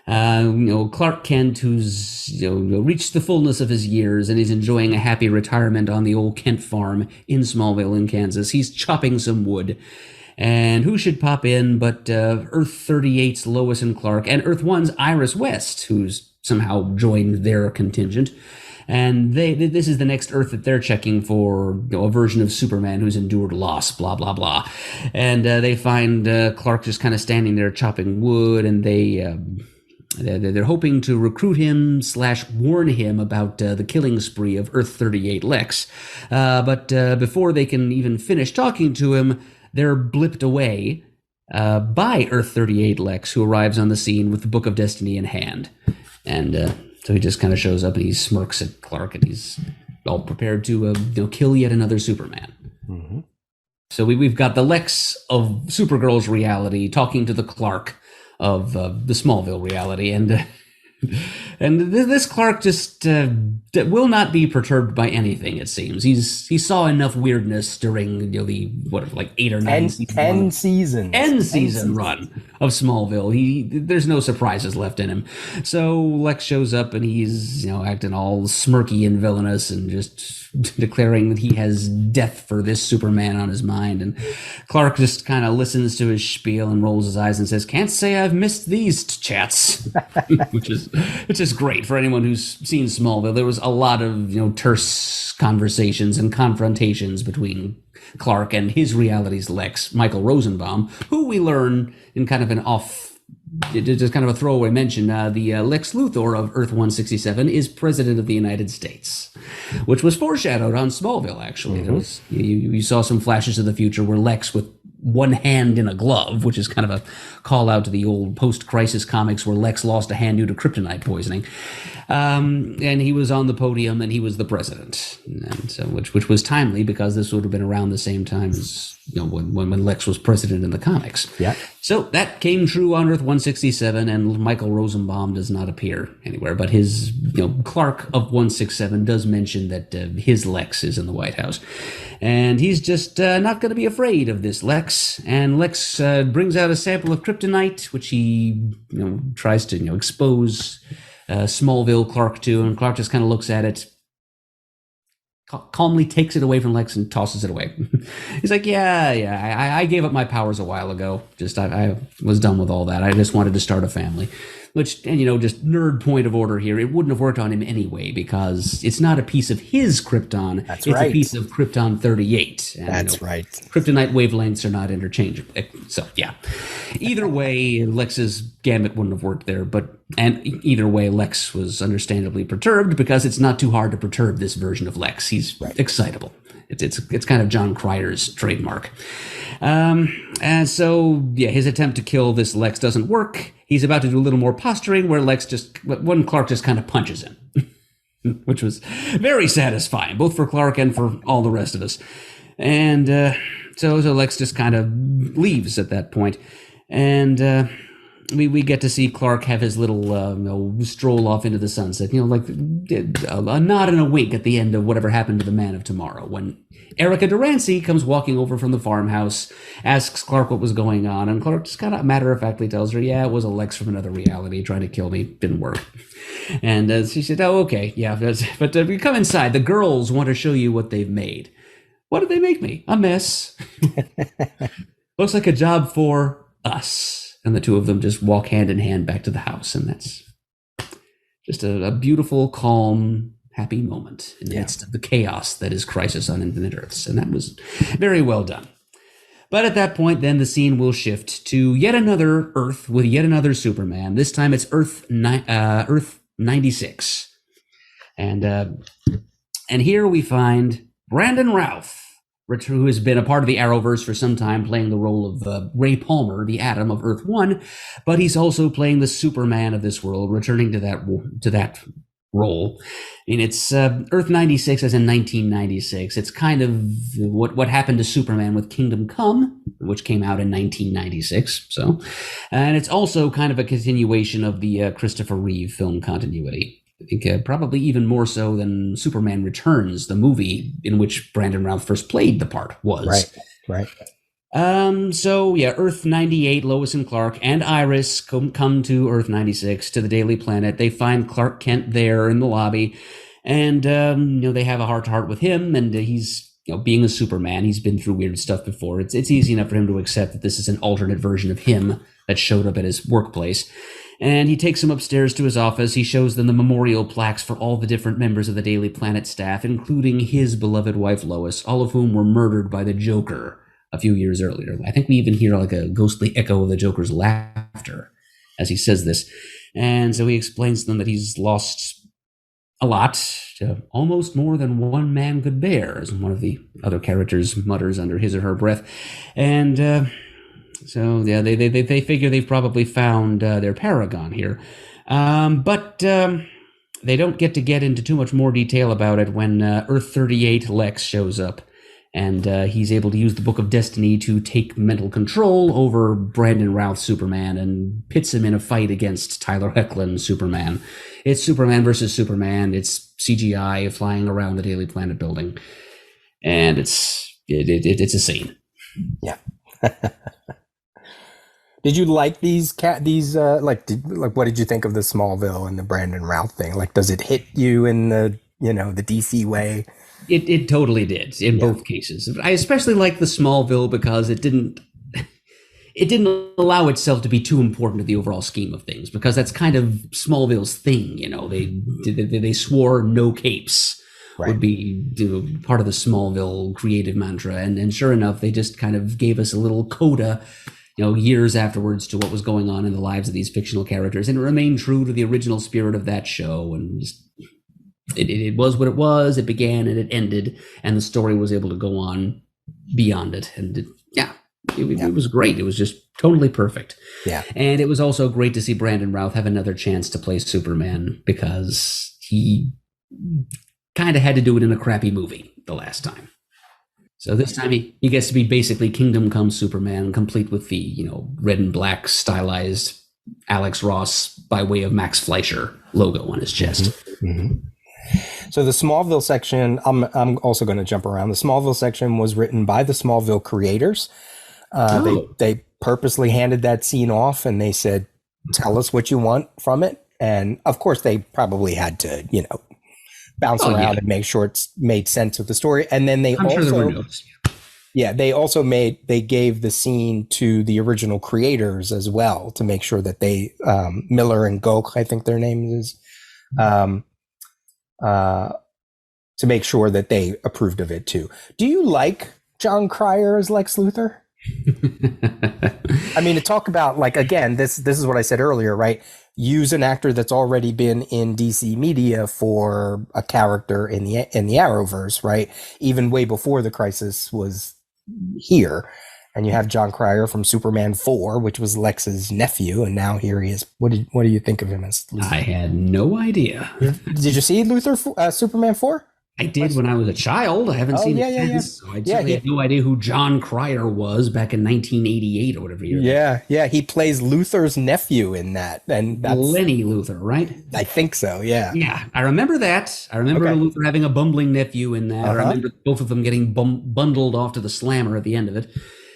Clark Kent, who's reached the fullness of his years and he's enjoying a happy retirement on the old Kent farm in Smallville in Kansas. He's chopping some wood, and who should pop in but Earth 38's Lois and Clark and Earth 1's Iris West, who's somehow joined their contingent. And this is the next Earth that they're checking for, a version of Superman who's endured loss, blah, blah, blah. And they find Clark just kind of standing there chopping wood, and they're hoping to recruit him / warn him about the killing spree of Earth 38 Lex. But before they can even finish talking to him, they're blipped away by Earth 38 Lex, who arrives on the scene with the Book of Destiny in hand. And so he just kind of shows up and he smirks at Clark, and he's all prepared to kill yet another Superman. Mm-hmm. So we've got the Lex of Supergirl's reality talking to the Clark of the Smallville reality, and this Clark just will not be perturbed by anything. It seems he saw enough weirdness during the 8 or 9 season run of Smallville. There's no surprises left in him. So Lex shows up and he's acting all smirky and villainous and just declaring that he has death for this Superman on his mind. And Clark just kind of listens to his spiel and rolls his eyes and says, "Can't say I've missed these chats," which is great for anyone who's seen Smallville. There was a lot of terse conversations and confrontations between Clark and his reality's Lex, Michael Rosenbaum, who we learn in kind of an just kind of a throwaway mention, the Lex Luthor of Earth 167 is president of the United States, which was foreshadowed on Smallville, actually. Mm-hmm. There was, you saw some flashes of the future where Lex, with one hand in a glove, which is kind of a call out to the old post-crisis comics where Lex lost a hand due to kryptonite poisoning. And he was on the podium and he was the president. And so, which was timely because this would have been around the same time as when Lex was president in the comics. Yeah. So that came true on Earth 167, and Michael Rosenbaum does not appear anywhere, but his Clark of 167 does mention that his Lex is in the White House. And he's just not going to be afraid of this Lex. And Lex brings out a sample of kryptonite, which he tries to expose Smallville Clark to. And Clark just kind of looks at it, calmly takes it away from Lex and tosses it away. He's like, I gave up my powers a while ago. I was done with all that. I just wanted to start a family. Which, just nerd point of order here, it wouldn't have worked on him anyway because it's not a piece of his Krypton. It's a piece of Krypton 38. And, That's right. Kryptonite wavelengths are not interchangeable. So, yeah. Either way, Lex's gambit wouldn't have worked there. And either way, Lex was understandably perturbed because it's not too hard to perturb this version of Lex. He's excitable. It's kind of John Cryer's trademark. And so, his attempt to kill this Lex doesn't work. He's about to do a little more posturing where Clark just kind of punches him, which was very satisfying, both for Clark and for all the rest of us. And so Lex just kind of leaves at that point. And we get to see Clark have his little stroll off into the sunset, like a nod and a wink at the end of Whatever Happened to the Man of Tomorrow, when Erica Durance comes walking over from the farmhouse, asks Clark what was going on, and Clark just kind of matter-of-factly tells her, yeah, it was a Lex from another reality trying to kill me, didn't work. And she said, oh, okay, yeah, but we come inside, the girls want to show you what they've made. What did they make me? A mess. Looks like a job for us. And the two of them just walk hand in hand back to the house. And that's just a beautiful, calm, happy moment in the midst of the chaos that is Crisis on Infinite Earths. And that was very well done. But at that point, then the scene will shift to yet another Earth with yet another Superman. This time it's Earth 96. And here we find Brandon Routh, who has been a part of the Arrowverse for some time, playing the role of Ray Palmer, the Atom of Earth 1, but he's also playing the Superman of this world, returning to that role. I mean, it's Earth 96 as in 1996. It's kind of what happened to Superman with Kingdom Come, which came out in 1996. And it's also kind of a continuation of the Christopher Reeve film continuity. I think probably even more so than Superman Returns, the movie in which Brandon Routh first played the part was. Right. Earth 98, Lois and Clark and Iris come to Earth 96, to the Daily Planet. They find Clark Kent there in the lobby, and they have a heart-to-heart with him, and he's being a Superman. He's been through weird stuff before. It's easy enough for him to accept that this is an alternate version of him that showed up at his workplace. And he takes them upstairs to his office. He shows them the memorial plaques for all the different members of the Daily Planet staff, including his beloved wife Lois, all of whom were murdered by the Joker a few years earlier. I think we even hear like a ghostly echo of the Joker's laughter as he says this. And so he explains to them that he's lost a lot, almost more than one man could bear, as one of the other characters mutters under his or her breath. And they figure they've probably found their paragon here. But they don't get into too much more detail about it when Earth 38 Lex shows up. And he's able to use the Book of Destiny to take mental control over Brandon Routh Superman and pits him in a fight against Tyler Hoechlin Superman. It's Superman versus Superman. It's CGI flying around the Daily Planet building. And it's a scene. Yeah. Did you like what did you think of the Smallville and the Brandon Routh thing? Like, does it hit you in the DC way? It totally did in both cases. I especially like the Smallville because it didn't allow itself to be too important to the overall scheme of things, because that's kind of Smallville's thing. They swore no capes would be part of the Smallville creative mantra, and sure enough, they just kind of gave us a little coda years afterwards to what was going on in the lives of these fictional characters, and it remained true to the original spirit of that show. And just, it was what it was. It began and it ended, and the story was able to go on beyond it. And it was great. It was just totally perfect. Yeah. And it was also great to see Brandon Routh have another chance to play Superman, because he kind of had to do it in a crappy movie the last time. So this time he gets to be basically Kingdom Come Superman, complete with the, red and black stylized Alex Ross by way of Max Fleischer logo on his chest. Mm-hmm. So the Smallville section, I'm also going to jump around. The Smallville section was written by the Smallville creators. They purposely handed that scene off, and they said, tell us what you want from it. And of course they probably had to, bounce around and make sure it's made sense with the story. And then they sure there were notes. Yeah, they gave the scene to the original creators as well to make sure that they, Miller and Goch, I think their name is, to make sure that they approved of it too. Do you like John Cryer as Lex Luthor? I mean, to talk about, like, again, this is what I said earlier, right? Use an actor that's already been in DC media for a character in the Arrowverse, right? Even way before the Crisis was here. And you have John Cryer from Superman 4, which was Lex's nephew, and now here he is. What do you think of him as Luthor? I had no idea. Did you see Luthor Superman 4? I did when I was a child. I haven't Oh seen yeah, it yeah, yeah. since. So I Yeah, certainly had he no idea who John Cryer was back in 1988 or whatever year that yeah, he plays Luther's nephew in that. And that's Lenny Luthor, right? I think so, yeah. Yeah, I remember that. I remember Okay. Luthor having a bumbling nephew in that. I Uh-huh. remember both of them getting bundled off to the slammer at the end of it.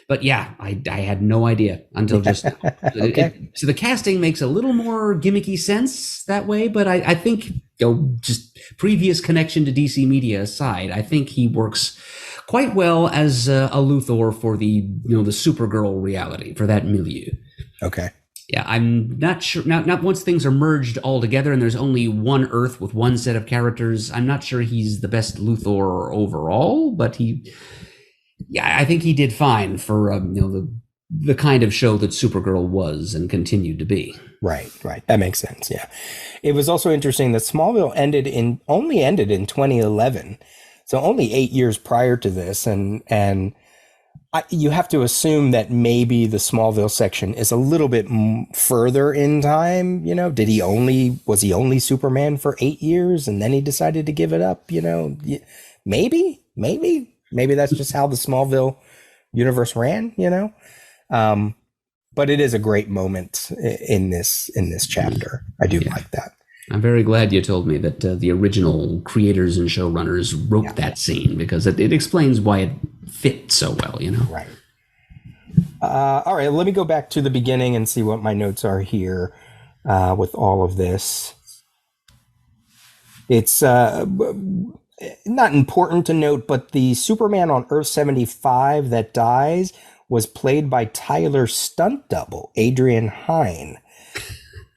But yeah, I had no idea until just now. Okay. So the casting makes a little more gimmicky sense that way, but I think, just previous connection to DC Media aside, I think he works quite well as a Luthor for the Supergirl reality, for that milieu. Okay. Yeah, I'm not sure. Not once things are merged all together and there's only one Earth with one set of characters. I'm not sure he's the best Luthor overall, but I think he did fine for the kind of show that Supergirl was and continued to be. Right. That makes sense. Yeah. It was also interesting that Smallville only ended in 2011, so only 8 years prior to this, and you have to assume that maybe the Smallville section is a little bit further in time. Was he only Superman for 8 years and then he decided to give it up? Maybe that's just how the Smallville universe ran. But it is a great moment in this chapter. I do like that. I'm very glad you told me that the original creators and showrunners wrote that scene, because it explains why it fit so well, Right. All right, let me go back to the beginning and see what my notes are here with all of this. It's not important to note, but the Superman on Earth 75 that dies was played by Tyler's stunt double, Adrian Hine.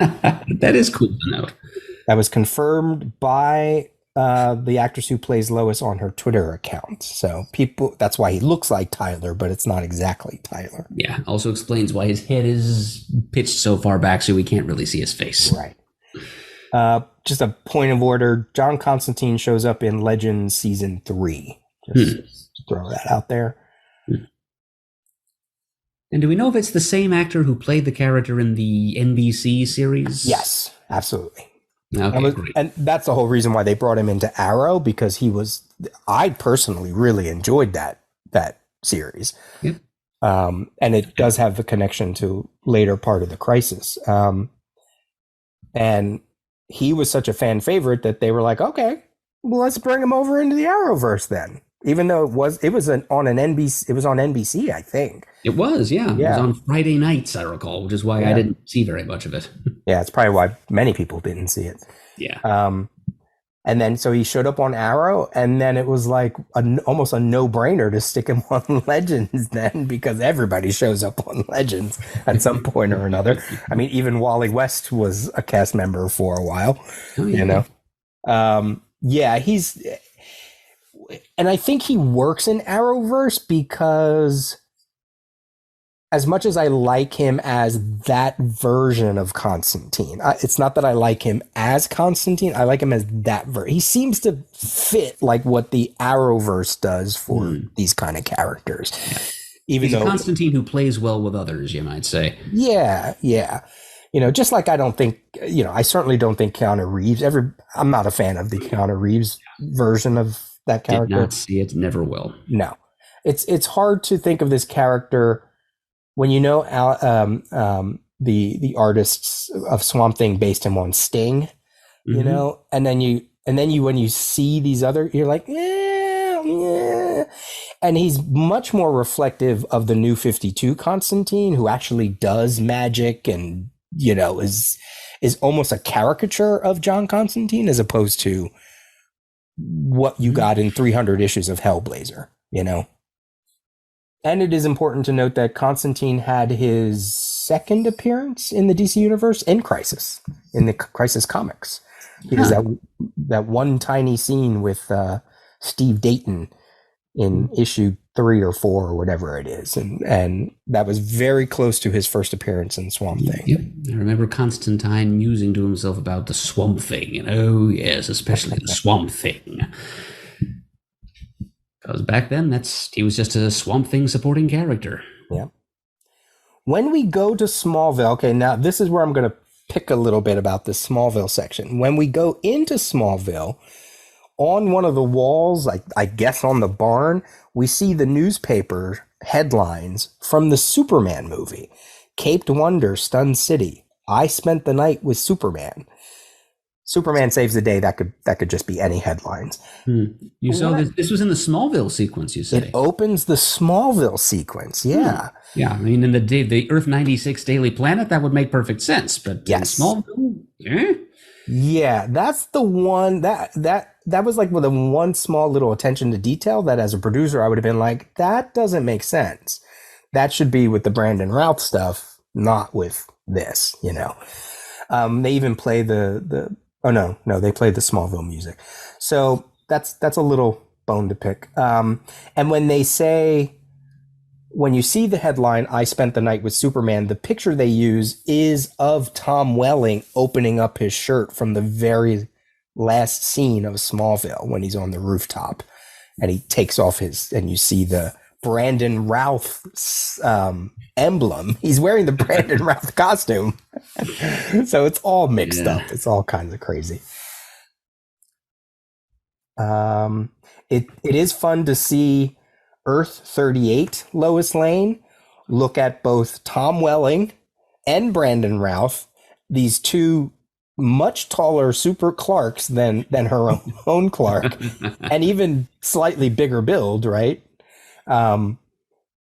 That is cool to note. That was confirmed by the actress who plays Lois on her Twitter account. So that's why he looks like Tyler, but it's not exactly Tyler. Yeah, also explains why his head is pitched so far back so we can't really see his face. Right. Just a point of order, John Constantine shows up in Legends Season 3. Just throw that out there. And do we know if it's the same actor who played the character in the NBC series? Yes, absolutely. Okay, great. And that's the whole reason why they brought him into Arrow, because I personally really enjoyed that series. Yep. And it does have the connection to later part of the Crisis. And he was such a fan favorite that they were like, okay, well, let's bring him over into the Arrowverse then. Even though it was on NBC, I think. It was, yeah. It was on Friday nights, I recall, which is why I didn't see very much of it. Yeah, it's probably why many people didn't see it. Yeah. And then so he showed up on Arrow, and then it was like almost a no-brainer to stick him on Legends then, because everybody shows up on Legends at some point or another. I mean, even Wally West was a cast member for a while, and I think he works in Arrowverse because as much as I like him as that version of Constantine, it's not that I like him as Constantine. I like him as that version. He seems to fit like what the Arrowverse does for these kind of characters. He's a Constantine who plays well with others, you might say. Yeah. Just like I don't think, I certainly don't think Keanu Reeves, I'm not a fan of the Keanu Reeves version of that character. Did not see it, never will. No. It's hard to think of this character when the artists of Swamp Thing based him on Sting, and then when you see these other, you're like, yeah. And he's much more reflective of the New 52 Constantine, who actually does magic and, is almost a caricature of John Constantine, as opposed to what you got in 300 issues of Hellblazer, And it is important to note that Constantine had his second appearance in the DC Universe in Crisis, in the Crisis comics. Because that one tiny scene with Steve Dayton in issue 3 or 4 or whatever it is. And that was very close to his first appearance in Swamp Thing. Yep. I remember Constantine musing to himself about the Swamp Thing. Oh, yes, especially the Swamp Thing. Because back then, he was just a Swamp Thing supporting character. Yeah. When we go to Smallville, okay, now this is where I'm going to pick a little bit about this Smallville section. When we go into Smallville, on one of the walls, I guess on the barn, we see the newspaper headlines from the Superman movie. Caped Wonder, Stunned City. I spent the night with Superman. Superman saves the day. That could just be any headlines. You saw this. This was in the Smallville sequence. You say it opens the Smallville sequence. Yeah, yeah. I mean, in the Earth 96 Daily Planet, that would make perfect sense. But yes, Smallville. Yeah, that's the one that was like with a one small little attention to detail that as a producer I would have been like, that doesn't make sense. That should be with the Brandon Routh stuff, not with this. They even play the they played the Smallville music. So that's a little bone to pick. And when you see the headline, I spent the night with Superman, the picture they use is of Tom Welling opening up his shirt from the very last scene of Smallville when he's on the rooftop and he takes off and you see the Brandon Routh emblem. He's wearing the Brandon Routh costume. So it's all mixed up. It's all kinds of crazy. It is fun to see Earth 38 Lois Lane look at both Tom Welling and Brandon Routh, these two much taller super Clarks than her own Clark, and even slightly bigger build, right?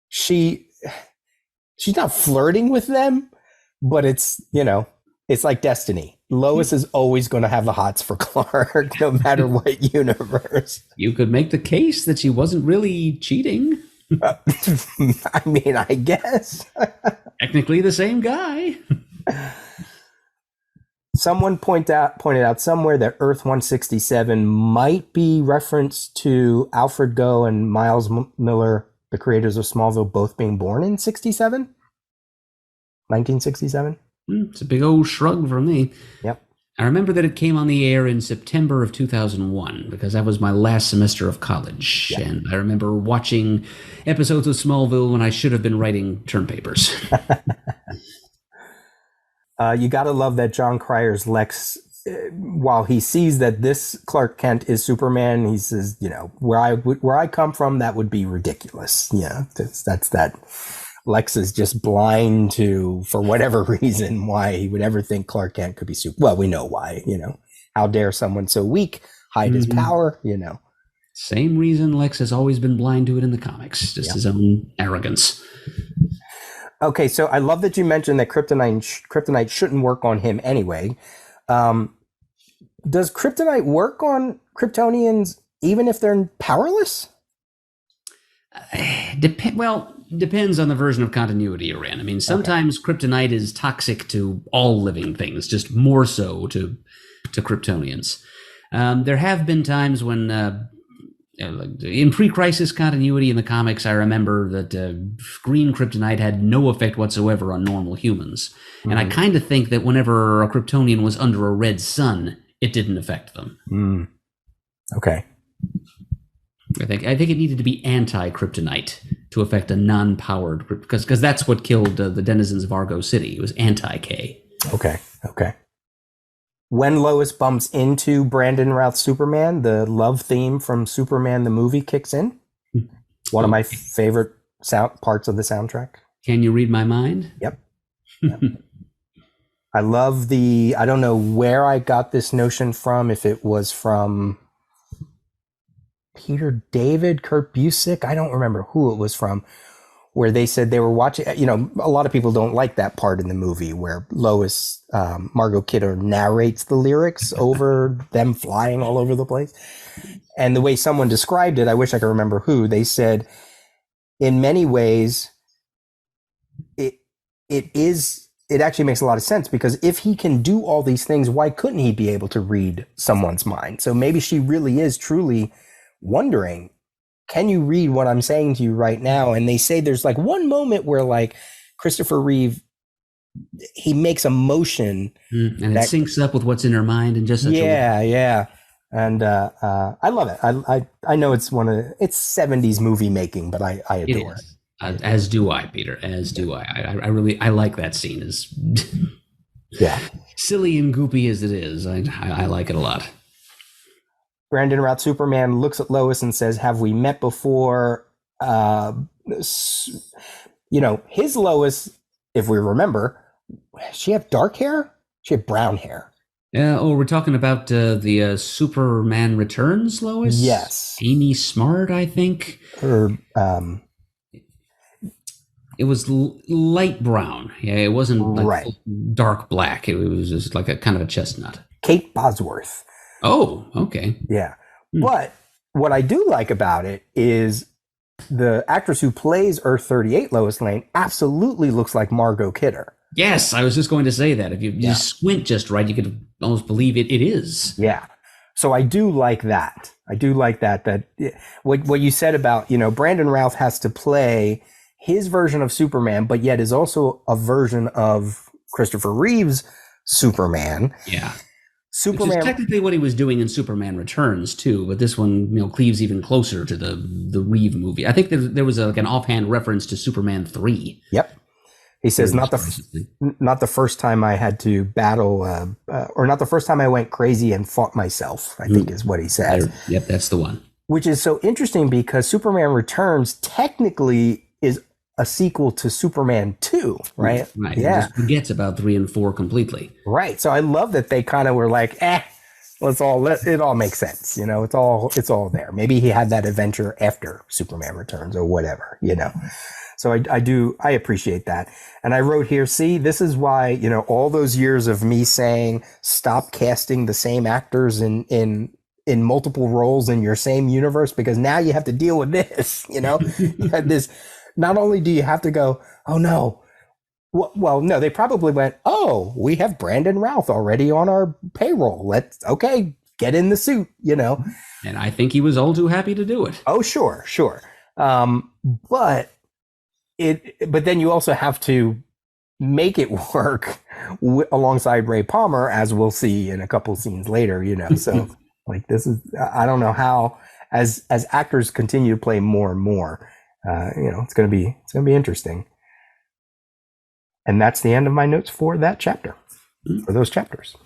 She's not flirting with them, but it's like destiny. Lois is always going to have the hots for Clark, no matter what universe. You could make the case that she wasn't really cheating. I mean, I guess. Technically the same guy. Someone pointed out somewhere that Earth 167 might be reference to Alfred Goh and Miles Miller, the creators of Smallville, both being born in 1967. It's a big old shrug from me. Yep. I remember that it came on the air in September of 2001 because that was my last semester of college. Yep. And I remember watching episodes of Smallville when I should have been writing term papers. You got to love that John Cryer's Lex, while he sees that this Clark Kent is Superman, he says, where I come from, that would be ridiculous. Yeah, that's that. Lex is just blind to, for whatever reason, why he would ever think Clark Kent could be Superman. Well, we know why, How dare someone so weak hide his power, Same reason Lex has always been blind to it in the comics, just his own arrogance. Okay, so I love that you mentioned that kryptonite shouldn't work on him anyway. Does kryptonite work on Kryptonians even if they're powerless? Depends on the version of continuity you're in. I mean, sometimes kryptonite is toxic to all living things, just more so to Kryptonians. There have been times when, in pre-crisis continuity in the comics, I remember that green kryptonite had no effect whatsoever on normal humans. Mm-hmm. And I kind of think that whenever a Kryptonian was under a red sun, it didn't affect them. Mm. Okay. I think it needed to be anti-kryptonite to affect a non-powered, because that's what killed the denizens of Argo City. It was anti-K. Okay. When Lois bumps into Brandon Routh Superman, the love theme from Superman the movie kicks in. One of my favorite parts of the soundtrack. Can you read my mind? Yep. I love I don't know where I got this notion from, if it was from Peter David, Kurt Busiek, I don't remember who it was from, where they said they were watching, a lot of people don't like that part in the movie where Lois, Margot Kidder, narrates the lyrics over them flying all over the place. And the way someone described it, I wish I could remember who, they said, in many ways, it actually makes a lot of sense, because if he can do all these things, why couldn't he be able to read someone's mind? So maybe she really is truly wondering, can you read what I'm saying to you right now? And they say there's like one moment where like Christopher Reeve, he makes a motion and it syncs up with what's in her mind, and just such yeah. And I love it. I know it's it's 70s movie making, but I adore it. As do I, Peter. As do I. I like that scene. As silly and goopy as it is, I like it a lot. Brandon Routh Superman looks at Lois and says, "Have we met before?" His Lois, if we remember, she had dark hair. She had brown hair. We're talking about the Superman Returns Lois? Yes. Amy Smart, I think. It was light brown. Yeah, it wasn't like dark black. It was just like a kind of a chestnut. Kate Bosworth. Oh, okay. Yeah. But what I do like about it is the actress who plays Earth 38 Lois Lane absolutely looks like Margot Kidder. Yes, I was just going to say that. If you squint just right, you could almost believe it is. Yeah. So I do like that. That what you said about, Brandon Routh has to play his version of Superman, but yet is also a version of Christopher Reeve's Superman. Yeah. Superman, which is technically what he was doing in Superman Returns too, but this one, cleaves even closer to the Reeve movie. I think there was an offhand reference to Superman 3. Yep. He says, not the first time I had to battle, or not the first time I went crazy and fought myself, I think is what he said. Yep, that's the one. Which is so interesting because Superman Returns technically is a sequel to Superman 2, right? Right. Yeah. He just forgets about 3 and 4 completely. Right. So I love that they kind of were like, it all makes sense. It's all there. Maybe he had that adventure after Superman Returns or whatever, So I appreciate that. And I wrote here, see, this is why, all those years of me saying, stop casting the same actors in multiple roles in your same universe, because now you have to deal with this, you had this. Not only do you have to go, oh no, well, no, they probably went, oh, we have Brandon Routh already on our payroll. Get in the suit, And I think he was all too happy to do it. Oh, sure. But then you also have to make it work alongside Ray Palmer, as we'll see in a couple scenes later, So this is, I don't know how, as actors continue to play more and more, it's going to be interesting. And that's the end of my notes for that chapter, for those chapters.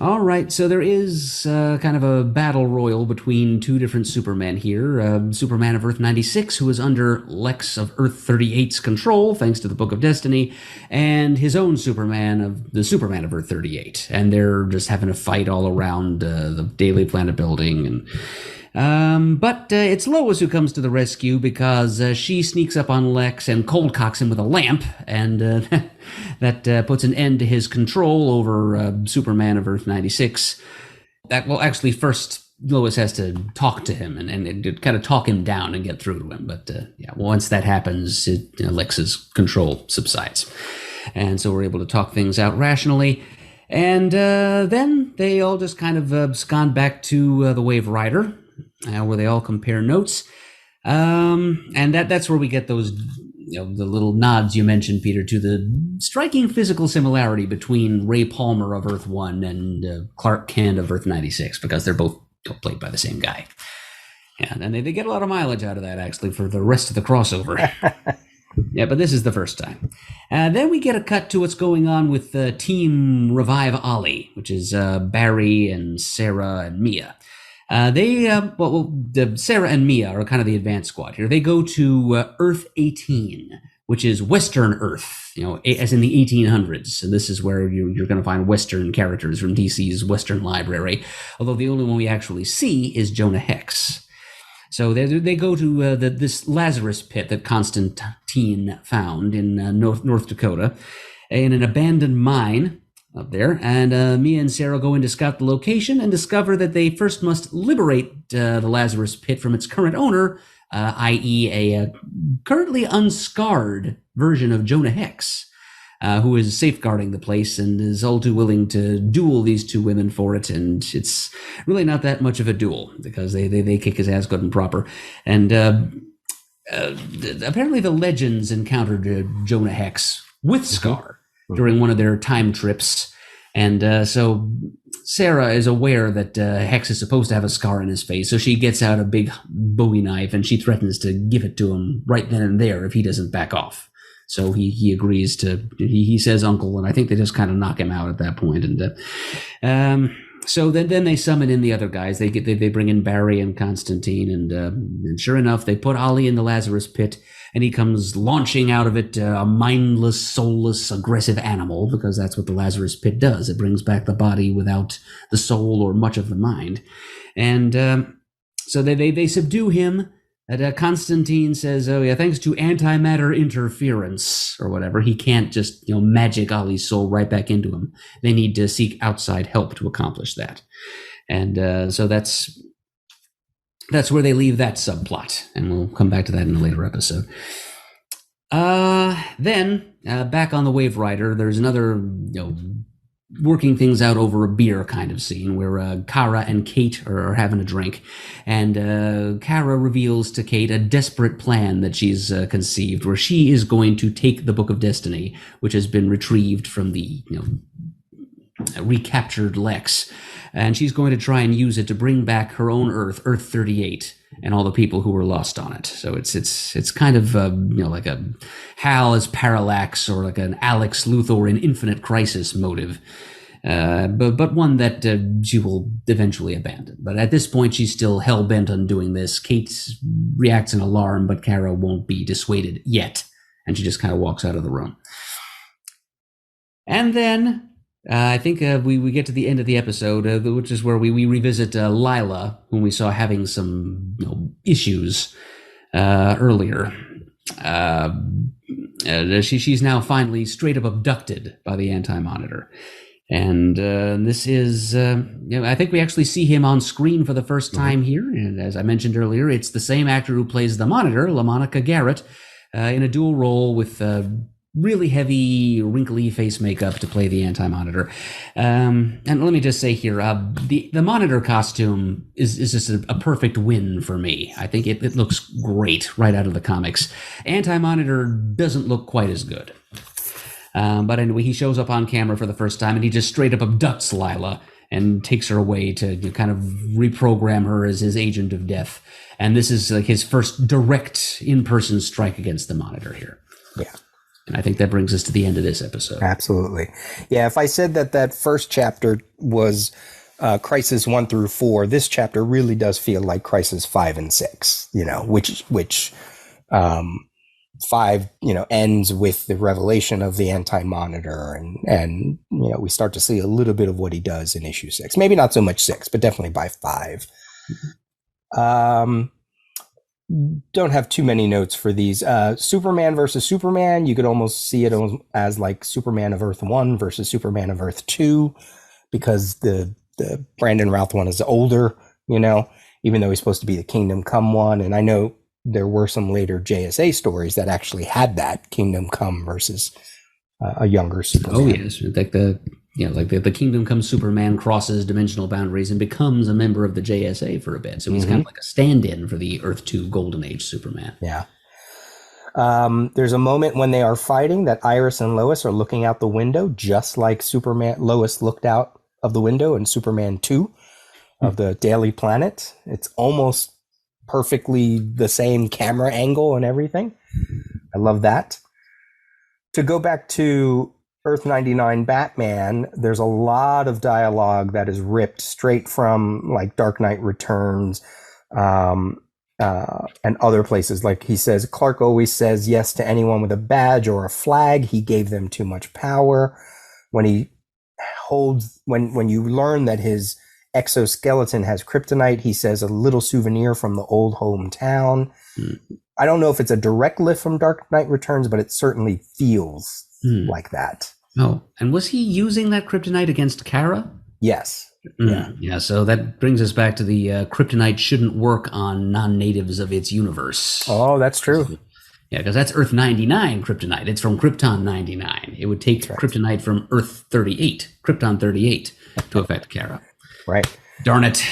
All right, so there is kind of a battle royal between two different Supermen here. Superman of Earth 96, who is under Lex of Earth 38's control, thanks to the Book of Destiny, and his own Superman of Earth 38. And they're just having a fight all around the Daily Planet building. But it's Lois who comes to the rescue because she sneaks up on Lex and cold cocks him with a lamp, and that puts an end to his control over Superman of Earth 96. Actually, first Lois has to talk to him and kind of talk him down and get through to him. But once that happens, Lex's control subsides, and so we're able to talk things out rationally. And then they all just kind of abscond back to the Wave Rider, where they all compare notes. And that's where we get those, the little nods you mentioned, Peter, to the striking physical similarity between Ray Palmer of Earth 1 and Clark Kent of Earth 96, because they're both played by the same guy. Yeah, and they get a lot of mileage out of that, actually, for the rest of the crossover. Yeah, but this is the first time. Then we get a cut to what's going on with Team Revive Ollie, which is Barry and Sarah and Mia. Sarah and Mia are kind of the advanced squad here. They go to Earth 18, which is Western Earth, as in the 1800s. And this is where you're going to find Western characters from DC's Western library, although the only one we actually see is Jonah Hex. So they go to this Lazarus pit that Constantine found in North Dakota, in an abandoned mine up there. And Mia and Sarah go in to scout the location and discover that they first must liberate the Lazarus pit from its current owner, i.e. a currently unscarred version of Jonah Hex, who is safeguarding the place and is all too willing to duel these two women for it. And it's really not that much of a duel, because they kick his ass good and proper. And apparently the Legends encountered Jonah Hex with Scar during one of their time trips. And so Sarah is aware that Hex is supposed to have a scar in his face, so she gets out a big Bowie knife and she threatens to give it to him right then and there if he doesn't back off. So he agrees to, he says uncle, and I think they just kind of knock him out at that point. And So then they summon in the other guys. They bring in Barry and Constantine, and sure enough, they put Ollie in the Lazarus pit, and he comes launching out of it, a mindless, soulless, aggressive animal, because that's what the Lazarus pit does. It brings back the body without the soul or much of the mind, and so they subdue him. And Constantine says, "Oh yeah, thanks to antimatter interference or whatever, he can't just magic Ollie's soul right back into him. They need to seek outside help to accomplish that." And so that's where they leave that subplot, and we'll come back to that in a later episode. Then back on the Wave Rider, there's another working things out over a beer kind of scene where Kara and Kate are having a drink, and Kara reveals to Kate a desperate plan that she's conceived, where she is going to take the Book of Destiny, which has been retrieved from the recaptured Lex, and she's going to try and use it to bring back her own Earth, Earth 38, and all the people who were lost on it. So it's kind of like a Hal as Parallax, or like an Alex Luthor in Infinite Crisis motive, but one that she will eventually abandon. But at this point, she's still hell bent on doing this. Kate reacts in alarm, but Kara won't be dissuaded yet, and she just kind of walks out of the room. And then I think we get to the end of the episode, which is where we revisit Lila, whom we saw having some issues earlier. She's now finally straight up abducted by the Anti-Monitor. And this is, I think we actually see him on screen for the first time here. And as I mentioned earlier, it's the same actor who plays the Monitor, LaMonica Garrett, in a dual role with really heavy, wrinkly face makeup to play the Anti-Monitor. And let me just say here, the Monitor costume is just a perfect win for me. I think it looks great right out of the comics. Anti-Monitor doesn't look quite as good. But anyway, he shows up on camera for the first time, and he just straight up abducts Lila and takes her away to kind of reprogram her as his agent of death. And this is like his first direct in-person strike against the Monitor here. Yeah. And I think that brings us to the end of this episode. Absolutely. Yeah, if I said that first chapter was Crisis 1 through 4, this chapter really does feel like Crisis 5 and 6, which 5, ends with the revelation of the Anti-Monitor, and we start to see a little bit of what he does in issue 6. Maybe not so much 6, but definitely by 5. Don't have too many notes for these. Superman versus Superman, you could almost see it as like Superman of Earth 1 versus Superman of Earth 2, because the Brandon Routh one is older, even though he's supposed to be the Kingdom Come one. And I know there were some later JSA stories that actually had that Kingdom Come versus a younger Superman. Oh yes, like the Kingdom Come Superman crosses dimensional boundaries and becomes a member of the JSA for a bit. So he's kind of like a stand-in for the Earth 2 Golden Age Superman. Yeah. There's a moment when they are fighting that Iris and Lois are looking out the window, just like Lois looked out of the window in Superman 2 of the Daily Planet. It's almost perfectly the same camera angle and everything. I love that. To go back to Earth 99 Batman, there's a lot of dialogue that is ripped straight from like Dark Knight Returns and other places. Like he says, Clark always says yes to anyone with a badge or a flag. He gave them too much power. When you learn that his exoskeleton has kryptonite, he says a little souvenir from the old hometown. I don't know if it's a direct lift from Dark Knight Returns, but it certainly feels like that. Oh, and was he using that kryptonite against Kara? Yes. Yeah, so that brings us back to the kryptonite shouldn't work on non-natives of its universe. Oh, that's true. Yeah, because that's Earth 99 kryptonite. It's from Krypton 99. It would take kryptonite from Earth 38, Krypton 38, to affect Kara. Right. Darn it.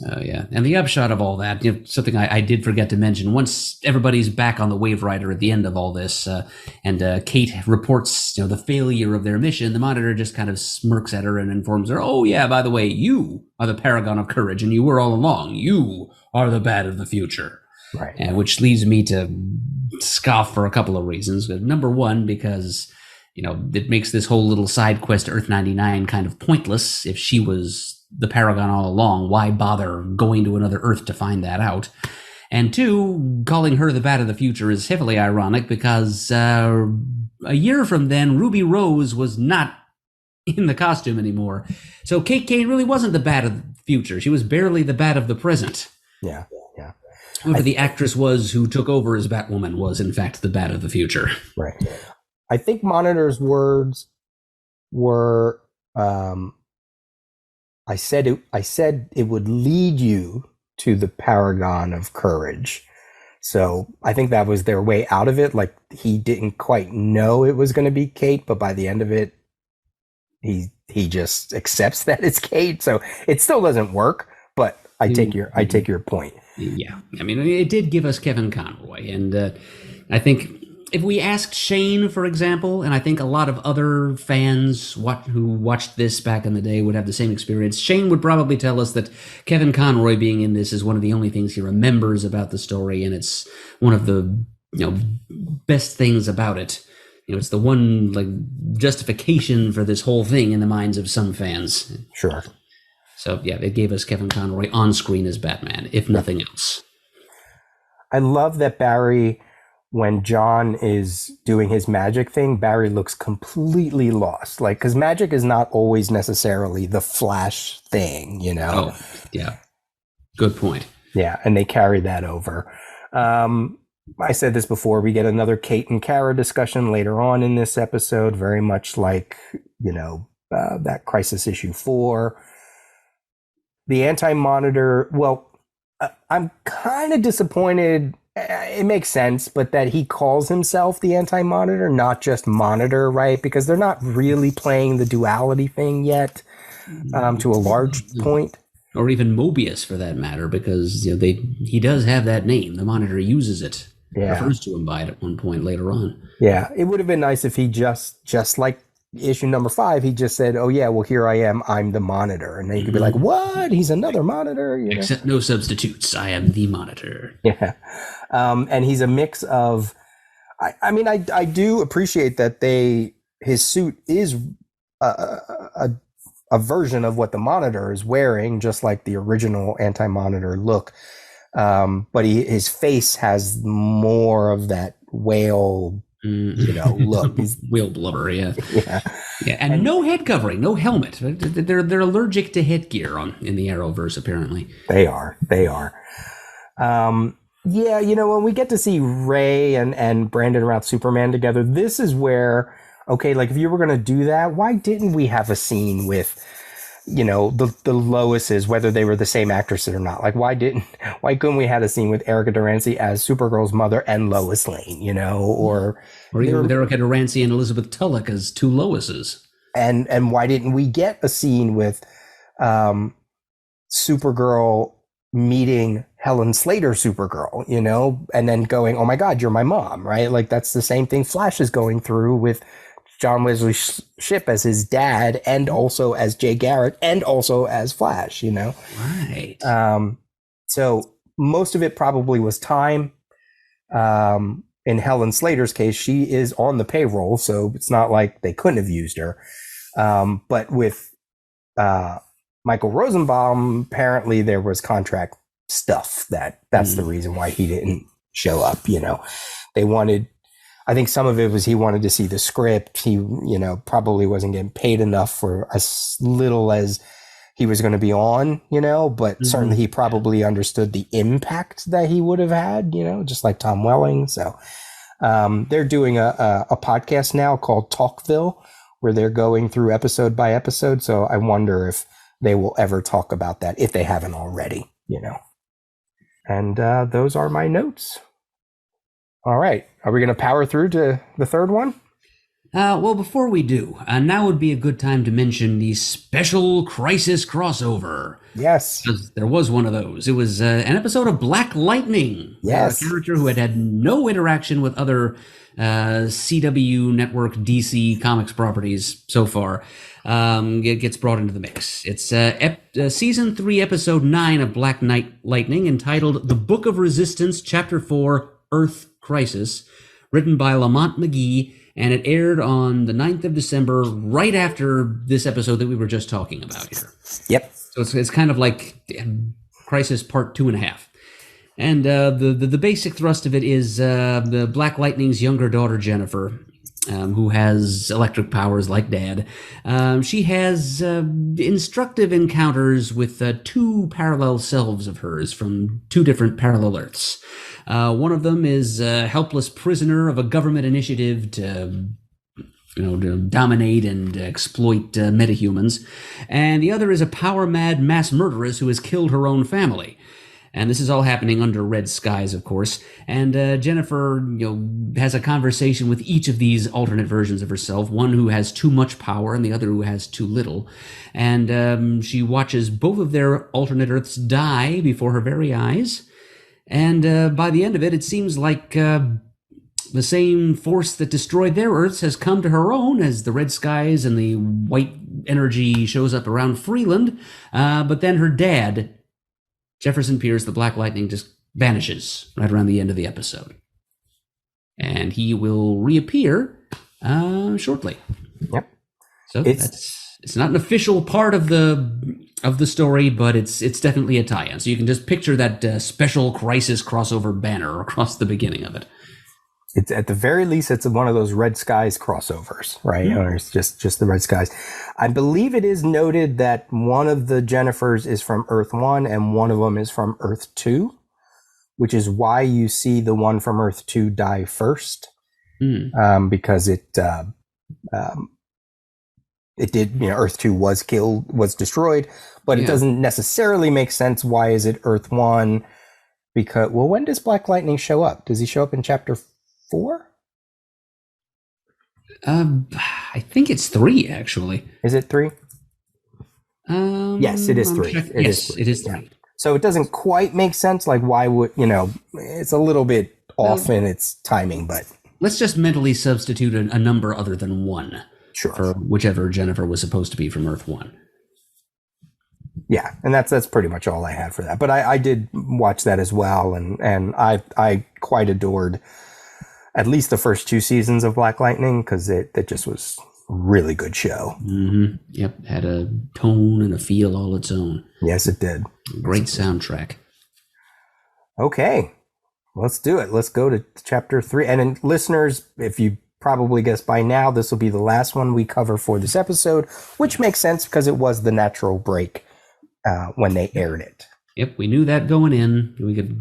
Oh, yeah. And the upshot of all that, something I did forget to mention, once everybody's back on the Wave Rider at the end of all this, and Kate reports the failure of their mission, the Monitor just kind of smirks at her and informs her, oh, yeah, by the way, you are the paragon of courage, and you were all along. You are the Bat of the future. Right. Which leads me to scoff for a couple of reasons. Number one, because it makes this whole little side quest Earth 99 kind of pointless. If she was the Paragon all along, why bother going to another Earth to find that out? And two, calling her the Bat of the Future is heavily ironic because a year from then, Ruby Rose was not in the costume anymore. So Kate Kane really wasn't the Bat of the Future. She was barely the Bat of the present. Yeah. Whoever the actress was who took over as Batwoman was, in fact, the Bat of the Future. Right. I think Monitor's words were, I said it would lead you to the Paragon of Courage. So I think that was their way out of it. Like, he didn't quite know it was going to be Kate, but by the end of it, he just accepts that it's Kate. So it still doesn't work, but I take your point. Yeah. I mean, it did give us Kevin Conroy. And I think if we asked Shane, for example, and I think a lot of other fans who watched this back in the day would have the same experience, Shane would probably tell us that Kevin Conroy being in this is one of the only things he remembers about the story, and it's one of the best things about it. It's the one justification for this whole thing in the minds of some fans. Sure. So yeah, it gave us Kevin Conroy on screen as Batman, if nothing else. I love that Barry, when John is doing his magic thing, Barry looks completely lost. Like, because magic is not always necessarily the Flash thing, Oh, yeah. Good point. Yeah, and they carry that over. I said this before, we get another Kate and Kara discussion later on in this episode, very much like, that Crisis Issue 4. The Anti-Monitor, I'm kind of disappointed. It makes sense, but that he calls himself the Anti-Monitor, not just Monitor, right? Because they're not really playing the duality thing yet, to a large point. Or even Mobius, for that matter, because he does have that name. The Monitor uses it, refers to him by it at one point later on. Yeah, it would have been nice if he just like issue number 5, he just said, "Oh yeah, well here I am, I'm the Monitor," and then you could be like, "What? He's another Monitor?" Except no substitutes. I am the Monitor. Yeah, and he's a mix of. I do appreciate that his suit is a version of what the Monitor is wearing, just like the original Anti-Monitor look. But his face has more of that whale. Look, whale blubber, yeah, and no head covering, no helmet. They're allergic to headgear in the Arrowverse, apparently. They are. When we get to see Ray and Brandon Routh Superman together, this is where, okay, like if you were going to do that, why didn't we have a scene with, the Loises, whether they were the same actresses or not? Like, why couldn't we have a scene with Erica Durance as Supergirl's mother and Lois Lane, or even with Erica Durance and Elizabeth Tulloch as two Loises? And why didn't we get a scene with Supergirl meeting Helen Slater Supergirl, and then going, "Oh my God, you're my mom," right? Like, that's the same thing Flash is going through with John Wesley Shipp as his dad, and also as Jay Garrett, and also as Flash, Right. So most of it probably was time. In Helen Slater's case, she is on the payroll, so it's not like they couldn't have used her. But with Michael Rosenbaum, apparently there was contract stuff that's the reason why he didn't show up. They wanted. I think some of it was he wanted to see the script. He, probably wasn't getting paid enough for as little as he was going to be on, but certainly he probably understood the impact that he would have had, just like Tom Welling. So they're doing a podcast now called Talkville, where they're going through episode by episode. So I wonder if they will ever talk about that, if they haven't already, And those are my notes. All right. Are we going to power through to the third one? Well, before we do, now would be a good time to mention the special Crisis crossover. Yes. Because there was one of those. It was an episode of Black Lightning. Yes. A character who had no interaction with other CW network DC comics properties so far. It gets brought into the mix. It's season 3, episode 9 of Black Lightning, entitled The Book of Resistance, Chapter 4, Earth Crisis, written by Lamont McGee and it aired on the 9th of December, right after this episode that we were just talking about here. Yep. So it's kind of like Crisis Part 2.5. And the basic thrust of it is the Black Lightning's younger daughter, Jennifer, who has electric powers like Dad. She has instructive encounters with two parallel selves of hers from two different parallel Earths. One of them is a helpless prisoner of a government initiative to dominate and exploit metahumans. And the other is a power-mad mass murderess who has killed her own family. And this is all happening under red skies, of course. And Jennifer, has a conversation with each of these alternate versions of herself, one who has too much power and the other who has too little. And she watches both of their alternate Earths die before her very eyes. And by the end of it, it seems like the same force that destroyed their Earths has come to her own as the red skies and the white energy shows up around Freeland. But then her dad, Jefferson Pierce, the Black Lightning, just vanishes right around the end of the episode. And he will reappear shortly. Yep. So it's not an official part of the story, but it's definitely a tie-in. So you can just picture that special Crisis crossover banner across the beginning of it. It's at the very least, it's one of those Red Skies crossovers, right? Mm-hmm. Or it's just the Red Skies. I believe it is noted that one of the Jennifers is from Earth 1 and one of them is from Earth 2, which is why you see the one from Earth 2 die first. Because it did, Earth 2 was destroyed, but it doesn't necessarily make sense. Why is it Earth 1? Because, when does Black Lightning show up? Does he show up in chapter 4? I think it's 3, actually. Is it 3? Yes, it is 3. It is 3. Yeah. So it doesn't quite make sense. Like, why would, it's a little bit off in its timing, but. Let's just mentally substitute a number other than 1. Sure. For whichever Jennifer was supposed to be from Earth 1. Yeah, and that's pretty much all I had for that. But I did watch that as well, and I quite adored at least the first 2 seasons of Black Lightning, because it just was a really good show. Mm-hmm. Yep, had a tone and a feel all its own. Yes, it did. Great soundtrack. Okay, let's do it. Let's go to chapter 3. And then, listeners, if you probably guessed by now, this will be the last one we cover for this episode, which makes sense because it was the natural break when they aired it. Yep, we knew that going in.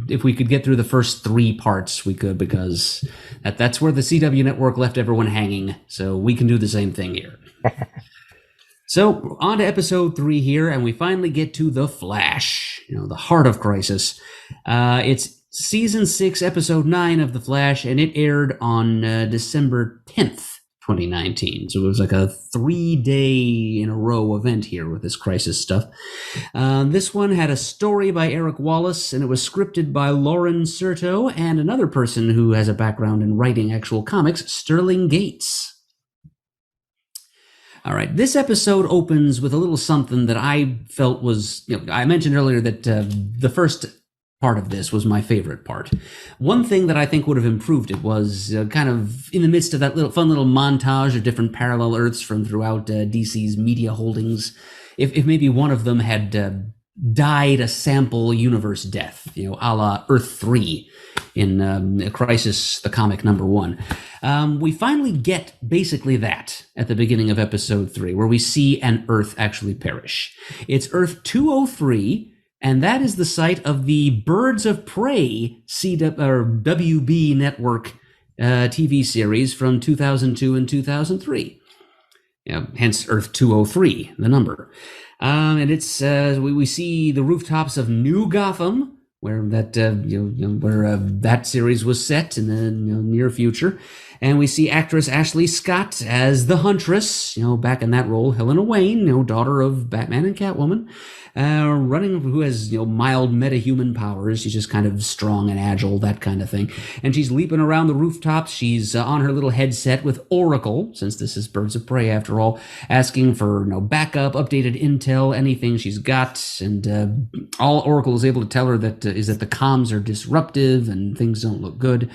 If we could get through the first 3 parts, we could, because that's where the CW network left everyone hanging. So we can do the same thing here. So on to episode 3 here, and we finally get to the Flash. The heart of Crisis. It's season 6, episode 9 of the Flash, and it aired on December 10th. 2019. So it was like a 3-day in a row event here with this Crisis stuff. This one had a story by Eric Wallace, and it was scripted by Lauren Serto and another person who has a background in writing actual comics, Sterling Gates. All right, this episode opens with a little something that I felt was, I mentioned earlier that the first part of this was my favorite part. One thing that I think would have improved it was kind of in the midst of that fun little montage of different parallel Earths from throughout DC's media holdings, if maybe one of them had died a sample universe death, a la Earth 3 in Crisis, the comic number 1. We finally get basically that at the beginning of episode 3, where we see an Earth actually perish. It's Earth 203, and that is the site of the Birds of Prey WB network TV series from 2002 and 2003. Hence Earth 203, the number. And it's we see the rooftops of New Gotham, where that series was set in the near future. And we see actress Ashley Scott as the Huntress, back in that role. Helena Wayne, daughter of Batman and Catwoman, who has, mild metahuman powers. She's just kind of strong and agile, that kind of thing. And she's leaping around the rooftops. She's on her little headset with Oracle, since this is Birds of Prey after all, asking for, backup, updated intel, anything she's got. And all Oracle is able to tell her is that the comms are disruptive and things don't look good.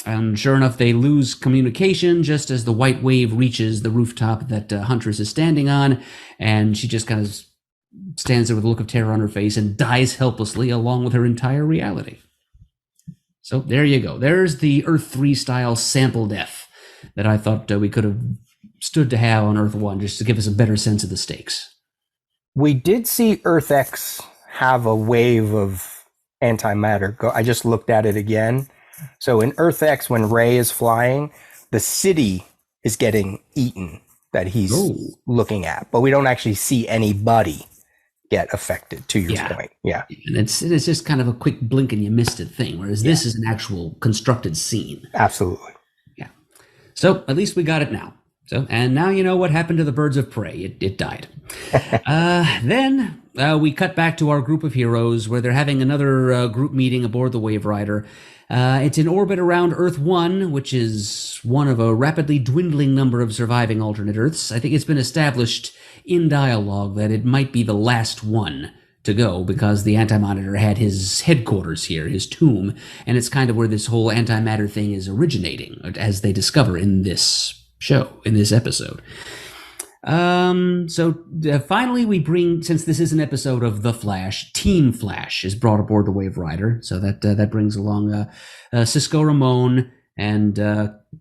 And sure enough, they lose communication just as the white wave reaches the rooftop that Huntress is standing on, and she just kind of stands there with a look of terror on her face and dies helplessly along with her entire reality. So there you go. There's the Earth 3 style sample death that I thought we could have stood to have on Earth 1 just to give us a better sense of the stakes. We did see Earth X have a wave of antimatter. I just looked at it again. So in Earth X, when Ray is flying, the city is getting eaten that he's looking at, but we don't actually see anybody get affected, to your point. Yeah. And it's just kind of a quick blink and you missed it thing, whereas this is an actual constructed scene. Absolutely. Yeah. So at least we got it now. So, and now you know what happened to the birds of prey. It died. Then we cut back to our group of heroes where they're having another group meeting aboard the Wave Rider. It's in orbit around Earth 1, which is one of a rapidly dwindling number of surviving alternate Earths. I think it's been established in dialogue that it might be the last one to go because the Anti-Monitor had his headquarters here, his tomb, and it's kind of where this whole antimatter thing is originating, as they discover in this show, in this episode. Finally we bring, since this is an episode of The Flash, Team Flash is brought aboard the Wave Rider. So that brings along Cisco Ramon and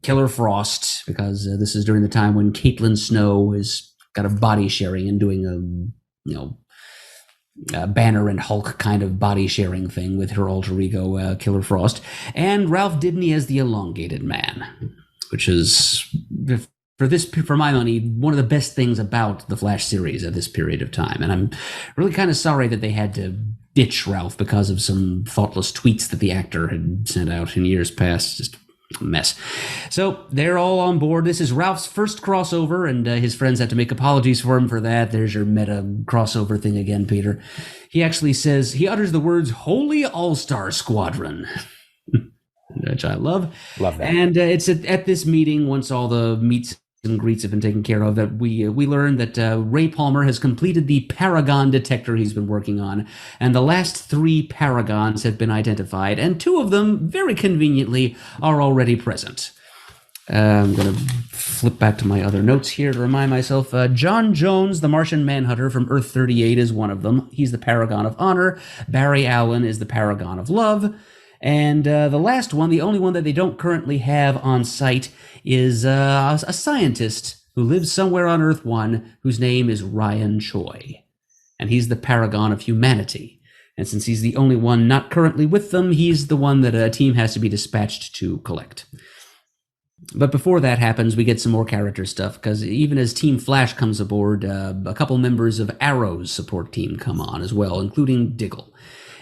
Killer Frost, because this is during the time when Caitlin Snow is kind of body sharing and doing a Banner and Hulk kind of body sharing thing with her alter ego, Killer Frost, and Ralph Dibny as the Elongated Man, which is, for my money, one of the best things about the Flash series at this period of time. And I'm really kind of sorry that they had to ditch Ralph because of some thoughtless tweets that the actor had sent out in years past. Just a mess. So they're all on board. This is Ralph's first crossover, and his friends have to make apologies for him for that. There's your meta crossover thing again, Peter. He actually says, he utters the words, "Holy All-Star Squadron." Which I love. Love that. And it's at this meeting, once all the meets and greets have been taken care of, that we learn that Ray Palmer has completed the Paragon detector he's been working on, and the last 3 Paragons have been identified, and 2 of them, very conveniently, are already present. I'm going to flip back to my other notes here to remind myself. John Jones, the Martian Manhunter from Earth 38, is one of them. He's the Paragon of Honor. Barry Allen is the Paragon of Love. And the last one, the only one that they don't currently have on site, is a scientist who lives somewhere on Earth 1 whose name is Ryan Choi. And he's the Paragon of Humanity. And since he's the only one not currently with them, he's the one that a team has to be dispatched to collect. But before that happens, we get some more character stuff, because even as Team Flash comes aboard, a couple members of Arrow's support team come on as well, including Diggle.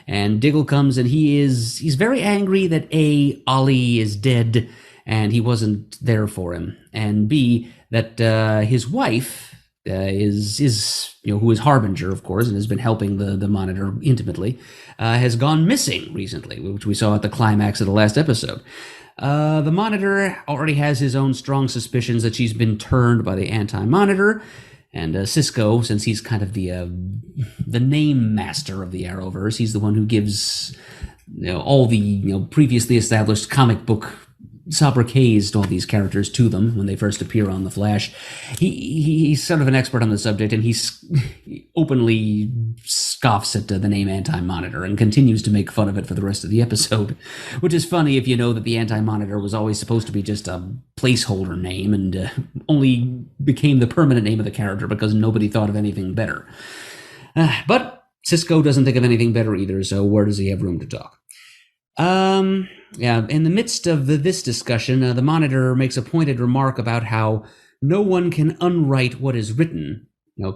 And Diggle comes, and he's very angry that A, Ollie is dead and he wasn't there for him, and B, that his wife is who is Harbinger, of course, and has been helping the Monitor intimately, has gone missing recently, which we saw at the climax of the last episode. The Monitor already has his own strong suspicions that she's been turned by the Anti-Monitor. And Cisco, since he's kind of the name master of the Arrowverse, he's the one who gives all the previously established comic book sobriquets to all these characters to them when they first appear on The Flash. He's sort of an expert on the subject, and he openly scoffs at the name Anti-Monitor and continues to make fun of it for the rest of the episode, which is funny if you know that the Anti-Monitor was always supposed to be just a placeholder name and only became the permanent name of the character because nobody thought of anything better. But Cisco doesn't think of anything better either, so where does he have room to talk? In the midst of this discussion, the Monitor makes a pointed remark about how no one can unwrite what is written.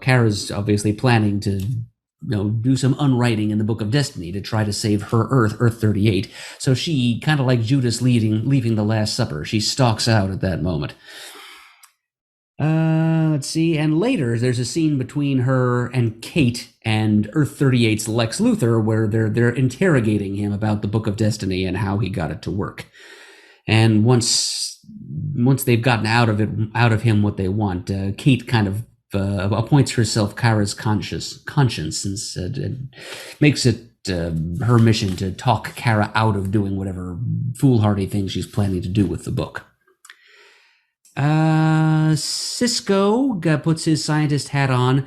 Kara's obviously planning to do some unwriting in the Book of Destiny to try to save her Earth, Earth 38. So she, kind of like Judas leaving the Last Supper, she stalks out at that moment. Let's see. And later, there's a scene between her and Kate and Earth 38's Lex Luthor, where they're interrogating him about the Book of Destiny and how he got it to work. And once they've gotten out of him what they want, Kate kind of appoints herself Kara's conscience, and makes it her mission to talk Kara out of doing whatever foolhardy thing she's planning to do with the book. Cisco puts his scientist hat on.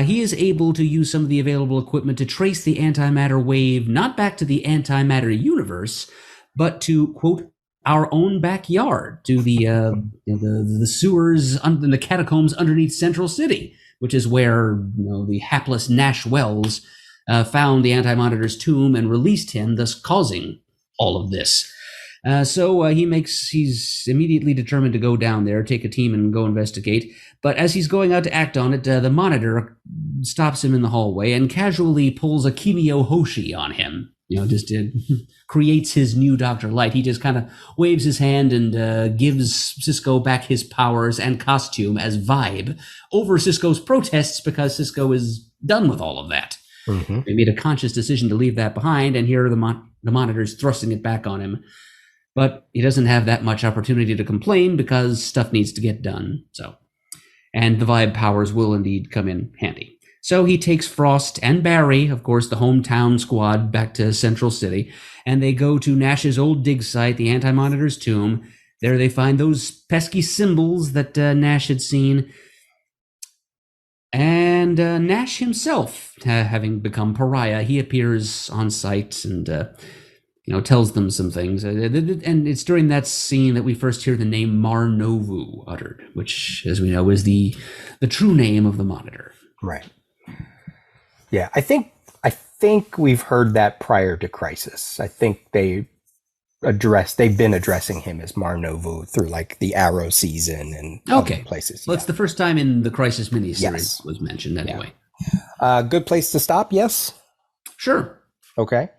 He is able to use some of the available equipment to trace the antimatter wave not back to the antimatter universe, but to, quote, our own backyard, to the sewers under the catacombs underneath Central City, which is where the hapless Nash Wells found the Anti-Monitor's tomb and released him, thus causing all of this. So he's immediately determined to go down there, take a team and go investigate. But as he's going out to act on it, the Monitor stops him in the hallway and casually pulls a Kimio Hoshi on him. Just creates his new Dr. Light. He just kind of waves his hand and gives Cisco back his powers and costume as Vibe over Cisco's protests because Cisco is done with all of that. Mm-hmm. They made a conscious decision to leave that behind, and here are the Monitors thrusting it back on him. But he doesn't have that much opportunity to complain because stuff needs to get done. And the Vibe powers will indeed come in handy. So he takes Frost and Barry, of course, the hometown squad, back to Central City, and they go to Nash's old dig site, the Anti-Monitor's tomb. There they find those pesky symbols that Nash had seen. And Nash himself, having become pariah, he appears on site and tells them some things. And it's during that scene that we first hear the name Mar-Novu uttered, which, as we know, is the true name of the Monitor. Right. Yeah, I think we've heard that prior to Crisis. I think they've been addressing him as Mar-Novu through like the Arrow season and other places. Well, it's the first time in the Crisis miniseries was mentioned anyway. Yeah. Good place to stop, yes? Sure. Okay.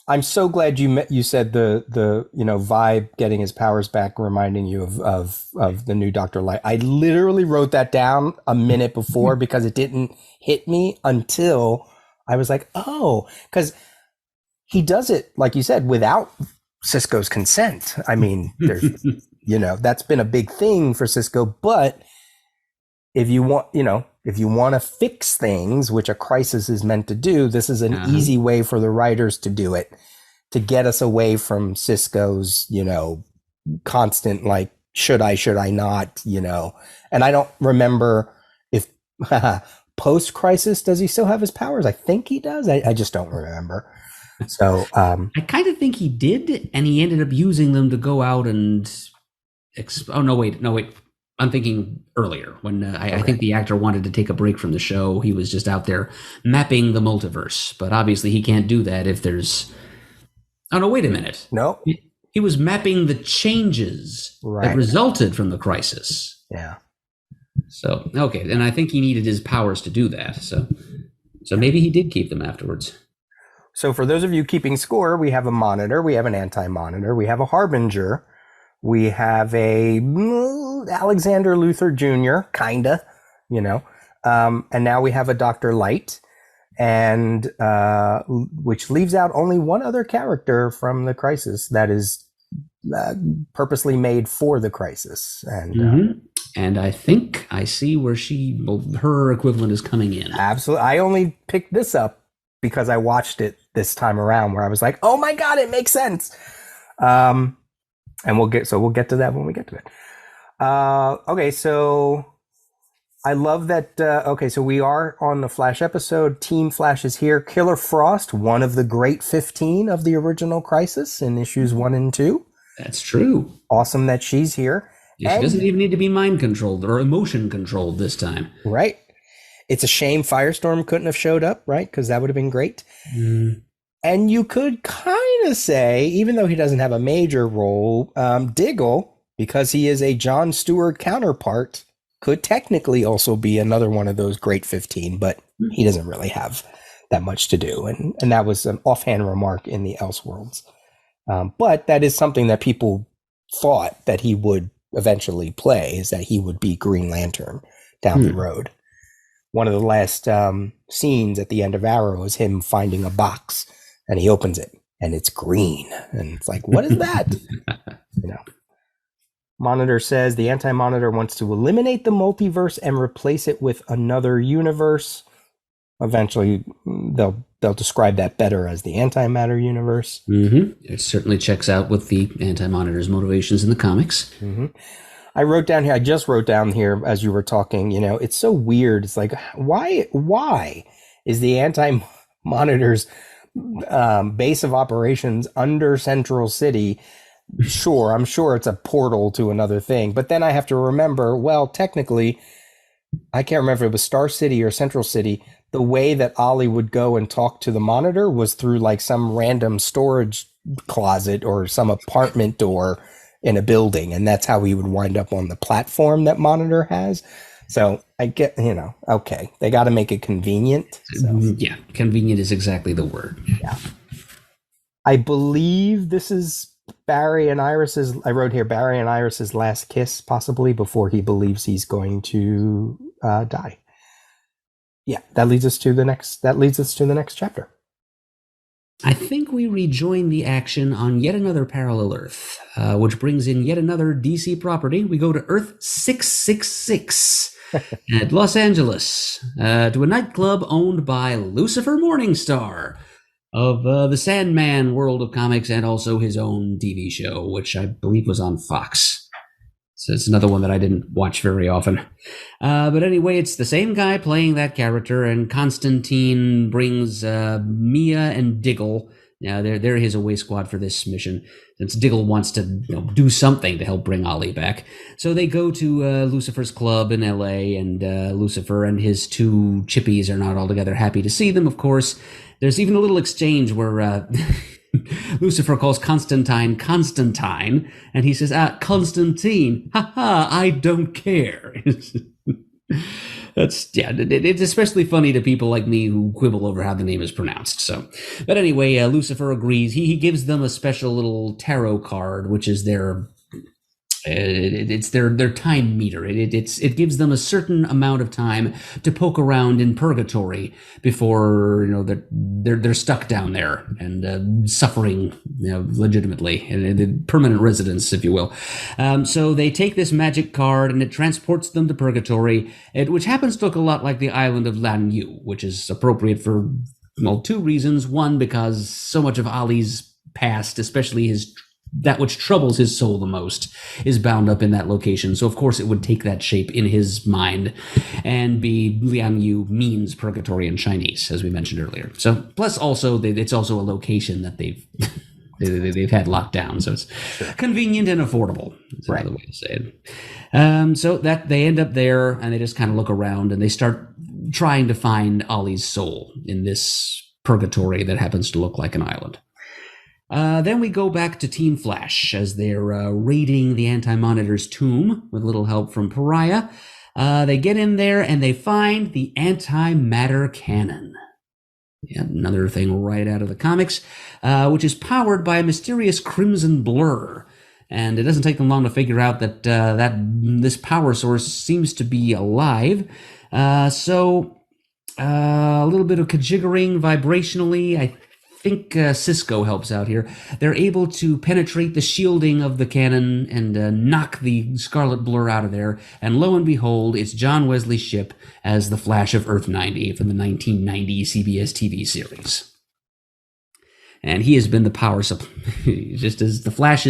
I'm so glad you said the Vibe getting his powers back, reminding you of the new Dr. Light. I literally wrote that down a minute before because it didn't hit me until I was like, oh, because he does it, like you said, without Cisco's consent. I mean, there's, that's been a big thing for Cisco, but if you want to fix things, which a crisis is meant to do, this is an easy way for the writers to do it, to get us away from Cisco's, constant, like, should I not, and I don't remember if post-crisis, does he still have his powers? I think he does. I just don't remember. So I kind of think he did, and he ended up using them to go out and no, wait. I'm thinking earlier when I think the actor wanted to take a break from the show. He was just out there mapping the multiverse, but obviously he can't do that if there's. Oh no! Wait a minute. No, he was mapping the changes that resulted from the crisis. Yeah. So and I think he needed his powers to do that. So maybe he did keep them afterwards. So for those of you keeping score, we have a Monitor, we have an Anti-Monitor, we have a Harbinger. We have a Alexander Luthor Jr., kinda, and now we have a Dr. Light, and which leaves out only one other character from the Crisis that is purposely made for the Crisis. And and I think I see where her equivalent is coming in. Absolutely. I only picked this up because I watched it this time around, where I was like, oh my God, it makes sense. And we'll get to that when we get to it. Okay, so I love that. So we are on the Flash episode. Team Flash is here. Killer Frost, one of the great 15 of the original Crisis in issues 1 and 2. That's true. Awesome that she's here. Yeah, she doesn't even need to be mind controlled or emotion controlled this time. Right. It's a shame Firestorm couldn't have showed up, right? Because that would have been great. And you could kind of say, even though he doesn't have a major role, Diggle, because he is a Jon Stewart counterpart, could technically also be another one of those great 15, but he doesn't really have that much to do. And that was an offhand remark in the Elseworlds. But that is something that people thought that he would eventually play, is that he would be Green Lantern down the road. One of the last scenes at the end of Arrow is him finding a box. And he opens it, and it's green. And it's like, what is that? Monitor says the Anti-Monitor wants to eliminate the multiverse and replace it with another universe. eventually they'll describe that better as the antimatter universe. Mm-hmm. It certainly checks out with the Anti-Monitor's motivations in the comics. Mm-hmm. I just wrote down here as you were talking, it's so weird. It's like, why is the Anti-Monitor's base of operations under Central City? Sure, I'm sure it's a portal to another thing, but then I have to remember, well, technically, I can't remember if it was Star City or Central City. The way that Ollie would go and talk to the Monitor was through like some random storage closet or some apartment door in a building, and that's how he would wind up on the platform that Monitor has. So I get, okay, they got to make it convenient. So. Yeah, convenient is exactly the word. Yeah. I believe this is Barry and Iris's, I wrote here, Barry and Iris's last kiss, possibly, before he believes he's going to die. Yeah, that leads us to the next chapter. I think we rejoin the action on yet another parallel Earth, which brings in yet another DC property. We go to Earth 666 at Los Angeles, to a nightclub owned by Lucifer Morningstar of the Sandman world of comics, and also his own TV show, which I believe was on Fox. So it's another one that I didn't watch very often. But anyway, it's the same guy playing that character, and Constantine brings Mia and Diggle. Now they're his away squad for this mission, since Diggle wants to do something to help bring Ollie back. So they go to Lucifer's club in L.A., and Lucifer and his two chippies are not altogether happy to see them, of course. There's even a little exchange where Lucifer calls Constantine, and he says, Constantine, haha, I don't care. It's especially funny to people like me who quibble over how the name is pronounced. So, but anyway, Lucifer agrees. He gives them a special little tarot card, which is their it's their time meter. It gives them a certain amount of time to poke around in purgatory before they're stuck down there and suffering legitimately in permanent residence, if you will. So they take this magic card and it transports them to purgatory, which happens to look a lot like the island of Lan Yu, which is appropriate for two reasons. One, because so much of Ollie's past, especially that which troubles his soul the most, is bound up in that location. So, of course, it would take that shape in his mind. And Liang Yu means purgatory in Chinese, as we mentioned earlier. So, plus also, it's also a location that they've had locked down. So it's convenient and affordable. That's another way to say it. So that they end up there, and they just kind of look around, and they start trying to find Ollie's soul in this purgatory that happens to look like an island. Then we go back to Team Flash as they're raiding the Anti-Monitor's tomb with a little help from Pariah. They get in there and they find the antimatter cannon. Yeah, another thing right out of the comics, which is powered by a mysterious crimson blur. And it doesn't take them long to figure out that this power source seems to be alive. So a little bit of kajiggering vibrationally. I think Cisco helps out here. They're able to penetrate the shielding of the cannon and knock the scarlet blur out of there. And lo and behold, it's John Wesley's ship as the Flash of Earth 90 from the 1990 CBS TV series. And he has been the power supply. Just as the Flash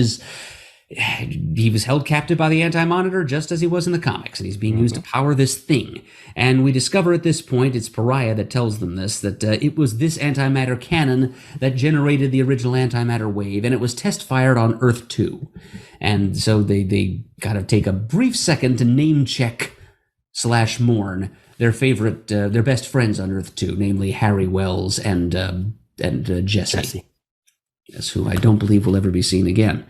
he was held captive by the Anti-Monitor just as he was in the comics, and he's being used to power this thing. And we discover at this point, it's Pariah that tells them this, that it was this antimatter cannon that generated the original antimatter wave, and it was test fired on Earth 2. And so they gotta take a brief second to name check / mourn their favorite, their best friends on Earth 2, namely Harry Wells and Jesse. Yes, who I don't believe will ever be seen again.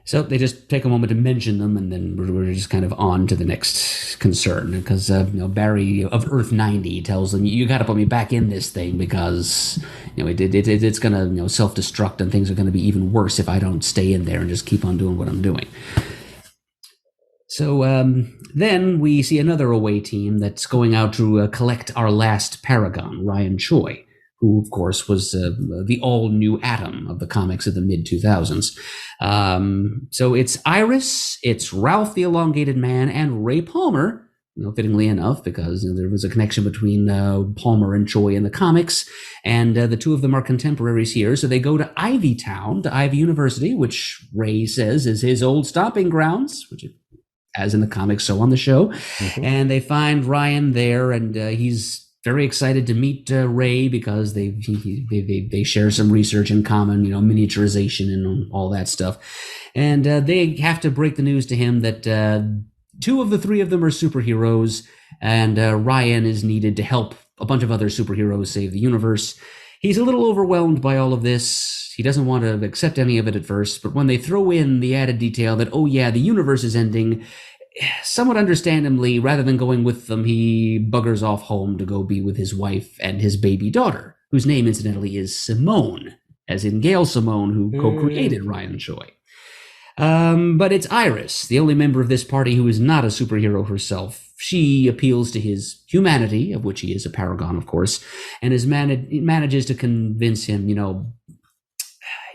So they just take a moment to mention them, and then we're just kind of on to the next concern, because Barry of Earth 90 tells them, you got to put me back in this thing, because it's going to self-destruct, and things are going to be even worse if I don't stay in there and just keep on doing what I'm doing. So then we see another away team that's going out to collect our last Paragon, Ryan Choi, who, of course, was the all-new Atom of the comics of the mid-2000s. So it's Iris, it's Ralph the Elongated Man, and Ray Palmer, fittingly enough, because there was a connection between Palmer and Choi in the comics, and the two of them are contemporaries here. So they go to Ivy Town, to Ivy University, which Ray says is his old stomping grounds, which, as in the comics, so on the show. Mm-hmm. And they find Ryan there, and he's very excited to meet Ray because they share some research in common, miniaturization and all that stuff. And they have to break the news to him that 2 of the 3 of them are superheroes, and Ryan is needed to help a bunch of other superheroes save the universe. He's a little overwhelmed by all of this. He doesn't want to accept any of it at first, but when they throw in the added detail that, oh yeah, the universe is ending, somewhat understandably, rather than going with them, he buggers off home to go be with his wife and his baby daughter, whose name, incidentally, is Simone, as in Gail Simone, who co-created Ryan and Choi. But it's Iris, the only member of this party who is not a superhero herself. She appeals to his humanity, of which he is a paragon, of course, and manages to convince him,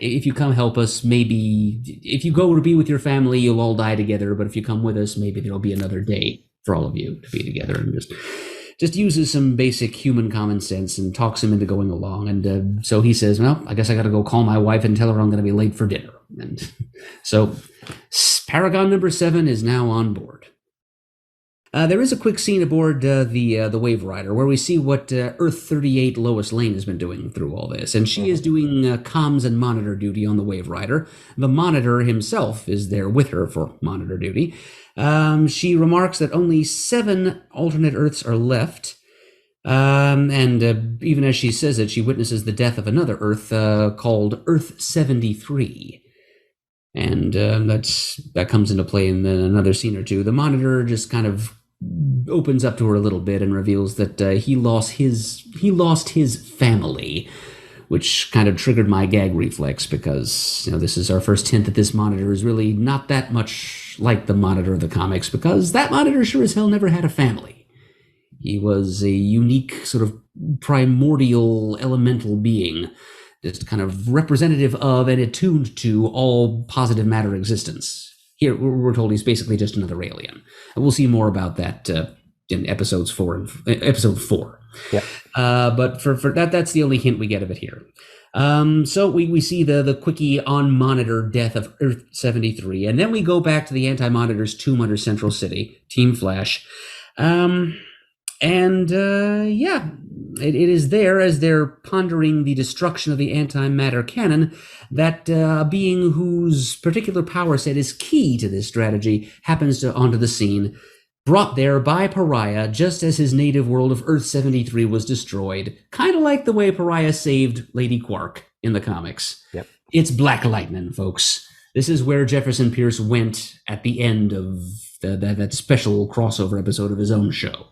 if you come help us, maybe if you go to be with your family, you'll all die together. But if you come with us, maybe there'll be another day for all of you to be together. And just uses some basic human common sense and talks him into going along. And so he says, well, I guess I got to go call my wife and tell her I'm going to be late for dinner. And so Paragon number 7 is now on board. There is a quick scene aboard the Wave Rider where we see what Earth 38 Lois Lane has been doing through all this. And she is doing comms and monitor duty on the Wave Rider. The Monitor himself is there with her for monitor duty. She remarks that only 7 alternate Earths are left. And even as she says it, she witnesses the death of another Earth called Earth 73. And that comes into play in another scene or two. The Monitor just kind of opens up to her a little bit and reveals that he lost his family, which kind of triggered my gag reflex, because this is our first hint that this Monitor is really not that much like the Monitor of the comics, because that Monitor sure as hell never had a family. He was a unique sort of primordial elemental being, just kind of representative of and attuned to all positive matter existence. Here, we're told he's basically just another alien. And we'll see more about that in episode 4. Yep. But for that, that's the only hint we get of it here. So we see the quickie on Monitor death of Earth 73, and then we go back to the Anti-Monitor's tomb under Central City, Team Flash. It is there, as they're pondering the destruction of the antimatter cannon, that a being whose particular power set is key to this strategy happens onto the scene, brought there by Pariah just as his native world of Earth 73 was destroyed, kind of like the way Pariah saved Lady Quark in the comics. Yep. It's Black Lightning, folks. This is where Jefferson Pierce went at the end of that special crossover episode of his own show.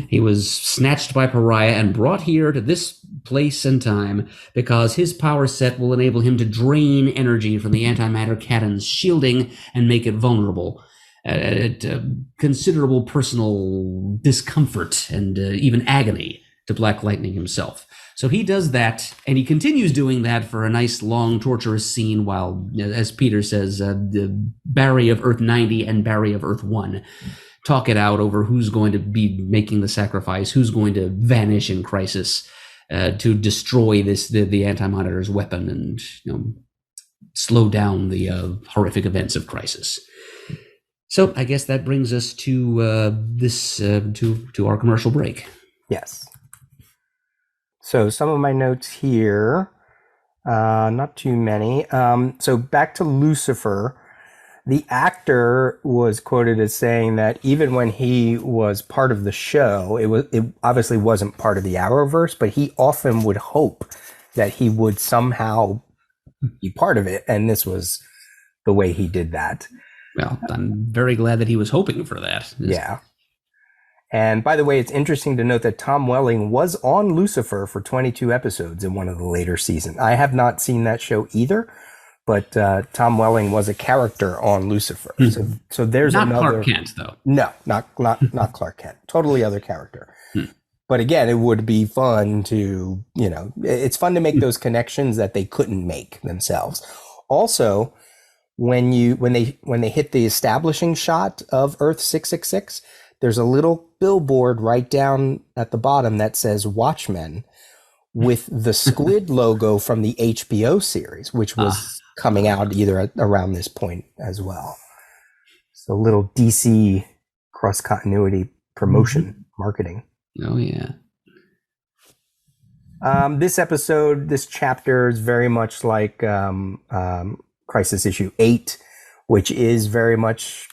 He was snatched by Pariah and brought here to this place and time because his power set will enable him to drain energy from the antimatter cannon's shielding and make it vulnerable at considerable personal discomfort and even agony to Black Lightning himself. So he does that, and he continues doing that for a nice, long, torturous scene while, as Peter says, the Barry of Earth 90 and Barry of Earth 1 talk it out over who's going to be making the sacrifice, who's going to vanish in Crisis to destroy the Anti-Monitor's weapon and slow down the horrific events of Crisis. So I guess that brings us to to our commercial break. Yes. So some of my notes here, not too many. So back to Lucifer. The actor was quoted as saying that even when he was part of the show, it obviously wasn't part of the Arrowverse, but he often would hope that he would somehow be part of it, and this was the way he did that. Well, I'm very glad that he was hoping for that. Yeah. And by the way, it's interesting to note that Tom Welling was on Lucifer for 22 episodes in one of the later seasons. I have not seen that show either, but Tom Welling was a character on Lucifer. Mm-hmm. So there's not another. Clark Kent, though. No, not Clark Kent. Totally other character. But again, it would be fun to, it's fun to make those connections that they couldn't make themselves. Also, when they hit the establishing shot of Earth 666, there's a little billboard right down at the bottom that says Watchmen with the squid logo from the HBO series, which was coming out either around this point as well. So a little DC cross continuity promotion marketing. Oh yeah. This chapter is very much like Crisis Issue 8, which is very much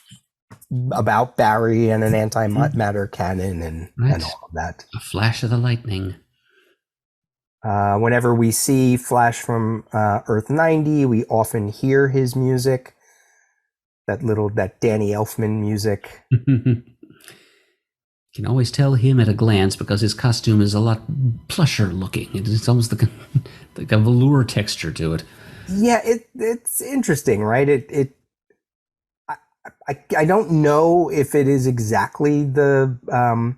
about Barry and an antimatter cannon and all of that. A flash of the lightning. Whenever we see Flash from Earth 90, we often hear his music. That Danny Elfman music. You can always tell him at a glance because his costume is a lot plusher looking. It's almost like a velour texture to it. Yeah, it's interesting, right? I don't know if it is exactly the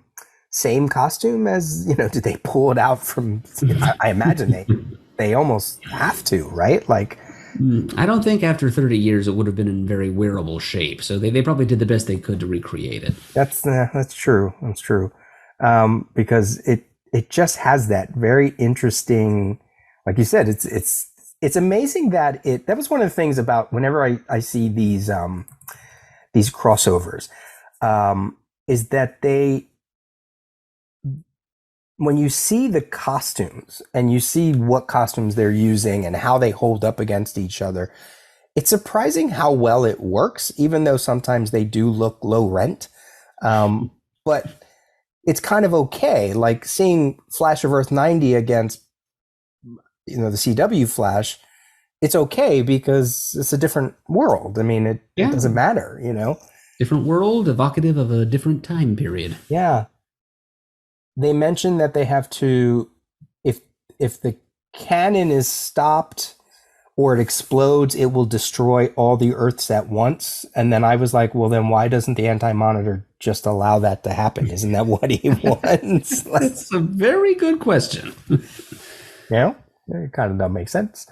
same costume as, did they pull it out from, I imagine they almost have to, right? Like, I don't think after 30 years it would have been in very wearable shape. So they probably did the best they could to recreate it. That's true. That's true. Because it just has that very interesting, like you said, it's amazing that that was one of the things about whenever I see these crossovers, is that when you see the costumes and you see what costumes they're using and how they hold up against each other, it's surprising how well it works, even though sometimes they do look low rent. But it's kind of okay. Like seeing Flash of Earth 90 against, the CW Flash, it's okay because it's a different world. I mean, it doesn't matter, Different world, evocative of a different time period. Yeah. They mentioned that they have to, if the cannon is stopped or it explodes, it will destroy all the Earths at once. And then I was like, well, then why doesn't the Anti-Monitor just allow that to happen? Isn't that what he wants? That's a very good question. It kind of doesn't make sense.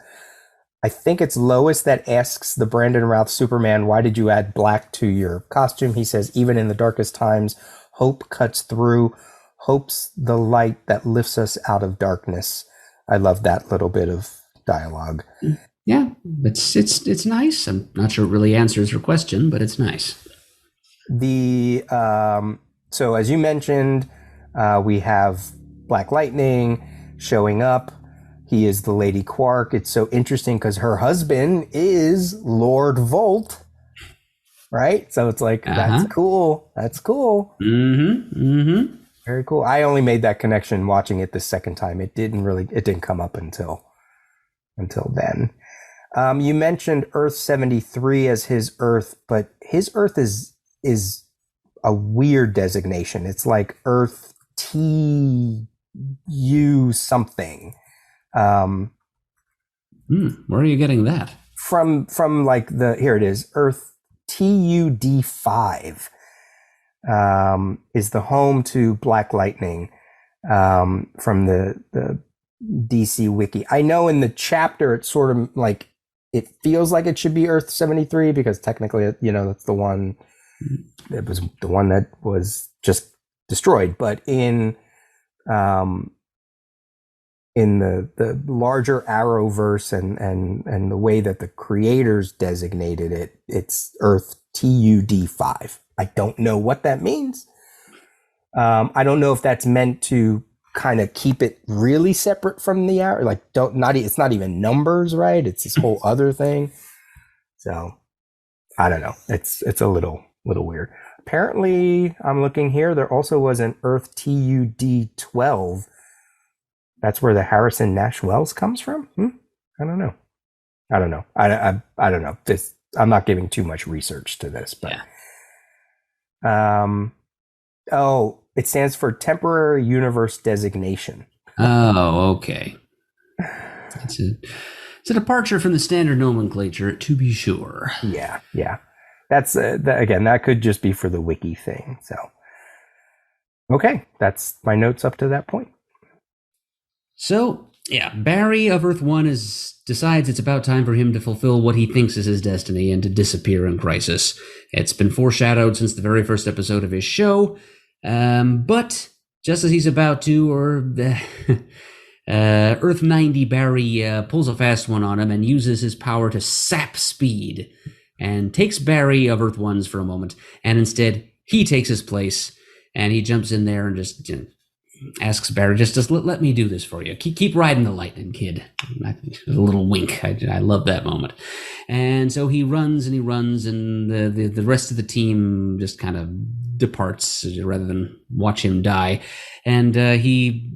I think it's Lois that asks the Brandon Routh Superman, why did you add black to your costume? He says, even in the darkest times, hope cuts through. Hope's the light that lifts us out of darkness. I love that little bit of dialogue. Yeah, it's nice. I'm not sure it really answers your question, but it's nice. So as you mentioned, we have Black Lightning showing up. He is the Lady Quark. It's so interesting because her husband is Lord Volt, right? So it's like, that's cool. That's cool. Mm-hmm. Very cool. I only made that connection watching it the second time. It didn't come up until then. You mentioned Earth 73 as his Earth, but his Earth is a weird designation. It's like Earth TU something. Where are you getting that? From like here it is, Earth TUD5. Is the home to Black Lightning from the DC Wiki. I know in the chapter it's sort of like it feels like it should be Earth 73 because technically, that's the one. It was the one that was just destroyed. But in the larger Arrowverse and the way that the creators designated it, it's Earth TUD5. I don't know what that means. I don't know if that's meant to kind of keep it really separate from the Arrow. Like, it's not even numbers, right? It's this whole other thing. So I don't know. It's a little weird. Apparently, I'm looking here. There also was an Earth TUD12. That's where the Harrison Nash Wells comes from. I don't know. I don't know. I'm not giving too much research to this, but. Yeah. It stands for Temporary Universe Designation. Oh, okay. It's a departure from the standard nomenclature, to be sure. Yeah. That's again, that could just be for the wiki thing. So, okay, that's my notes up to that point. So Yeah, Barry of Earth One decides it's about time for him to fulfill what he thinks is his destiny and to disappear in Crisis. It's been foreshadowed since the very first episode of his show, but just as he's about to, Earth 90 Barry pulls a fast one on him and uses his power to sap speed and takes Barry of Earth One's for a moment, and instead he takes his place and he jumps in there and just asks Barry, just let me do this for you. Keep riding the lightning, kid. A little wink. I love that moment. And so he runs, and the rest of the team just kind of departs rather than watch him die. And he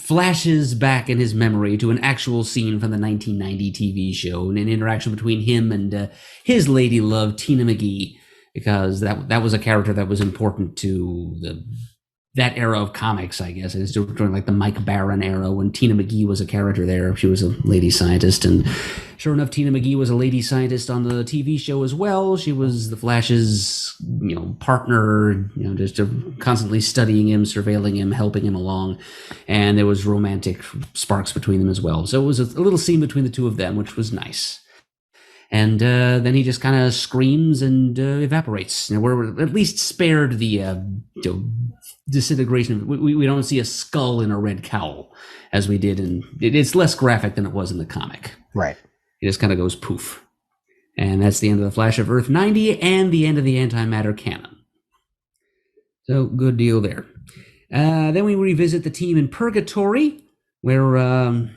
flashes back in his memory to an actual scene from the 1990 TV show, and an interaction between him and his lady love, Tina McGee, because that was a character that was important to that era of comics, I guess. It's during like the Mike Baron era when Tina McGee was a character there. She was a lady scientist, and sure enough, Tina McGee was a lady scientist on the TV show as well. She was the Flash's, partner, just constantly studying him, surveilling him, helping him along, and there was romantic sparks between them as well. So it was a little scene between the two of them, which was nice. And then he just kind of screams and evaporates. We're at least spared the disintegration. We don't see a skull in a red cowl as we did it's less graphic than it was in the comic. Right. It just kind of goes poof. And that's the end of the Flash of Earth 90 and the end of the antimatter canon. So good deal there. Then we revisit the team in Purgatory, where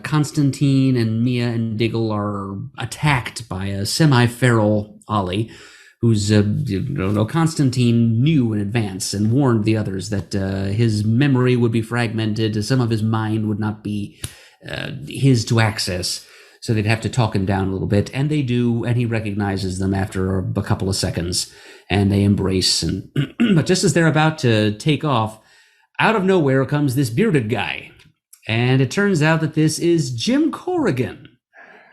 Constantine and Mia and Diggle are attacked by a semi-feral Ollie, who's Constantine knew in advance and warned the others that his memory would be fragmented, some of his mind would not be his to access, so they'd have to talk him down a little bit, and they do, and he recognizes them after a couple of seconds, and they embrace, and but just as they're about to take off, out of nowhere comes this bearded guy, and it turns out that this is Jim Corrigan,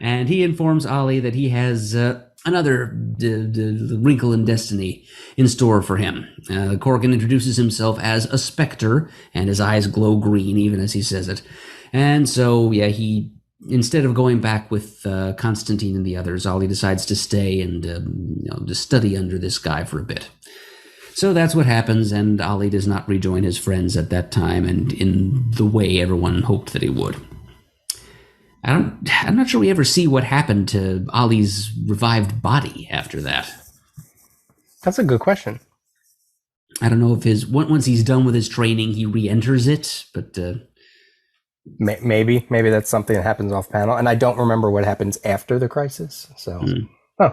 and he informs Ollie that he has another wrinkle in destiny in store for him. Corrigan introduces himself as a Spectre, and his eyes glow green even as he says it. And so, he, instead of going back with Constantine and the others, Ollie decides to stay and to study under this guy for a bit. So that's what happens, and Ollie does not rejoin his friends at that time, and in the way everyone hoped that he would. I'm not sure we ever see what happened to Ollie's revived body after that. That's a good question. I don't know if once he's done with his training, he re-enters it, but maybe that's something that happens off panel, and I don't remember what happens after the crisis. So,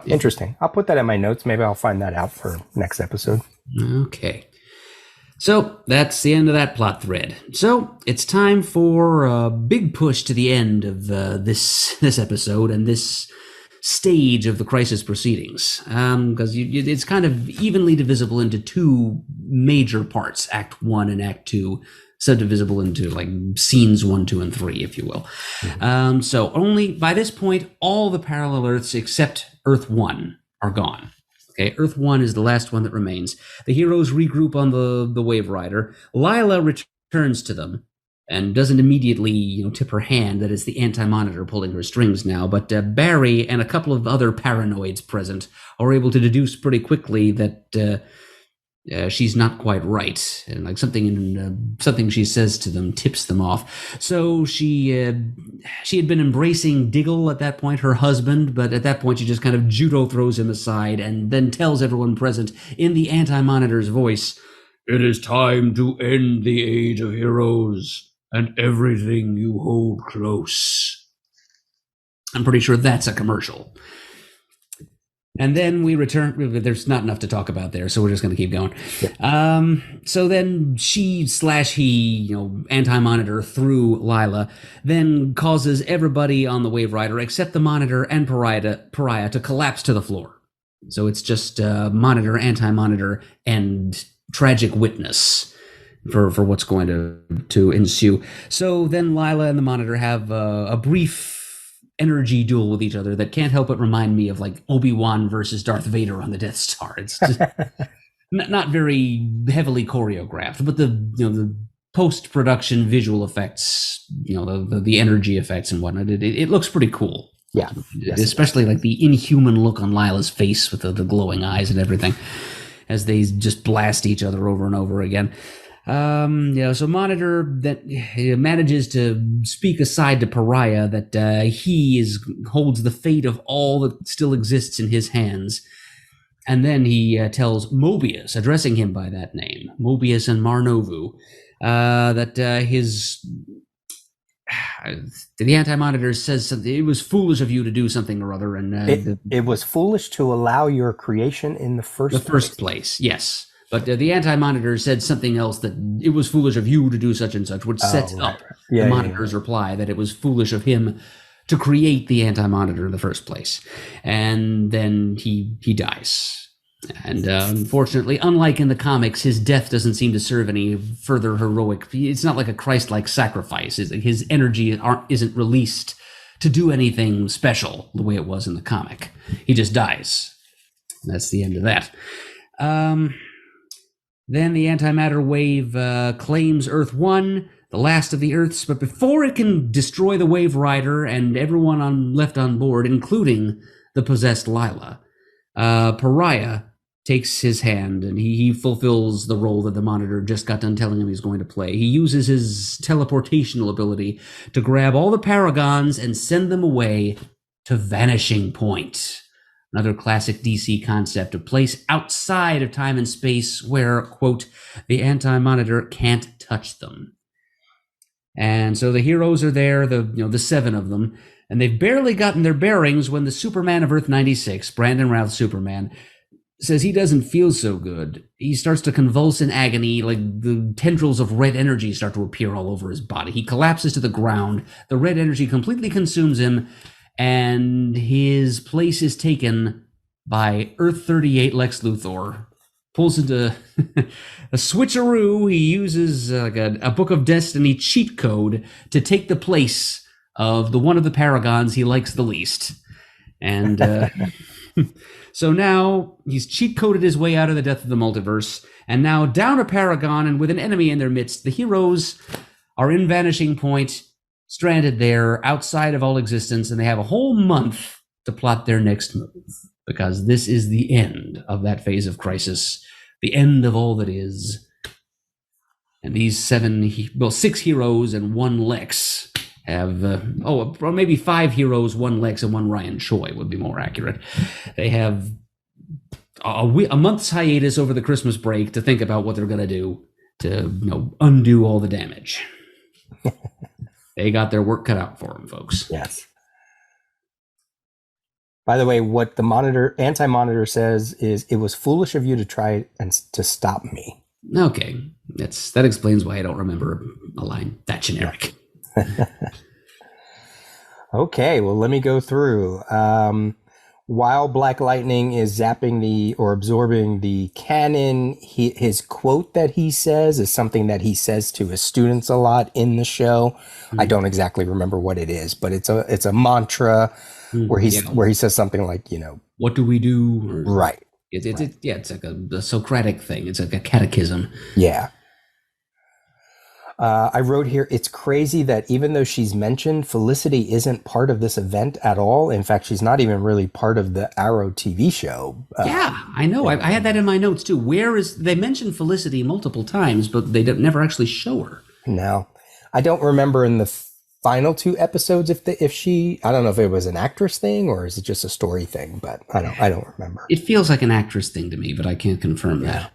interesting. I'll put that in my notes. Maybe I'll find that out for next episode. Okay. So that's the end of that plot thread. So it's time for a big push to the end of this episode and this stage of the crisis proceedings, because it's kind of evenly divisible into two major parts, Act 1 and Act 2, subdivisible into like scenes 1, 2, and 3, if you will. Mm-hmm. So only by this point, all the parallel Earths except Earth 1 are gone. Okay, Earth 1 is the last one that remains. The heroes regroup on the Wave Rider. Lila returns to them and doesn't immediately, tip her hand that it's the Anti-Monitor pulling her strings now. But Barry and a couple of other paranoids present are able to deduce pretty quickly that she's not quite right, and like something she says to them tips them off. So she had been embracing Diggle at that point, her husband, but at that point she just kind of judo throws him aside and then tells everyone present in the Anti-Monitor's voice, "It is time to end the age of heroes and everything you hold close." I'm pretty sure that's a commercial. And then we return. There's not enough to talk about there, so we're just going to keep going. Yeah. So then he, Anti-Monitor through Lila, then causes everybody on the Wave Rider except the Monitor and Pariah to collapse to the floor. So it's just Monitor, Anti-Monitor, and Tragic Witness for what's going to ensue. So then Lila and the Monitor have a brief energy duel with each other that can't help but remind me of like Obi-Wan versus Darth Vader on the Death Star. It's just not very heavily choreographed, but the post-production visual effects, the energy effects and whatnot. It looks pretty cool. Yeah. Yes, especially like the inhuman look on Lila's face with the glowing eyes and everything as they just blast each other over and over again. So Monitor that manages to speak aside to Pariah that he holds the fate of all that still exists in his hands. And then he tells Mobius, addressing him by that name, Mobius and Marnovu, that the Anti-Monitor says something. It was foolish of you to do something or other, and it was foolish to allow your creation in the first place. Yes, but the Anti-Monitor said something else, that it was foolish of you to do such and such, which sets up the Monitor's reply that it was foolish of him to create the Anti-Monitor in the first place, and then he dies. And unfortunately, unlike in the comics, his death doesn't seem to serve any further heroic. It's not like a Christ-like sacrifice. His energy isn't released to do anything special the way it was in the comic. He just dies. That's the end of that. Then the antimatter wave claims Earth 1, the last of the Earths, but before it can destroy the Wave Rider and everyone left on board, including the possessed Lila, Pariah takes his hand, and he fulfills the role that the Monitor just got done telling him he's going to play. He uses his teleportational ability to grab all the Paragons and send them away to Vanishing Point. Another classic DC concept, a place outside of time and space where, quote, the Anti-Monitor can't touch them. And so the heroes are there, the 7 of them, and they've barely gotten their bearings when the Superman of Earth 96, Brandon Routh's Superman, says he doesn't feel so good. He starts to convulse in agony, like the tendrils of red energy start to appear all over his body. He collapses to the ground. The red energy completely consumes him, and his place is taken by Earth 38 Lex Luthor. Pulls into a switcheroo. He uses a Book of Destiny cheat code to take the place of one of the Paragons he likes the least. And so now he's cheat coded his way out of the death of the multiverse, and now down a Paragon and with an enemy in their midst, the heroes are in Vanishing Point, stranded there outside of all existence, and they have a whole month to plot their next move, because this is the end of that phase of crisis, the end of all that is. And these 6 heroes and 1 Lex have, or maybe 5 heroes, 1 Lex, and 1 Ryan Choi would be more accurate. They have a month's hiatus over the Christmas break to think about what they're going to do to undo all the damage. They got their work cut out for them, folks. Yes. By the way, what the Anti-Monitor says is, it was foolish of you to try and to stop me. Okay. That explains why I don't remember a line that generic. Okay, well, let me go through. While Black Lightning is zapping or absorbing the cannon, his quote that he says is something that he says to his students a lot in the show. Mm-hmm. I don't exactly remember what it is, but it's a mantra where he says something like, what do we do? Right. It's like a Socratic thing. It's like a catechism. Yeah. I wrote here, it's crazy that even though she's mentioned, Felicity isn't part of this event at all. In fact, she's not even really part of the Arrow TV show. Yeah, I know. I had that in my notes too. They mentioned Felicity multiple times, but they never actually show her. No. I don't remember in the final 2 episodes if she, I don't know if it was an actress thing or is it just a story thing, but I don't remember. It feels like an actress thing to me, but I can't confirm that.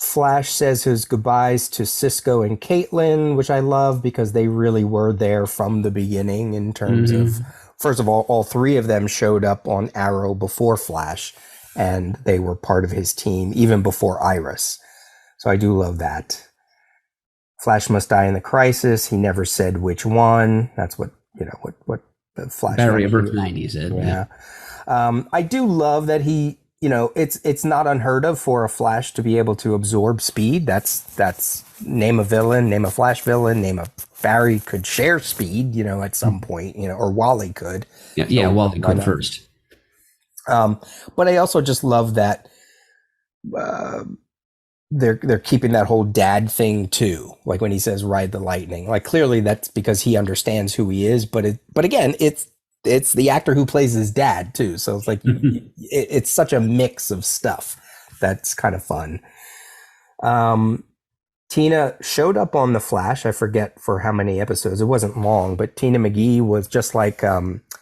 Flash says his goodbyes to Cisco and Caitlin, which I love because they really were there from the beginning in terms of, first of all 3 of them showed up on Arrow before Flash, and they were part of his team even before Iris. So I do love that. Flash must die in the crisis. He never said which one. That's what the Flash Barry of Earth 90 said. Yeah. I do love that he, it's not unheard of for a Flash to be able to absorb speed. That's name a villain, name a Flash villain, name a Barry could share speed, at some point, or Wally could. Yeah, Wally could first. But I also just love that they're keeping that whole dad thing too. Like when he says ride the lightning, like clearly that's because he understands who he is, but again, it's the actor who plays his dad too. So it's like it's such a mix of stuff that's kind of fun. Tina showed up on The Flash. I forget for how many episodes. It wasn't long, but Tina McGee was just like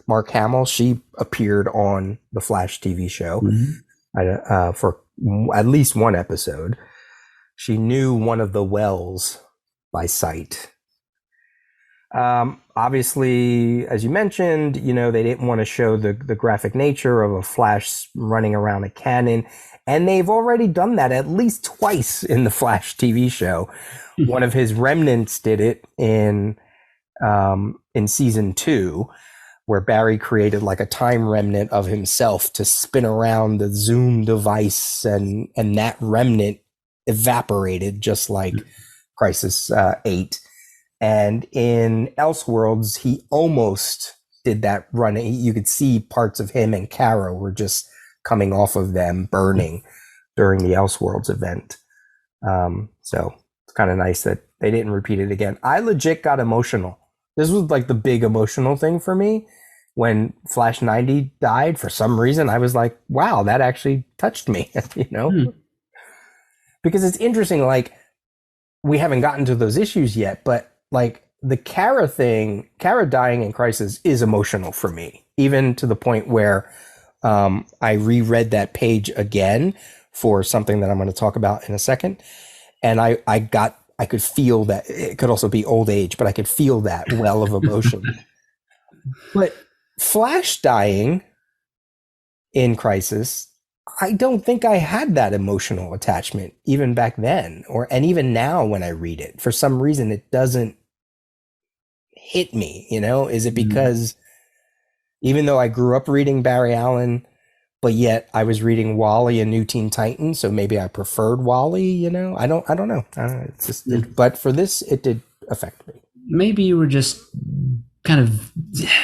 Mark Hamill. She appeared on the Flash TV show for at least one episode. She knew one of the Wells by sight. Obviously, as you mentioned, they didn't want to show the graphic nature of a Flash running around a cannon. And they've already done that at least twice in the Flash TV show. One of his remnants did it in season 2, where Barry created like a time remnant of himself to spin around the Zoom device, and that remnant evaporated just like Crisis 8. And in Elseworlds, he almost did that run. You could see parts of him and Kara were just coming off of them burning during the Elseworlds event. So it's kind of nice that they didn't repeat it again. I legit got emotional. This was like the big emotional thing for me. When Flash 90 died, for some reason, I was like, wow, that actually touched me, Because it's interesting, like, we haven't gotten to those issues yet, but like the Kara thing, Kara dying in Crisis is emotional for me, even to the point where I reread that page again for something that I'm going to talk about in a second. And I could feel that. It could also be old age, but I could feel that well of emotion. But Flash dying in Crisis, I don't think I had that emotional attachment even back then, and even now when I read it. For some reason, it doesn't hit me, Is it because even though I grew up reading Barry Allen, but yet I was reading Wally and New Teen Titans, so maybe I preferred Wally, I don't know. It's just, but for this, it did affect me. Maybe you were just kind of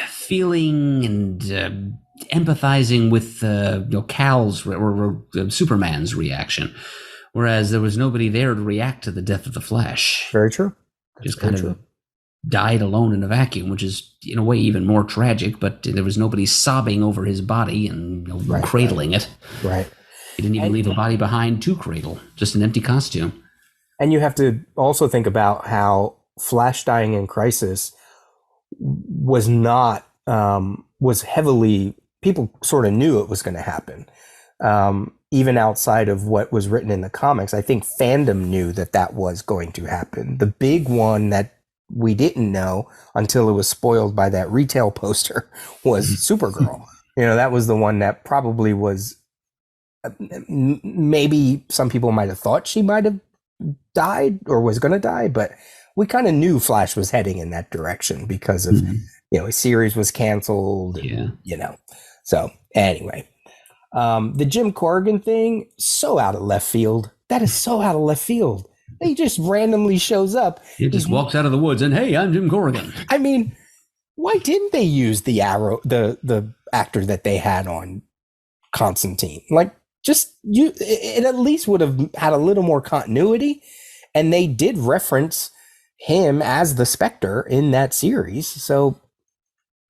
feeling and empathizing with Cal's or Superman's reaction, whereas there was nobody there to react to the death of the Flash. Very true. Just kind of died alone in a vacuum, which is in a way even more tragic, but there was nobody sobbing over his body and cradling it. Right. He didn't even leave a body behind to cradle, just an empty costume. And you have to also think about how Flash dying in Crisis was not, was heavily, people sort of knew it was going to happen. Even outside of what was written in the comics, I think fandom knew that was going to happen. The big one that we didn't know until it was spoiled by that retail poster was Supergirl. That was the one that probably was, maybe some people might have thought she might have died or was going to die, but we kind of knew Flash was heading in that direction because of, his series was canceled, So anyway, the Jim Corrigan thing, so out of left field. That is so out of left field. He just randomly shows up. He just walks out of the woods and, hey, I'm Jim Corrigan. I mean, why didn't they use the actor that they had on Constantine? Like, it at least would have had a little more continuity. And they did reference him as the Spectre in that series. So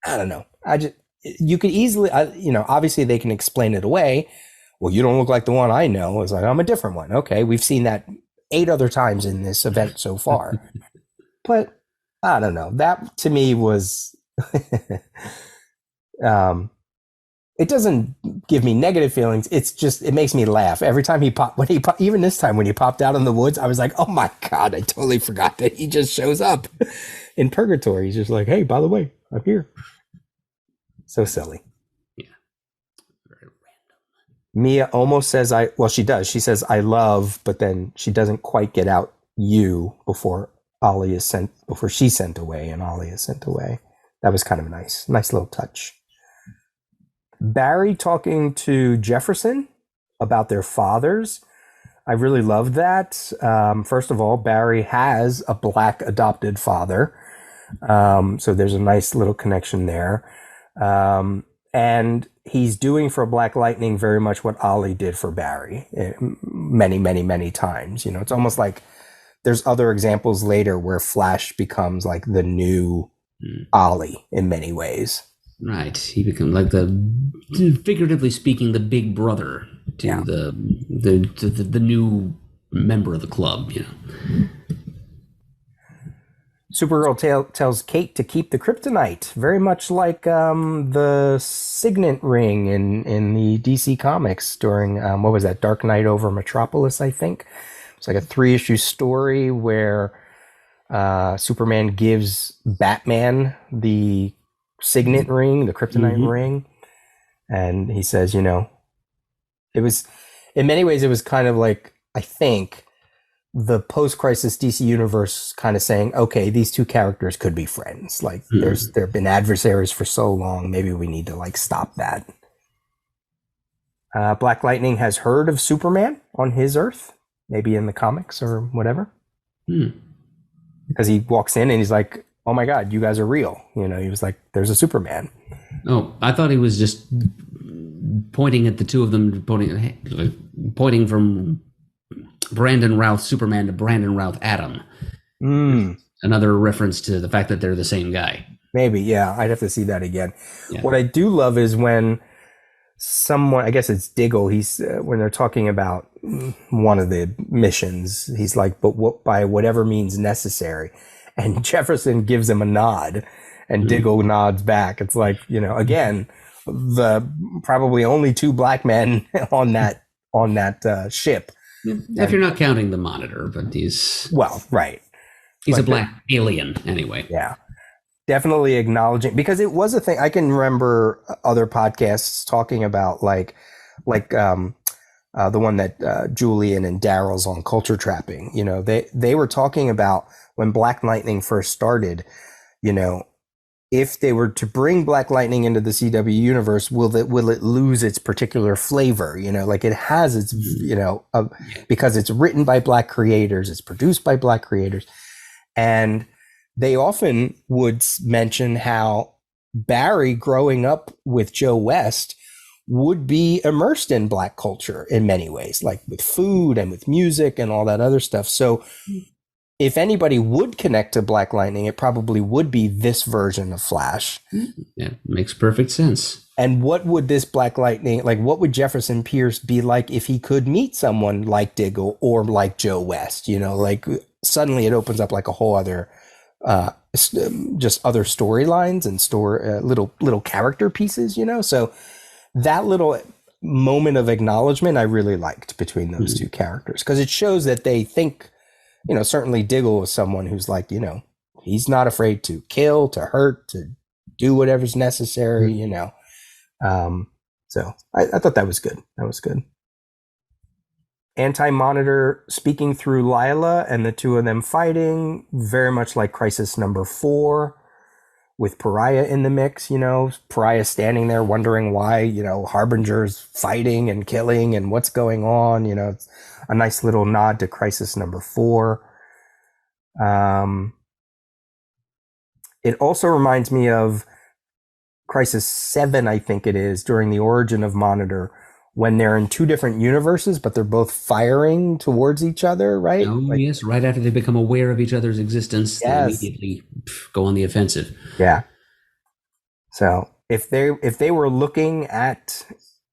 I don't know. You could easily, obviously they can explain it away. Well, you don't look like the one I know. It's like, I'm a different one. Okay. We've seen that 8 other times in this event so far. But I don't know. That to me was, it doesn't give me negative feelings. It's just, it makes me laugh every time even this time when he popped out in the woods, I was like, oh my God, I totally forgot that he just shows up in Purgatory. He's just like, hey, by the way, I'm here. So silly. Yeah. Very random. Mia almost says she does. She says, I love, but then she doesn't quite get out you before she's sent away and Ollie is sent away. That was kind of nice little touch. Barry talking to Jefferson about their fathers. I really loved that. First of all, Barry has a black adopted father. So there's a nice little connection there. And he's doing for Black Lightning very much what Ollie did for Barry many, many, many times. You know, it's almost like there's other examples later where Flash becomes like the new Ollie in many ways. Right. He becomes like figuratively speaking, the big brother to the new member of the club, you know. Supergirl tells Kate to keep the kryptonite, very much like the Signet ring in the DC Comics during, what was that, Dark Knight over Metropolis, I think. It's like a 3-issue story where Superman gives Batman the Signet ring, the kryptonite ring. And he says, you know, it was, in many ways, it was kind of like, I think, the post-crisis DC universe kind of saying, okay, these two characters could be friends. Like, there have been adversaries for so long. Maybe we need to, like, stop that. Black Lightning has heard of Superman on his Earth, maybe in the comics or whatever. Because he walks in and he's like, oh my God, you guys are real. You know, he was like, there's a Superman. Oh, I thought he was just pointing at the two of them, pointing from Brandon Routh Superman to Brandon Routh Atom. Another reference to the fact that they're the same guy. Maybe, yeah. I'd have to see that again. Yeah. What I do love is when someone, I guess it's Diggle, he's when they're talking about one of the missions, he's like, but what, by whatever means necessary. And Jefferson gives him a nod, and Diggle nods back. It's like, you know, again, the probably only 2 black men on that ship. If you're not counting the Monitor, but he's... Well, right. He's like a black alien, anyway. Yeah. Definitely acknowledging, because it was a thing. I can remember other podcasts talking about like the one that Julian and Daryl's on, Culture Trapping. You know, they were talking about when Black Lightning first started, you know, if they were to bring Black Lightning into the CW universe, will it lose its particular flavor? You know, like it has its, you know, because it's written by black creators, it's produced by black creators. And they often would mention how Barry, growing up with Joe West, would be immersed in black culture in many ways, like with food and with music and all that other stuff. So if anybody would connect to Black Lightning, it probably would be this version of Flash. Yeah, makes perfect sense. And what would this Black Lightning, like what would Jefferson Pierce be like if he could meet someone like Diggle or like Joe West? You know, like suddenly it opens up like a whole other, just other storylines and little character pieces, you know? So that little moment of acknowledgement I really liked between those two characters, because it shows that they think, you know, certainly Diggle was someone who's like, you know, he's not afraid to kill, to hurt, to do whatever's necessary, you know. So I thought that was good. That was good. Anti-Monitor speaking through Lila and the two of them fighting, very much like Crisis number 4 with Pariah in the mix, you know, Pariah standing there wondering why, you know, Harbinger's fighting and killing and what's going on, you know. It's a nice little nod to Crisis number 4. It also reminds me of Crisis 7, I think it is, during the origin of Monitor, when they're in 2 different universes, but they're both firing towards each other, right? Oh, like, yes, right after they become aware of each other's existence, they immediately go on the offensive. Yeah. So if they were looking at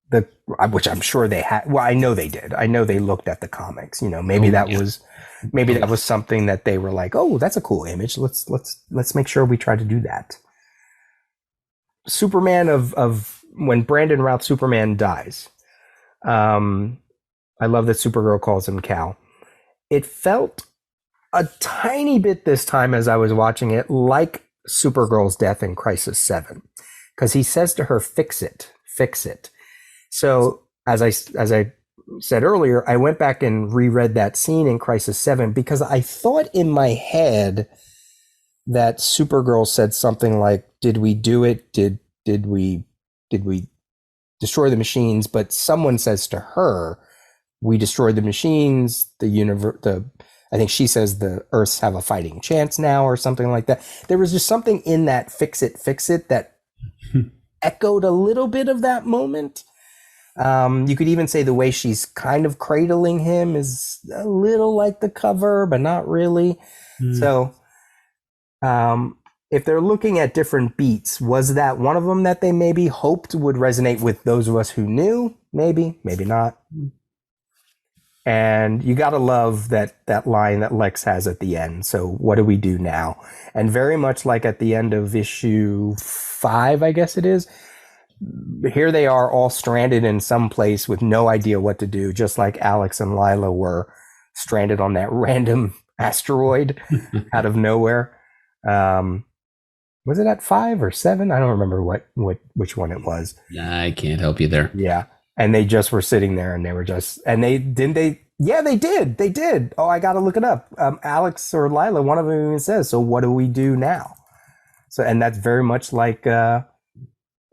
the, which I'm sure they had, well, I know they did. I know they looked at the comics, you know, maybe that was something that they were like, oh, that's a cool image. Let's make sure we try to do that. Superman of when Brandon Routh Superman dies. I love that Supergirl calls him Cal. It felt a tiny bit this time as I was watching it like Supergirl's death in Crisis 7, because he says to her, fix it. So as I said earlier, I went back and reread that scene in Crisis 7 because I thought in my head that Supergirl said something like, did we do it? Did we destroy the machines? But someone says to her, we destroyed the machines, I think she says the Earths have a fighting chance now or something like that. There was just something in that fix it that echoed a little bit of that moment. You could even say the way she's kind of cradling him is a little like the cover, but not really. So, if they're looking at different beats, was that one of them that they maybe hoped would resonate with those of us who knew? Maybe, maybe not. And you gotta love that line that Lex has at the end. So what do we do now? And very much like at the end of issue 5, I guess it is, here they are all stranded in some place with no idea what to do, just like Alex and Lila were stranded on that random asteroid out of nowhere. Was it at 5 or 7? I don't remember which one it was. I can't help you there. Yeah. And they just were sitting there and they were just, and they did. Oh, I got to look it up. Alex or Lila, one of them even says, so what do we do now? So, and that's very much like,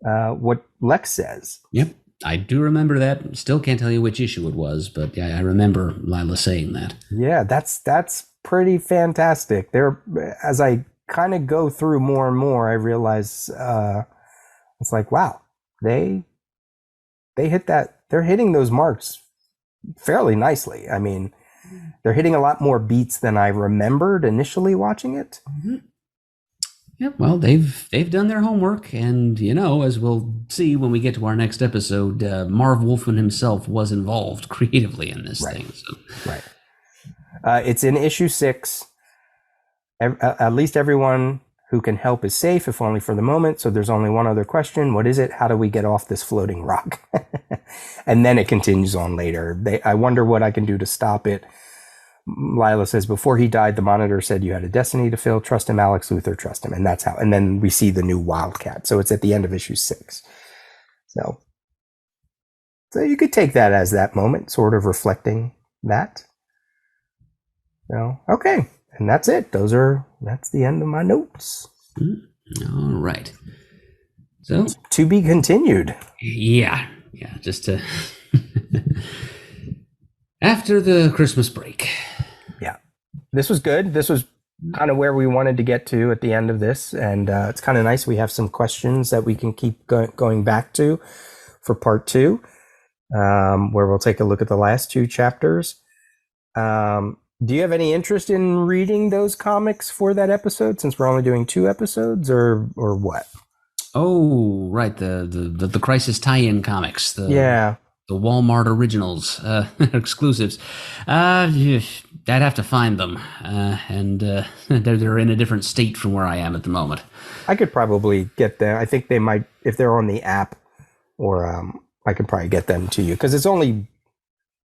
what Lex says. Yep. I do remember that. Still can't tell you which issue it was, but yeah, I remember Lila saying that. Yeah, that's pretty fantastic. There, as I kind of go through more and more, I realize, it's like, wow, they hit that. They're hitting those marks fairly nicely. I mean, they're hitting a lot more beats than I remembered initially watching it. Mm-hmm. Yep. Well, they've done their homework, and as we'll see when we get to our next episode, Marv Wolfman himself was involved creatively in this thing. So. Right. It's in issue 6. At least everyone who can help is safe, if only for the moment. So there's only one other question. What is it? How do we get off this floating rock? And then it continues on later. I wonder what I can do to stop it. Lila says, before he died, the Monitor said you had a destiny to fill. Trust him, Alex Luthor, trust him. And that's how. And then we see the new Wildcat. So it's at the end of issue 6. So you could take that as that moment, sort of reflecting that. So, okay. And that's it. That's the end of my notes. All right. So to be continued. Yeah. Just to after the Christmas break. Yeah, this was good. This was kind of where we wanted to get to at the end of this, and it's kind of nice. We have some questions that we can keep going back to for part 2, where we'll take a look at the last 2 chapters. Do you have any interest in reading those comics for that episode, since we're only doing 2 episodes, or what? Oh, right, the Crisis tie-in comics. The Walmart originals, exclusives. I'd have to find them, and they're in a different state from where I am at the moment. I could probably get them. I think they might, if they're on the app, or I could probably get them to you, because it's only.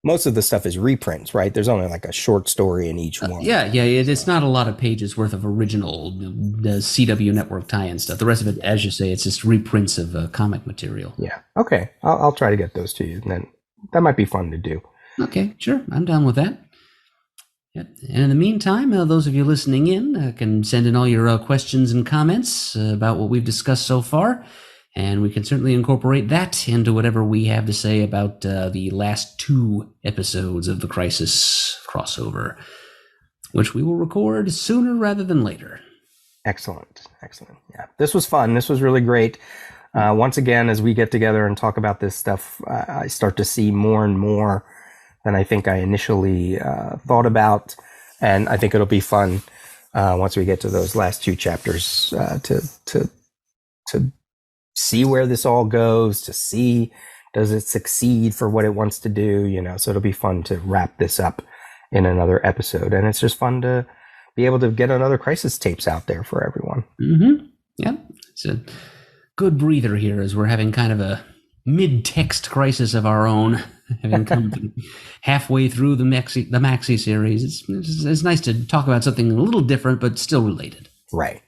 Most of the stuff is reprints, right? There's only like a short story in each one. It's not a lot of pages worth of original CW network tie-in stuff. The rest of it, as you say, it's just reprints of comic material. Yeah. Okay. I'll try to get those to you. And then that might be fun to do. Okay, sure. I'm down with that. Yep. And in the meantime, those of you listening in can send in all your questions and comments about what we've discussed so far. And we can certainly incorporate that into whatever we have to say about the last 2 episodes of the Crisis crossover, which we will record sooner rather than later. Excellent. Yeah, this was fun. This was really great. Once again, as we get together and talk about this stuff, I start to see more and more than I think I initially thought about. And I think it'll be fun once we get to those last 2 chapters to see where this all goes, to see does it succeed for what it wants to do, so it'll be fun to wrap this up in another episode. And it's just fun to be able to get another Crisis tapes out there for everyone. Mm-hmm. Yeah, it's a good breather here as we're having kind of a mid-text crisis of our own, having come halfway through the Maxi series. It's nice to talk about something a little different, but still related. Right.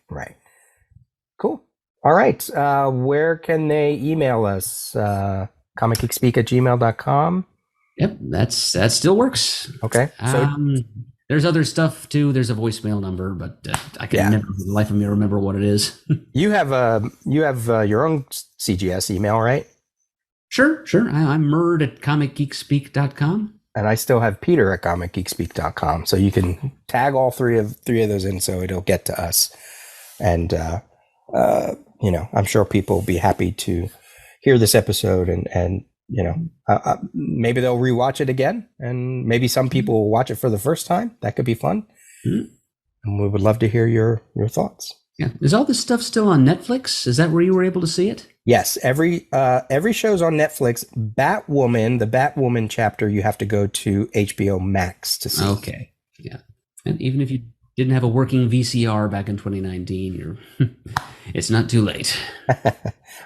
Cool. All right. Where can they email us? comicgeekspeak@gmail.com. Yep, that still works. Okay. So there's other stuff too. There's a voicemail number, but I can never for the life of me remember what it is. You have your own CGS email, right? Sure. I'm murd@comicgeekspeak.com. And I still have Peter at comicgeekspeak.com. So you can tag all three of those in, so it'll get to us. And I'm sure people will be happy to hear this episode and maybe they'll rewatch it again, and maybe some people will watch it for the first time. That could be fun. Mm-hmm. And we would love to hear your thoughts. Yeah. Is all this stuff still on Netflix? Is that where you were able to see it? Yes. Every show's on Netflix. Batwoman, the Batwoman chapter, you have to go to HBO Max to see. Okay. Yeah. And even if you didn't have a working VCR back in 2019, it's not too late.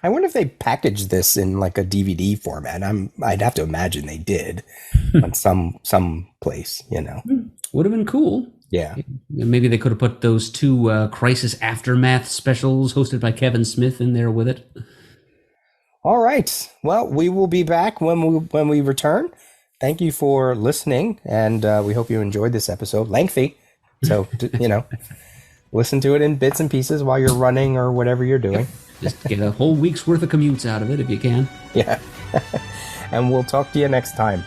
I wonder if they packaged this in like a DVD format. I'd have to imagine they did on some place, Would have been cool. Yeah. Maybe they could have put those 2 Crisis Aftermath specials hosted by Kevin Smith in there with it. All right. Well, we will be back when we return. Thank you for listening, and we hope you enjoyed this episode. Lengthy. So, listen to it in bits and pieces while you're running or whatever you're doing. Just get a whole week's worth of commutes out of it if you can. Yeah. And we'll talk to you next time.